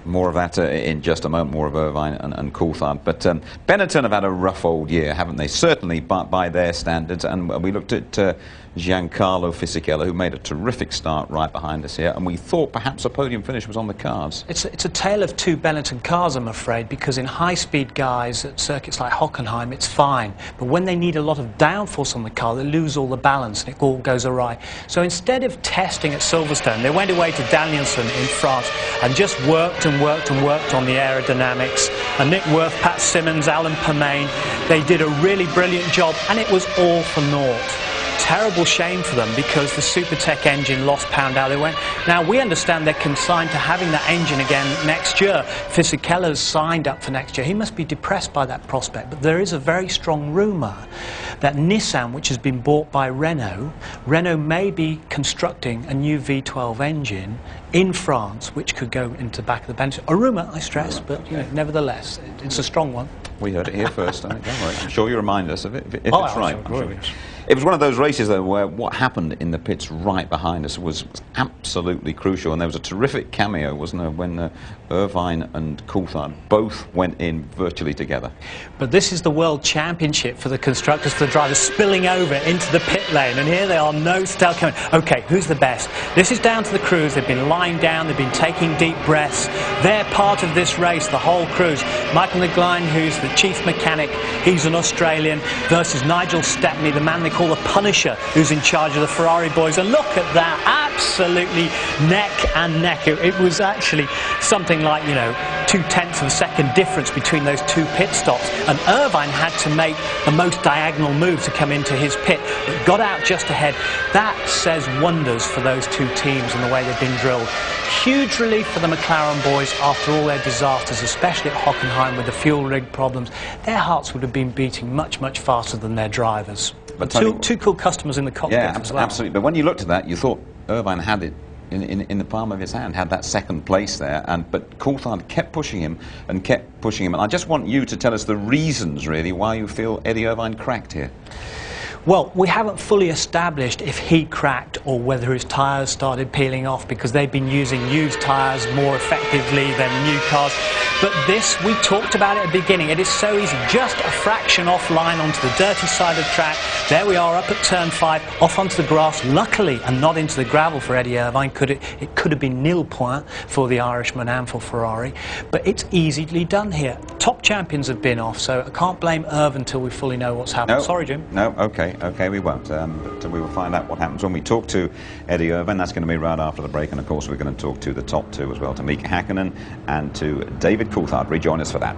More of that in just a moment, more of Irvine and Coulthard. But Benetton have had a rough old year, haven't they? Certainly by their standards. And we looked at Giancarlo Fisichella, who made a terrific start right behind us here, and we thought perhaps a podium finish was on the cards. It's a tale of two Benetton cars, I'm afraid, because in high-speed guys at circuits like Hockenheim, it's fine. But when they need a lot of downforce on the car, they lose all the balance and it all goes awry. So instead of testing at Silverstone, they went away to Danielson in France and just worked and worked and worked on the aerodynamics. And Nick Worth, Pat Simmons, Alan Permain, they did a really brilliant job, and it was all for naught. Terrible shame for them, because the Supertech engine lost pound out. Now we understand they're consigned to having that engine again next year. Fisichella's signed up for next year. He must be depressed by that prospect, but there is a very strong rumour that Nissan, which has been bought by Renault may be constructing a new V12 engine in France, which could go into the back of the bench. A rumour, I stress, but you know, nevertheless, it's a strong one. We heard it here first, I think. Don't worry. I'm sure you remind us of it if it's right. Sure. It was one of those races, though, where what happened in the pits right behind us was absolutely crucial, and there was a terrific cameo, wasn't there, when Irvine and Coulthard both went in virtually together. But this is the World Championship for the constructors, for the drivers, spilling over into the pit lane, and here they are, no stealth coming. OK, who's the best? This is down to the crews. They've been lying down, they've been taking deep breaths. They're part of this race, the whole crews. Michael McGline, who's the chief mechanic, he's an Australian, versus Nigel Stepney, the man they call the Punisher, who's in charge of the Ferrari boys. And look at that, absolutely neck and neck. It was actually something like, you know, 0.2 of a second difference between those two pit stops, and Irvine had to make the most diagonal move to come into his pit, but got out just ahead. That says wonders for those two teams and the way they've been drilled. Huge relief for the McLaren boys after all their disasters, especially at Hockenheim with the fuel rig problems. Their hearts would have been beating much, much faster than their drivers. But two cool customers in the cockpit as well. Absolutely. But when you looked at that, you thought Irvine had it in the palm of his hand, had that second place there, but Coulthard kept pushing him and kept pushing him. And I just want you to tell us the reasons, really, why you feel Eddie Irvine cracked here. Well, we haven't fully established if he cracked or whether his tyres started peeling off, because they've been using used tyres more effectively than new cars. But this, we talked about it at the beginning, it is so easy, just a fraction offline onto the dirty side of the track. There we are up at turn 5, off onto the grass, luckily, and not into the gravel for Eddie Irvine. It could have been nil point for the Irishman and for Ferrari, but it's easily done here. Top champions have been off, so I can't blame Irv until we fully know what's happened. No, sorry, Jim. No, OK, we won't. But we will find out what happens when we talk to Eddie Irvine. That's going to be right after the break, and of course we're going to talk to the top two as well, to Mika Häkkinen and to David Coulthard. Rejoin us for that.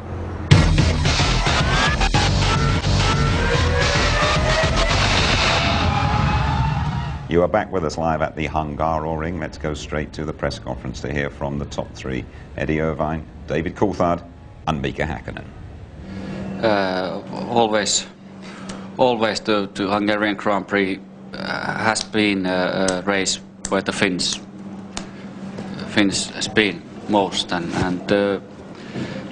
You are back with us live at the Hungaroring. Let's go straight to the press conference to hear from the top three: Eddie Irvine, David Coulthard and Mika Häkkinen. Always the Hungarian Grand Prix has been a race where the Finns spin most, and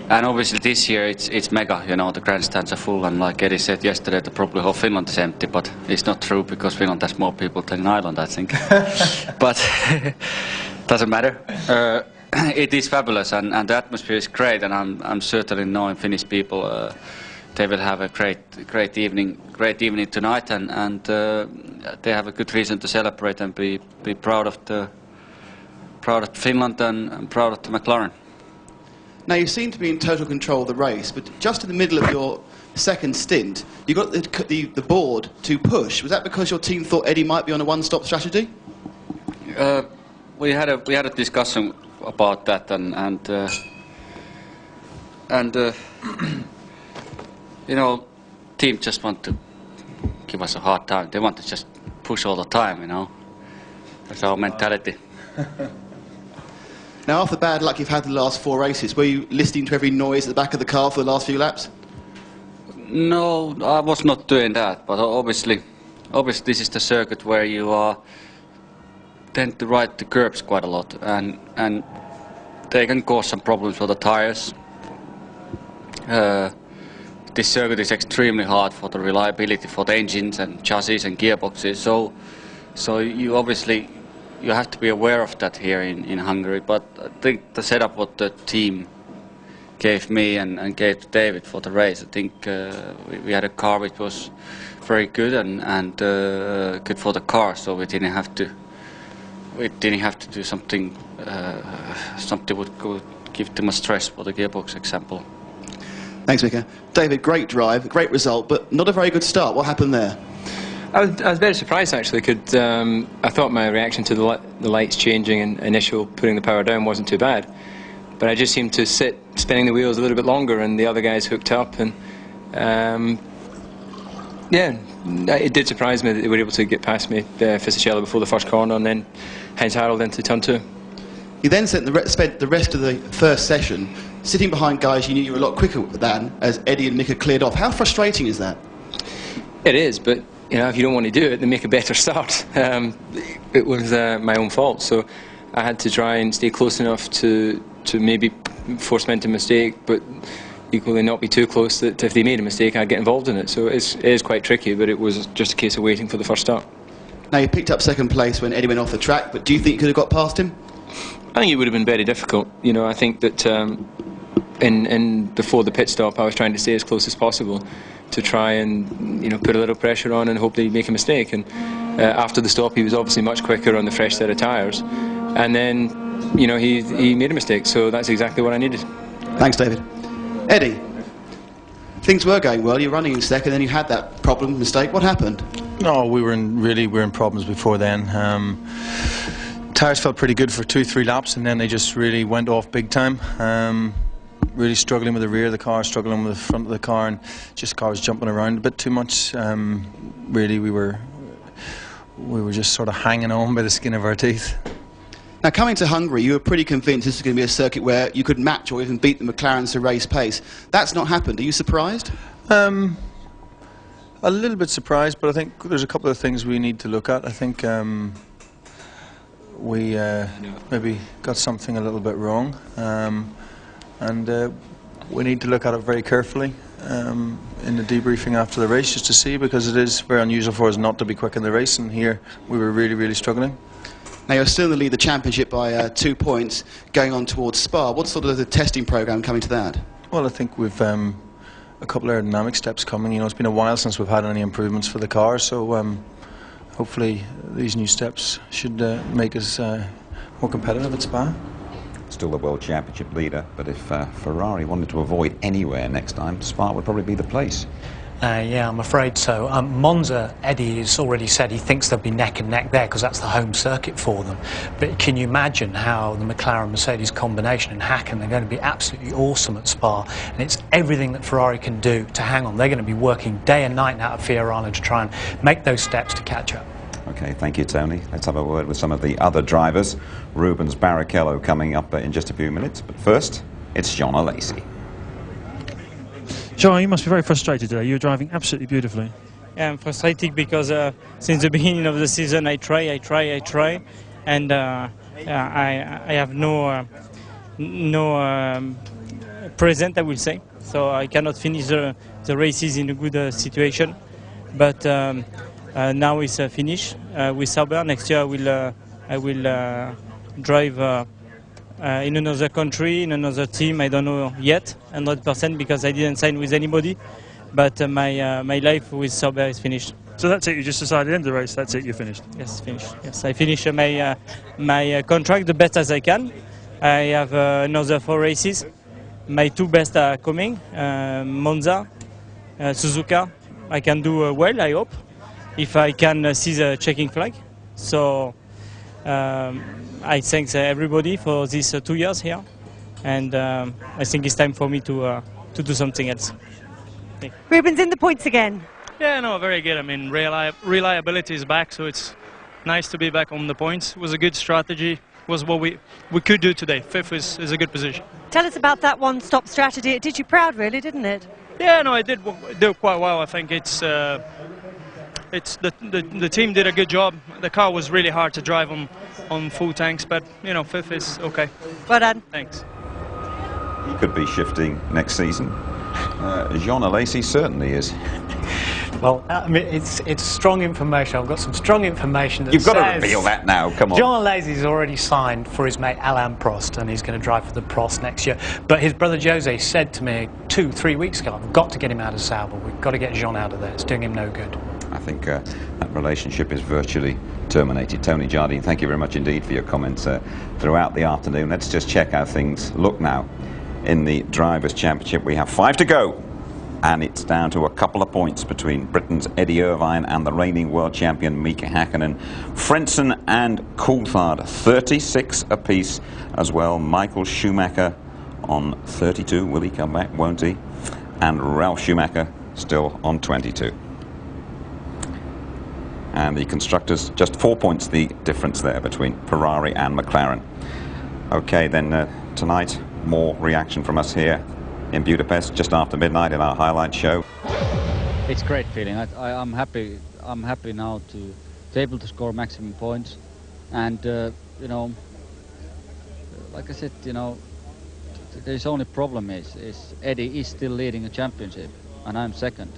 obviously this year it's mega. You know, the grandstands are full, and like Eddie said yesterday, that probably whole Finland is empty, but it's not true, because Finland has more people than Ireland, I think. But doesn't matter. It is fabulous, and the atmosphere is great, and I'm certainly knowing Finnish people. They will have a great evening tonight, and they have a good reason to celebrate and be proud of Finland and proud of the McLaren. Now, you seem to be in total control of the race, but just in the middle of your second stint, you got the board to push. Was that because your team thought Eddie might be on a one-stop strategy? We had a discussion about that, and you know, team just want to give us a hard time. They want to just push all the time, you know. That's our mentality. Now, after the bad luck you've had the last 4 races, were you listening to every noise at the back of the car for the last few laps? No, I was not doing that, but obviously this is the circuit where you tend to ride the curbs quite a lot, and they can cause some problems for the tires. This circuit is extremely hard for the reliability for the engines and chassis and gearboxes, so you obviously you have to be aware of that here in Hungary. But I think the setup what the team gave me and gave to David for the race, I think we had a car which was very good and good for the car, so we didn't have to do something something would give too much stress for the gearbox example. Thanks, Mika. David, great drive, great result, but not a very good start. What happened there? I was very surprised actually. I thought my reaction to the lights changing and initial putting the power down wasn't too bad, but I just seemed to sit spinning the wheels a little bit longer, and the other guys hooked up, and yeah, it did surprise me that they were able to get past me, Fisichella, before the first corner, and then Heinz Harald into turn 2. You then spent the rest of the first session sitting behind guys you knew you were a lot quicker than, as Eddie and Mika cleared off. How frustrating is that? It is, but you know, if you don't want to do it, then make a better start. It was my own fault, so I had to try and stay close enough to maybe force men to mistake, but equally not be too close that if they made a mistake I'd get involved in it. So it is quite tricky, but it was just a case of waiting for the first start. Now, you picked up second place when Eddie went off the track, but do you think you could have got past him? I think it would have been very difficult. You know, I think that before the pit stop I was trying to stay as close as possible to try and, you know, put a little pressure on and hope that he'd make a mistake. And after the stop he was obviously much quicker on the fresh set of tyres, and then, you know, he made a mistake, so that's exactly what I needed. Thanks, David. Eddie, things were going well. You're running in second, then you had that problem, mistake. What happened? No, we were in problems before then. Tyres felt pretty good for 2-3 laps, and then they just really went off big time. Really struggling with the rear of the car, struggling with the front of the car, and just the car was jumping around a bit too much. Really, we were just sort of hanging on by the skin of our teeth. Now, coming to Hungary, you were pretty convinced this was going to be a circuit where you could match or even beat the McLarens to race pace. That's not happened. Are you surprised? A little bit surprised, but I think there's a couple of things we need to look at. I think we maybe got something a little bit wrong, and we need to look at it very carefully in the debriefing after the race, just to see, because it is very unusual for us not to be quick in the race, and here we were really, really struggling. Now, you're still in the lead of the championship by 2 points, going on towards Spa. What's sort of the testing programme coming to that? Well, I think we've a couple of aerodynamic steps coming. You know, it's been a while since we've had any improvements for the car, so hopefully these new steps should make us more competitive at Spa. Still the World Championship leader, but if Ferrari wanted to avoid anywhere next time, Spa would probably be the place. Yeah, I'm afraid so. Monza, Eddie has already said he thinks they'll be neck and neck there because that's the home circuit for them. But can you imagine how the McLaren-Mercedes combination in Hacken, they're going to be absolutely awesome at Spa, and it's everything that Ferrari can do to hang on. They're going to be working day and night now at Fiorano to try and make those steps to catch up. Okay, thank you, Tony. Let's have a word with some of the other drivers. Rubens Barrichello coming up in just a few minutes, but first, it's John Alesi. John, you must be very frustrated today. You're driving absolutely beautifully. Yeah, I'm frustrated because since the beginning of the season I try, and I have no present, I will say. So I cannot finish the races in a good situation. But now it's finished with Sauber. Next year I will drive in another country, in another team. I don't know yet, 100%, because I didn't sign with anybody. But my life with Sauber is finished. So that's it. You just decided in the race. That's it. You're finished. Yes, finished. Yes, I finished my contract the best as I can. I have another 4 races. My 2 best are coming. Monza, Suzuka. I can do well, I hope, if I can see the checking flag. So I thank everybody for these 2 years here, and I think it's time for me to do something else. Rubens in the points again. Yeah, no, very good. I mean, reliability is back, so it's nice to be back on the points. It was a good strategy. It was what we could do today. 5th is a good position. Tell us about that one-stop strategy. It did you proud, really, didn't it? Yeah, no, it did do quite well. I think it's the team did a good job. The car was really hard to drive on full tanks, but you know, 5th is okay. Well done. Thanks. He could be shifting next season. Jean Alesi certainly is. Well, I mean, it's strong information. I've got some strong information that You've got to says reveal that now, come on. John Lazy's already signed for his mate Alain Prost, and he's going to drive for the Prost next year. But his brother Jose said to me 2-3 weeks ago, I've got to get him out of Sauber. We've got to get Jean out of there. It's doing him no good. I think that relationship is virtually terminated. Tony Jardine, thank you very much indeed for your comments throughout the afternoon. Let's just check how things look now in the Drivers' Championship. We have 5 to go, and it's down to a couple of points between Britain's Eddie Irvine and the reigning world champion Mika Häkkinen. Frentzen and Coulthard 36 apiece as well. Michael Schumacher on 32. Will he come back? Won't he? And Ralf Schumacher still on 22. And the constructors, just 4 points the difference there between Ferrari and McLaren. Okay, then tonight, more reaction from us here in Budapest, just after midnight in our highlight show. It's a great feeling. I'm happy. I'm happy now to be able to score maximum points, and you know, like I said, you know, the only problem is Eddie is still leading a championship, and I'm second.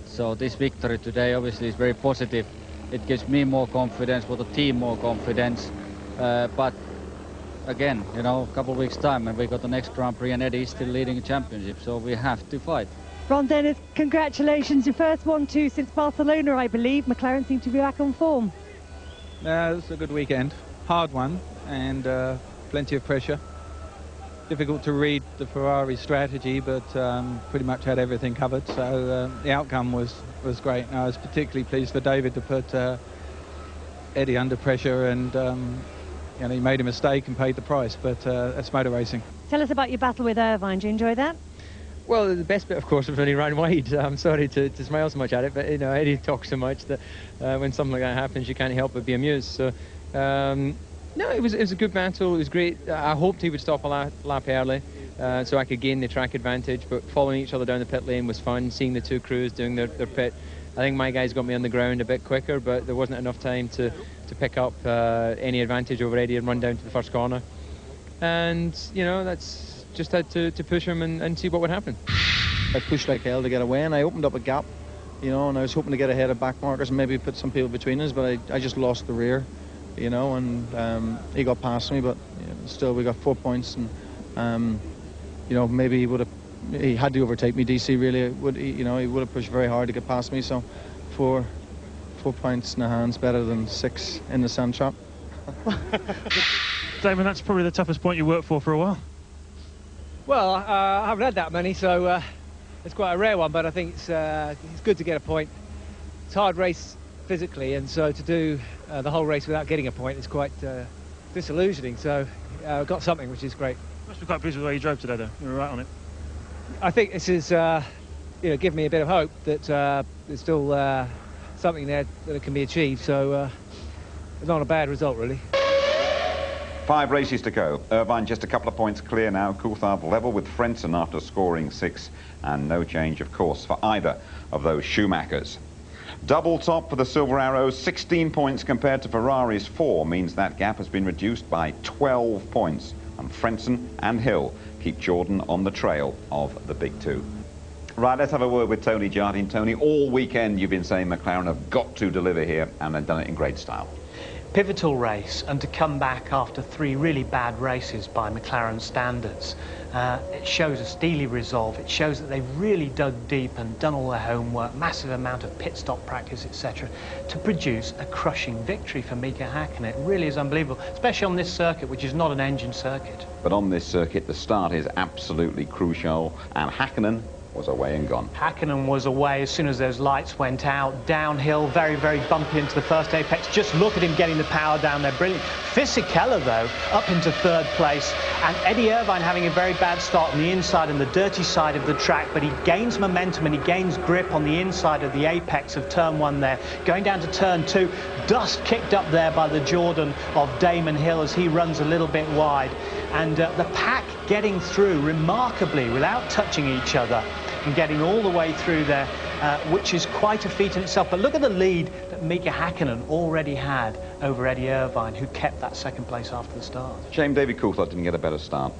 So this victory today obviously is very positive. It gives me more confidence, for the team more confidence, but again, you know, a couple of weeks' time and we got the next Grand Prix and Eddie is still leading a championship, so we have to fight. Ron Dennis, congratulations. Your first 1-2 since Barcelona, I believe. McLaren seem to be back on form. It was a good weekend. Hard one and plenty of pressure. Difficult to read the Ferrari strategy, but pretty much had everything covered. So the outcome was great. And I was particularly pleased for David to put Eddie under pressure, and you know, he made a mistake and paid the price. But that's motor racing. Tell us about your battle with Irvine. Do you enjoy that? Well, the best bit, of course, was when he ran wide. I'm sorry to smile so much at it, but you know, Eddie talks so much that when something like that happens, you can't help but be amused. So. No, it was a good battle. It was great. I hoped he would stop a lap early so I could gain the track advantage, but following each other down the pit lane was fun, seeing the two crews doing their pit. I think my guys got me on the ground a bit quicker, but there wasn't enough time to pick up any advantage over Eddie and run down to the first corner. And, you know, that's just had to push him and see what would happen. I pushed like hell to get away, and I opened up a gap, you know, and I was hoping to get ahead of back markers and maybe put some people between us, but I just lost the rear. You know, and he got past me, but you know, still we got 4 points, and you know, maybe he had to overtake me. DC really would, you know, he would have pushed very hard to get past me. So 4 points in the hands better than 6 in the sand trap. Damon, that's probably the toughest point you worked for a while. Well, I haven't had that many, so it's quite a rare one, but I think it's good to get a point. It's a hard race physically, and so to do the whole race without getting a point is quite disillusioning. So got something, which is great. Must be quite pleased with the way you drove today, though. You were right on it. I think this is, you know, given me a bit of hope that there's still something there that can be achieved. So it's not a bad result, really. 5 races to go. Irvine just a couple of points clear now. Coulthard level with Frentzen after scoring 6, and no change, of course, for either of those Schumachers. Double top for the Silver Arrows, 16 points compared to Ferrari's 4, means that gap has been reduced by 12 points. And Frentzen and Hill keep Jordan on the trail of the big two. Right, let's have a word with Tony Jardine. Tony, all weekend you've been saying McLaren have got to deliver here, and they've done it in great style. Pivotal race, and to come back after 3 really bad races by McLaren standards, it shows a steely resolve. It shows that they've really dug deep and done all their homework, massive amount of pit stop practice, etc., to produce a crushing victory for Mika Häkkinen. It really is unbelievable, especially on this circuit, which is not an engine circuit. But on this circuit, the start is absolutely crucial, and Häkkinen was away and gone. Häkkinen was away as soon as those lights went out. Downhill, very, very bumpy into the first apex. Just look at him getting the power down there. Brilliant. Fisichella, though, up into 3rd place. And Eddie Irvine having a very bad start on the inside and the dirty side of the track, but he gains momentum and he gains grip on the inside of the apex of turn 1 there. Going down to turn 2, dust kicked up there by the Jordan of Damon Hill as he runs a little bit wide. And the pack getting through remarkably without touching each other and getting all the way through there, which is quite a feat in itself. But look at the lead that Mika Häkkinen already had over Eddie Irvine, who kept that 2nd place after the start. Shame David Coulthard didn't get a better start.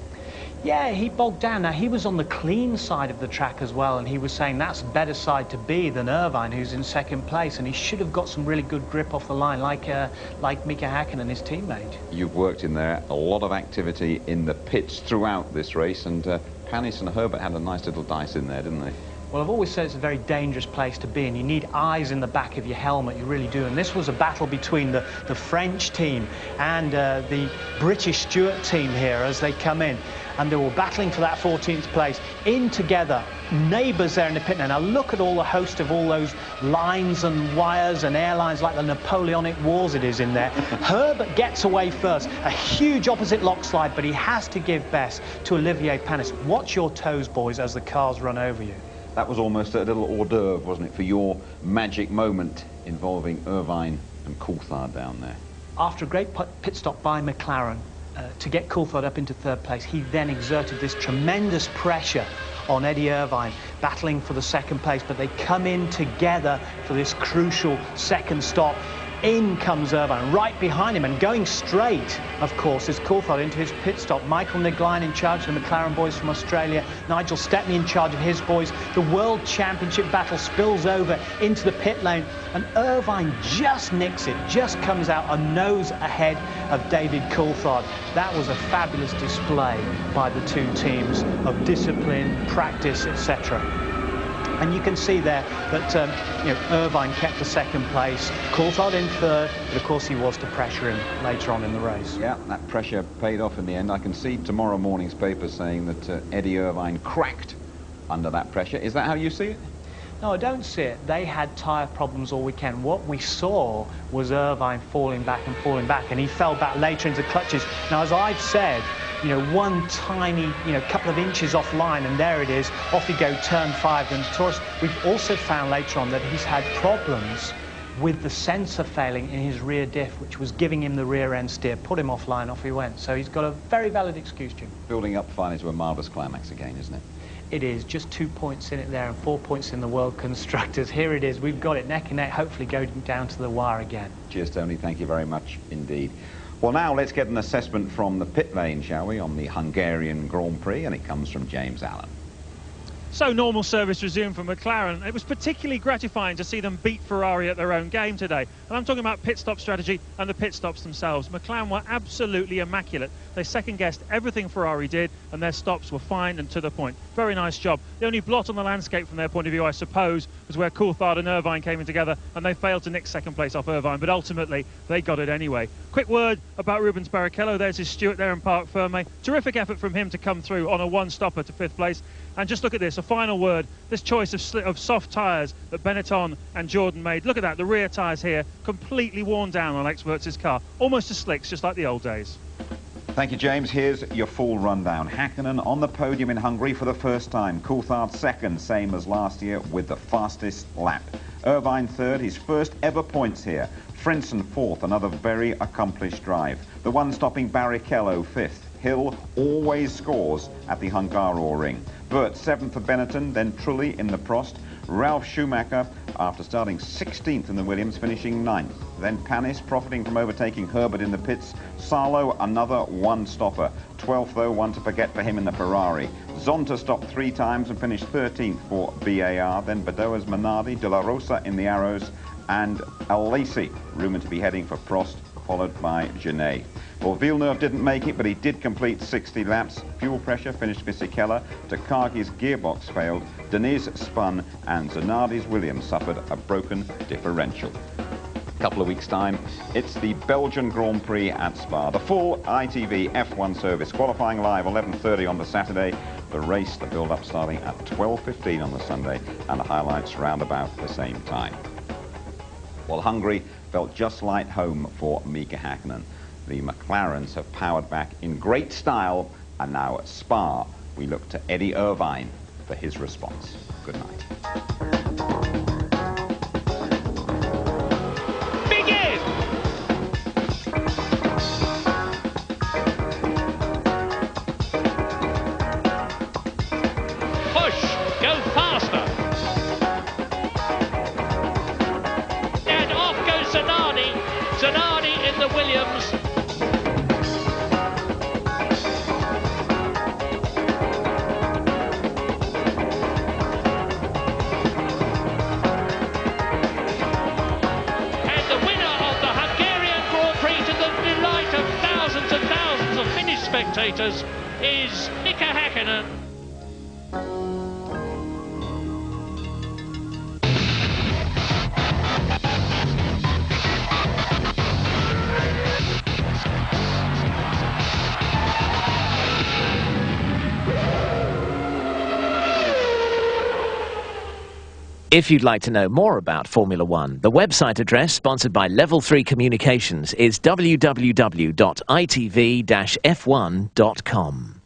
Yeah, he bogged down. Now, he was on the clean side of the track as well, and he was saying that's a better side to be than Irvine, who's in second place, and he should have got some really good grip off the line, like Mika Häkkinen, his teammate. You've worked in there, a lot of activity in the pits throughout this race, and Panis and Herbert had a nice little dice in there, didn't they? Well, I've always said it's a very dangerous place to be, and you need eyes in the back of your helmet, you really do. And this was a battle between the French team and the British Stewart team here as they come in. And they were battling for that 14th place in together, neighbours there in the pit lane. Now look at all the host of all those lines and wires and airlines, like the Napoleonic Wars it is in there. Herbert gets away first, a huge opposite lock slide, but he has to give best to Olivier Panis. Watch your toes, boys, as the cars run over you. That was almost a little hors d'oeuvre, wasn't it, for your magic moment involving Irvine and Coulthard down there? After a great pit stop by McLaren to get Coulthard up into third place, he then exerted this tremendous pressure on Eddie Irvine, battling for the second place, but they come in together for this crucial second stop. In comes Irvine, right behind him, and going straight, of course, is Coulthard into his pit stop. Michael Nagline in charge of the McLaren boys from Australia, Nigel Stepney in charge of his boys. The World Championship battle spills over into the pit lane, and Irvine just nicks it, just comes out a nose ahead of David Coulthard. That was a fabulous display by the two teams of discipline, practice, etc. And you can see there that you know, Irvine kept the second place, Coulthard in third, but of course he was to pressure him later on in the race. Yeah, that pressure paid off in the end. I can see tomorrow morning's paper saying that Eddie Irvine cracked under that pressure. Is that how you see it? No, I don't see it. They had tyre problems all weekend. What we saw was Irvine falling back, and he fell back later into clutches. Now, as I've said, you know, one tiny, couple of inches offline, and there it is, off you go, turn 5. And Taurus, we've also found later on that he's had problems with the sensor failing in his rear diff, which was giving him the rear end steer, put him offline, off he went. So he's got a very valid excuse, Jim. Building up finally to a marvellous climax again, isn't it? It is, just 2 points in it there and 4 points in the World Constructors. Here it is, we've got it neck and neck, hopefully going down to the wire again. Cheers, Tony, thank you very much indeed. Well, now let's get an assessment from the pit lane, shall we, on the Hungarian Grand Prix, and it comes from James Allen. So normal service resumed for McLaren. It was particularly gratifying to see them beat Ferrari at their own game today. And I'm talking about pit stop strategy and the pit stops themselves. McLaren were absolutely immaculate. They second-guessed everything Ferrari did, and their stops were fine and to the point. Very nice job. The only blot on the landscape from their point of view, I suppose, was where Coulthard and Irvine came in together, and they failed to nick second place off Irvine, but ultimately they got it anyway. Quick word about Rubens Barrichello. There's his Stewart there in Parc Fermé. Terrific effort from him to come through on a one-stopper to 5th place. And just look at this, a final word, this choice of soft tyres that Benetton and Jordan made. Look at that, the rear tyres here, completely worn down on Experts' car. Almost as slicks, just like the old days. Thank you, James. Here's your full rundown. Häkkinen on the podium in Hungary for the first time. Coulthard second, same as last year, with the fastest lap. Irvine third, his first ever points here. Frentzen fourth, another very accomplished drive. The one stopping Barrichello fifth. Hill always scores at the Hungaroring. Burt 7th for Benetton, then Trulli in the Prost. Ralf Schumacher, after starting 16th in the Williams, finishing 9th. Then Panis, profiting from overtaking Herbert in the pits. Salo, another one-stopper. 12th, though, one to forget for him in the Ferrari. Zonta stopped 3 times and finished 13th for BAR. Then Badoa's Minardi, De La Rosa in the Arrows, and Alesi, rumoured to be heading for Prost, followed by Genet. Well, Villeneuve didn't make it, but he did complete 60 laps. Fuel pressure finished Fisichella. Takagi's gearbox failed. Deniz spun, and Zanardi's Williams suffered a broken differential. A couple of weeks' time, it's the Belgian Grand Prix at Spa. The full ITV F1 service, qualifying live 11:30 on the Saturday. The race, the build-up starting at 12:15 on the Sunday, and the highlights round about the same time. Well, Hungary felt just like home for Mika Häkkinen. The McLarens have powered back in great style, and now at Spa, we look to Eddie Irvine for his response. Good night. Begin! Push! Go faster! And off goes Zanardi. Zanardi in the Williams. commentators is Mika Häkkinen. If you'd like to know more about Formula One, the website address sponsored by Level 3 Communications is www.itv-f1.com.